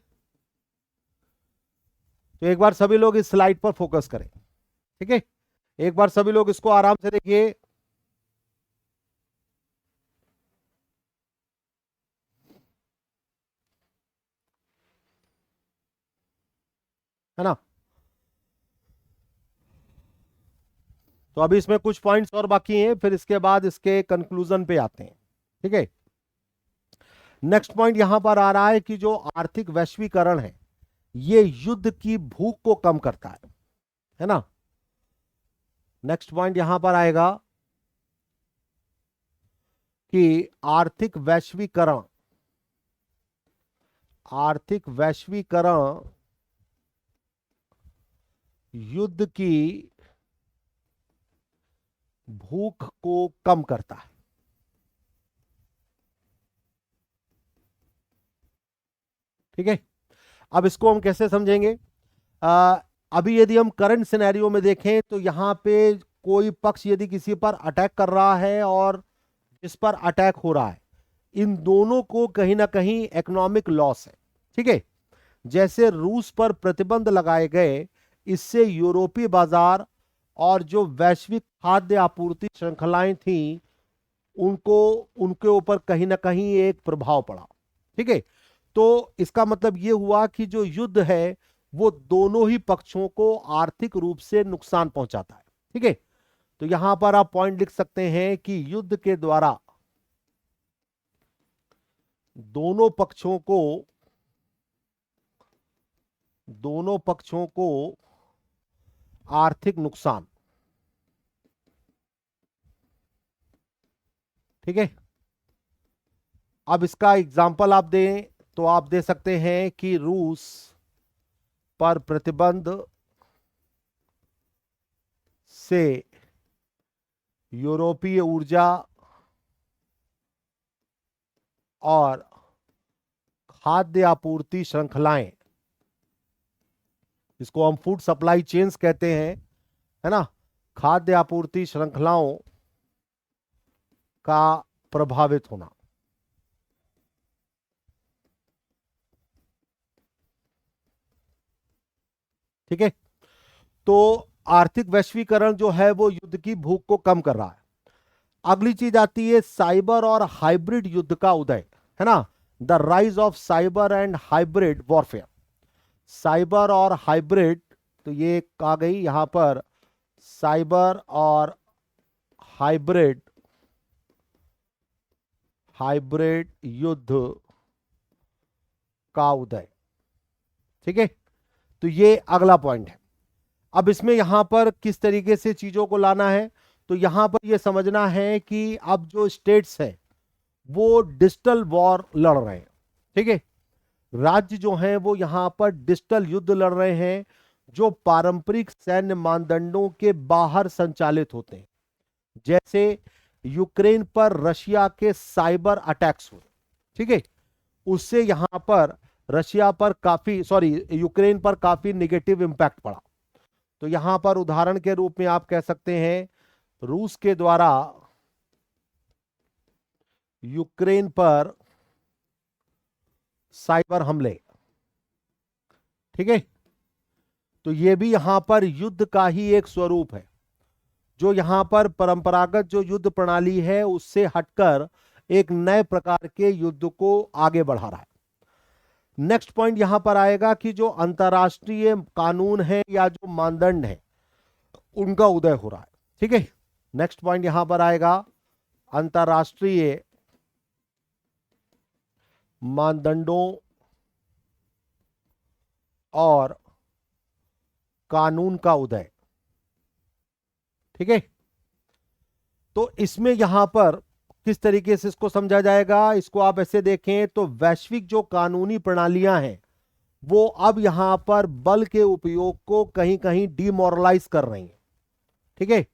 तो एक बार सभी लोग इस स्लाइड पर फोकस करें। ठीक है, एक बार सभी लोग इसको आराम से देखिए। है ना। तो अभी इसमें कुछ पॉइंट्स और बाकी हैं, फिर इसके बाद इसके कंक्लूजन पे आते हैं। ठीक है, नेक्स्ट पॉइंट यहां पर आ रहा है कि जो आर्थिक वैश्वीकरण है ये युद्ध की भूख को कम करता है ना। नेक्स्ट पॉइंट यहां पर आएगा कि आर्थिक वैश्वीकरण युद्ध की भूख को कम करता है। ठीक है, अब इसको हम कैसे समझेंगे? आ, अभी यदि हम करंट सिनेरियो में देखें तो यहां पे कोई पक्ष यदि किसी पर अटैक कर रहा है और जिस पर अटैक हो रहा है, इन दोनों को कहीं ना कहीं इकोनॉमिक लॉस है। ठीक है, जैसे रूस पर प्रतिबंध लगाए गए, इससे यूरोपीय बाजार और जो वैश्विक खाद्य आपूर्ति श्रृंखलाएं थी उनको उनके ऊपर कहीं ना कहीं एक प्रभाव पड़ा। ठीक है, तो इसका मतलब यह हुआ कि जो युद्ध है वो दोनों ही पक्षों को आर्थिक रूप से नुकसान पहुंचाता है। ठीक है, तो यहां पर आप पॉइंट लिख सकते हैं कि युद्ध के द्वारा दोनों पक्षों को आर्थिक नुकसान। ठीक है, अब इसका एग्जाम्पल आप दें तो आप दे सकते हैं कि रूस पर प्रतिबंध से यूरोपीय ऊर्जा और खाद्य आपूर्ति श्रृंखलाएं, इसको हम फूड सप्लाई चेन्स कहते हैं, है ना, खाद्य आपूर्ति श्रृंखलाओं का प्रभावित होना। ठीक है, तो आर्थिक वैश्वीकरण जो है वो युद्ध की भूख को कम कर रहा है। अगली चीज आती है साइबर और हाइब्रिड युद्ध का उदय, है ना, the rise of cyber and hybrid warfare. Cyber और हाइब्रिड, तो ये आ गई यहां पर साइबर और हाइब्रिड हाइब्रिड युद्ध का उदय। ठीक है, तो ये अगला पॉइंट है। अब इसमें यहां पर किस तरीके से चीजों को लाना है, तो यहां पर यह समझना है कि अब जो स्टेट्स है वो डिजिटल वॉर लड़ रहे हैं। ठीक है, राज्य जो हैं वो यहां पर डिजिटल युद्ध लड़ रहे हैं जो पारंपरिक सैन्य मानदंडों के बाहर संचालित होते हैं। जैसे यूक्रेन पर रशिया के साइबर अटैक्स हुए। ठीक है, उससे यहां पर यूक्रेन पर काफी निगेटिव इंपैक्ट पड़ा। तो यहां पर उदाहरण के रूप में आप कह सकते हैं रूस के द्वारा यूक्रेन पर साइबर हमले। ठीक है, तो यह भी यहां पर युद्ध का ही एक स्वरूप है, जो यहां पर परंपरागत जो युद्ध प्रणाली है उससे हटकर एक नए प्रकार के युद्ध को आगे बढ़ा रहा है। नेक्स्ट पॉइंट यहां पर आएगा कि जो अंतरराष्ट्रीय कानून है या जो मानदंड है उनका उदय हो रहा है। ठीक है, नेक्स्ट पॉइंट यहां पर आएगा अंतरराष्ट्रीय मानदंडों और कानून का उदय। ठीक है, तो इसमें यहां पर किस तरीके से इसको समझा जाएगा, इसको आप ऐसे देखें तो वैश्विक जो कानूनी प्रणालियां हैं वो अब यहां पर बल के उपयोग को कहीं कहीं डिमोरलाइज कर रही हैं। ठीक है,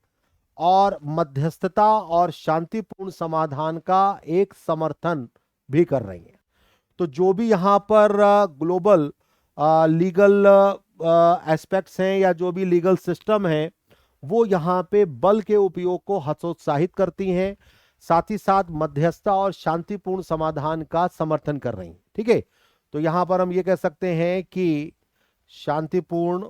और मध्यस्थता और शांतिपूर्ण समाधान का एक समर्थन भी कर रही हैं। तो जो भी यहां पर ग्लोबल लीगल एस्पेक्ट्स हैं या जो भी लीगल सिस्टम है वो यहां पे बल के उपयोग को हतोत्साहित करती हैं, साथ ही साथ मध्यस्थता और शांतिपूर्ण समाधान का समर्थन कर रही हैं। ठीक है, तो यहां पर हम ये कह सकते हैं कि शांतिपूर्ण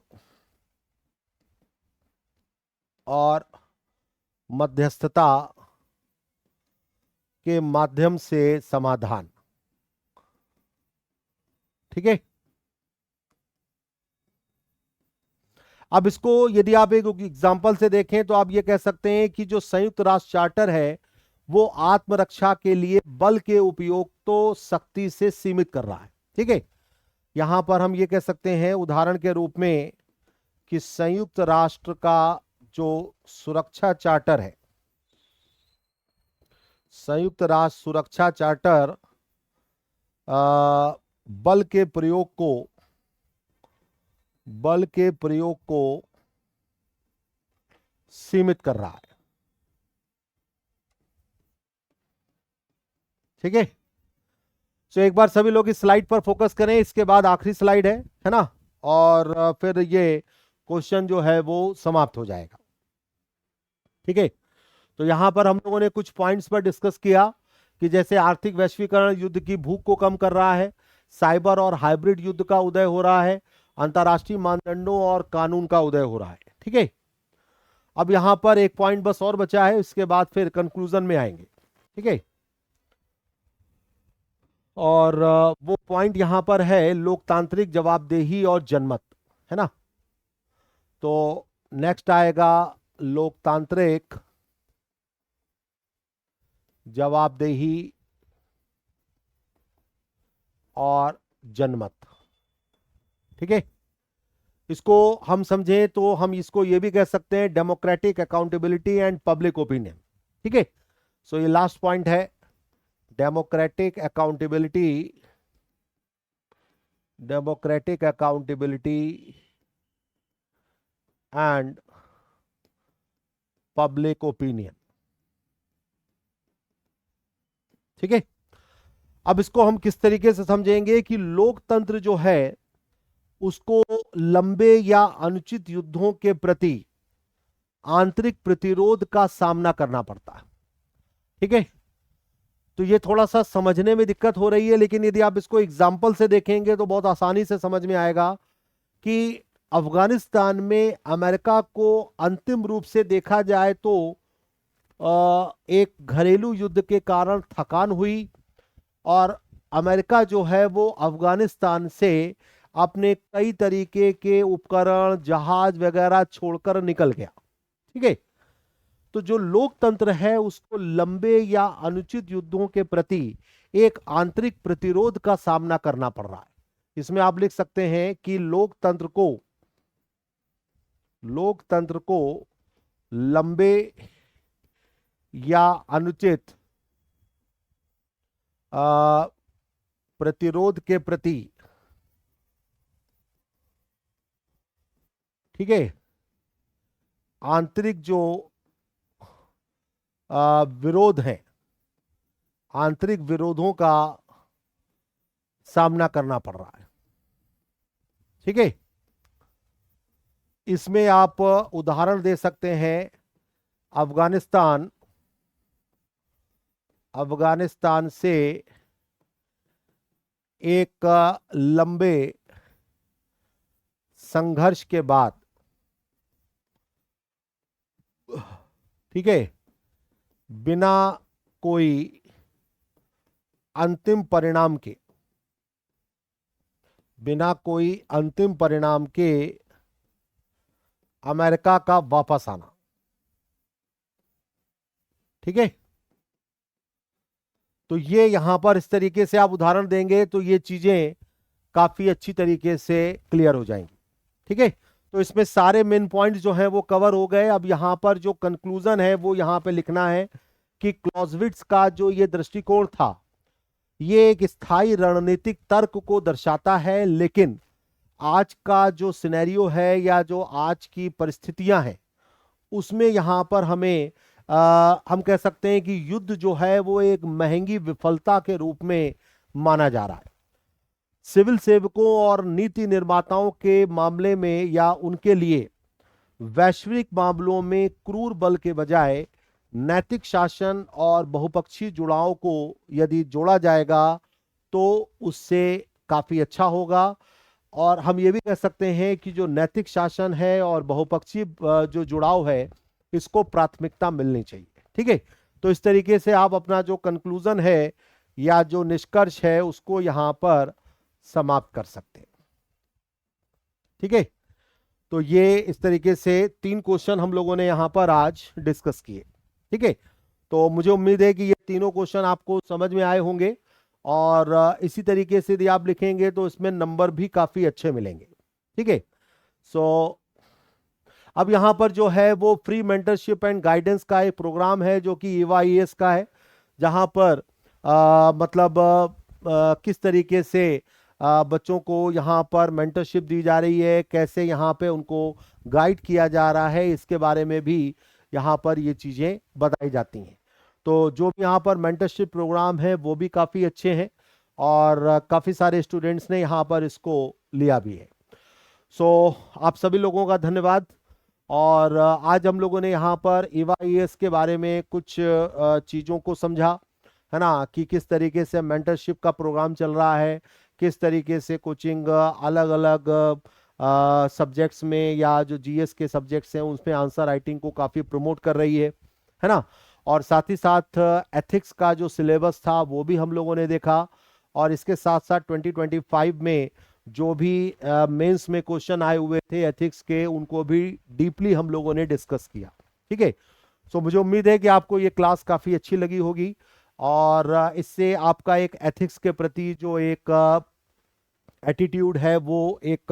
और मध्यस्थता के माध्यम से समाधान। ठीक है, अब इसको यदि आप एक एग्जाम्पल से देखें तो आप ये कह सकते हैं कि जो संयुक्त राष्ट्र चार्टर है वो आत्मरक्षा के लिए बल के उपयोग तो सख्ती से सीमित कर रहा है। ठीक है, यहां पर हम ये कह सकते हैं उदाहरण के रूप में कि संयुक्त राष्ट्र का जो सुरक्षा चार्टर है, संयुक्त राष्ट्र सुरक्षा चार्टर बल के प्रयोग को सीमित कर रहा है। ठीक है, तो एक बार सभी लोग इस स्लाइड पर फोकस करें, इसके बाद आखिरी स्लाइड है ना, और फिर ये क्वेश्चन जो है वो समाप्त हो जाएगा। ठीक है, तो यहां पर हम लोगों ने कुछ पॉइंट्स पर डिस्कस किया कि जैसे आर्थिक वैश्वीकरण युद्ध की भूख को कम कर रहा है, साइबर और हाइब्रिड युद्ध का उदय हो रहा है, अंतर्राष्ट्रीय मानदंडों और कानून का उदय हो रहा है। ठीक है, अब यहां पर एक पॉइंट बस और बचा है, इसके बाद फिर कंक्लूजन में आएंगे। ठीक है, और वो पॉइंट यहां पर है लोकतांत्रिक जवाबदेही और जनमत, है ना। तो नेक्स्ट आएगा लोकतांत्रिक जवाबदेही और जनमत। ठीक है, इसको हम समझें तो हम इसको ये भी कह सकते हैं democratic accountability and public opinion. ठीक है, सो ये लास्ट पॉइंट है, democratic accountability and public opinion. ठीक है, अब इसको हम किस तरीके से समझेंगे कि लोकतंत्र जो है उसको लंबे या अनुचित युद्धों के प्रति आंतरिक प्रतिरोध का सामना करना पड़ता है। ठीक है, तो ये थोड़ा सा समझने में दिक्कत हो रही है, लेकिन यदि आप इसको एग्जाम्पल से देखेंगे तो बहुत आसानी से समझ में आएगा कि अफगानिस्तान में अमेरिका को अंतिम रूप से देखा जाए तो एक घरेलू युद्ध के कारण थकान हुई और अमेरिका जो है वो अफगानिस्तान से अपने कई तरीके के उपकरण, जहाज वगैरह छोड़कर निकल गया। ठीक है, तो जो लोकतंत्र है उसको लंबे या अनुचित युद्धों के प्रति एक आंतरिक प्रतिरोध का सामना करना पड़ रहा है। इसमें आप लिख सकते हैं कि लोकतंत्र को लंबे या अनुचित प्रतिरोध के प्रति, ठीक है, आंतरिक जो विरोध है, आंतरिक विरोधों का सामना करना पड़ रहा है। ठीक है, इसमें आप उदाहरण दे सकते हैं अफगानिस्तान से एक लंबे संघर्ष के बाद, ठीक है, बिना कोई अंतिम परिणाम के अमेरिका का वापस आना। ठीक है, तो ये यहां पर इस तरीके से आप उदाहरण देंगे तो ये चीजें काफी अच्छी तरीके से क्लियर हो जाएंगी। ठीक है, तो इसमें सारे मेन पॉइंट्स जो हैं वो कवर हो गए। अब यहां पर जो कंक्लूजन है वो यहां पे लिखना है कि क्लॉजविट्ज का जो ये दृष्टिकोण था ये एक स्थायी रणनीतिक तर्क को दर्शाता है, लेकिन आज का जो सिनेरियो है या जो आज की परिस्थितियां हैं उसमें यहां पर हमें हम कह सकते हैं कि युद्ध जो है वो एक महंगी विफलता के रूप में माना जा रहा है। सिविल सेवकों और नीति निर्माताओं के मामले में या उनके लिए वैश्विक मामलों में क्रूर बल के बजाय नैतिक शासन और बहुपक्षीय जुड़ाव को यदि जोड़ा जाएगा तो उससे काफी अच्छा होगा। और हम ये भी कह सकते हैं कि जो नैतिक शासन है और बहुपक्षीय जो जुड़ाव है इसको प्राथमिकता मिलनी चाहिए। ठीक है, तो इस तरीके से आप अपना जो कंक्लूजन है या जो निष्कर्ष है उसको यहां पर समाप्त कर सकते हैं। ठीक है, तो ये इस तरीके से 3 क्वेश्चन हम लोगों ने यहाँ पर आज डिस्कस किए। ठीक है, तो मुझे उम्मीद है कि ये तीनों क्वेश्चन आपको समझ में आए होंगे, और इसी तरीके से यदि आप लिखेंगे तो इसमें नंबर भी काफी अच्छे मिलेंगे। ठीक है, सो अब यहाँ पर जो है वो फ्री मेंटरशिप एंड गाइडेंस का एक प्रोग्राम है जो कि EYES का है, जहाँ पर मतलब किस तरीके से बच्चों को यहाँ पर मेंटरशिप दी जा रही है, कैसे यहाँ पे उनको गाइड किया जा रहा है, इसके बारे में भी यहाँ पर ये चीज़ें बताई जाती हैं। तो जो भी यहाँ पर मेंटरशिप प्रोग्राम है वो भी काफ़ी अच्छे हैं, और काफ़ी सारे स्टूडेंट्स ने यहाँ पर इसको लिया भी है। सो आप सभी लोगों का धन्यवाद। और आज हम लोगों ने यहाँ पर EYES के बारे में कुछ चीज़ों को समझा, है ना, कि किस तरीके से मेंटरशिप का प्रोग्राम चल रहा है, किस तरीके से कोचिंग अलग अलग सब्जेक्ट्स में या जो GS के सब्जेक्ट्स हैं उसमें आंसर राइटिंग को काफ़ी प्रमोट कर रही है ना। और साथ ही साथ एथिक्स का जो सिलेबस था वो भी हम लोगों ने देखा, और इसके साथ साथ 2025 में जो भी मेंस में क्वेश्चन आए हुए थे एथिक्स के, उनको भी डीपली हम लोगों ने डिस्कस किया। ठीक है, सो मुझे उम्मीद है कि आपको ये क्लास काफ़ी अच्छी लगी होगी, और इससे आपका एक एथिक्स के प्रति जो एक एटीट्यूड है वो एक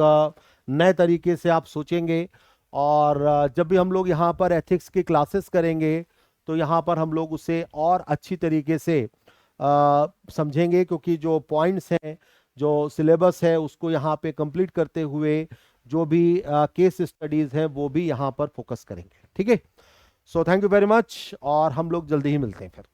नए तरीके से आप सोचेंगे। और जब भी हम लोग यहाँ पर एथिक्स की क्लासेस करेंगे तो यहाँ पर हम लोग उसे और अच्छी तरीके से समझेंगे, क्योंकि जो पॉइंट्स हैं, जो सिलेबस है, उसको यहाँ पे कंप्लीट करते हुए जो भी केस स्टडीज हैं वो भी यहाँ पर फोकस करेंगे। ठीक है, so thank you very much, और हम लोग जल्दी ही मिलते हैं फिर।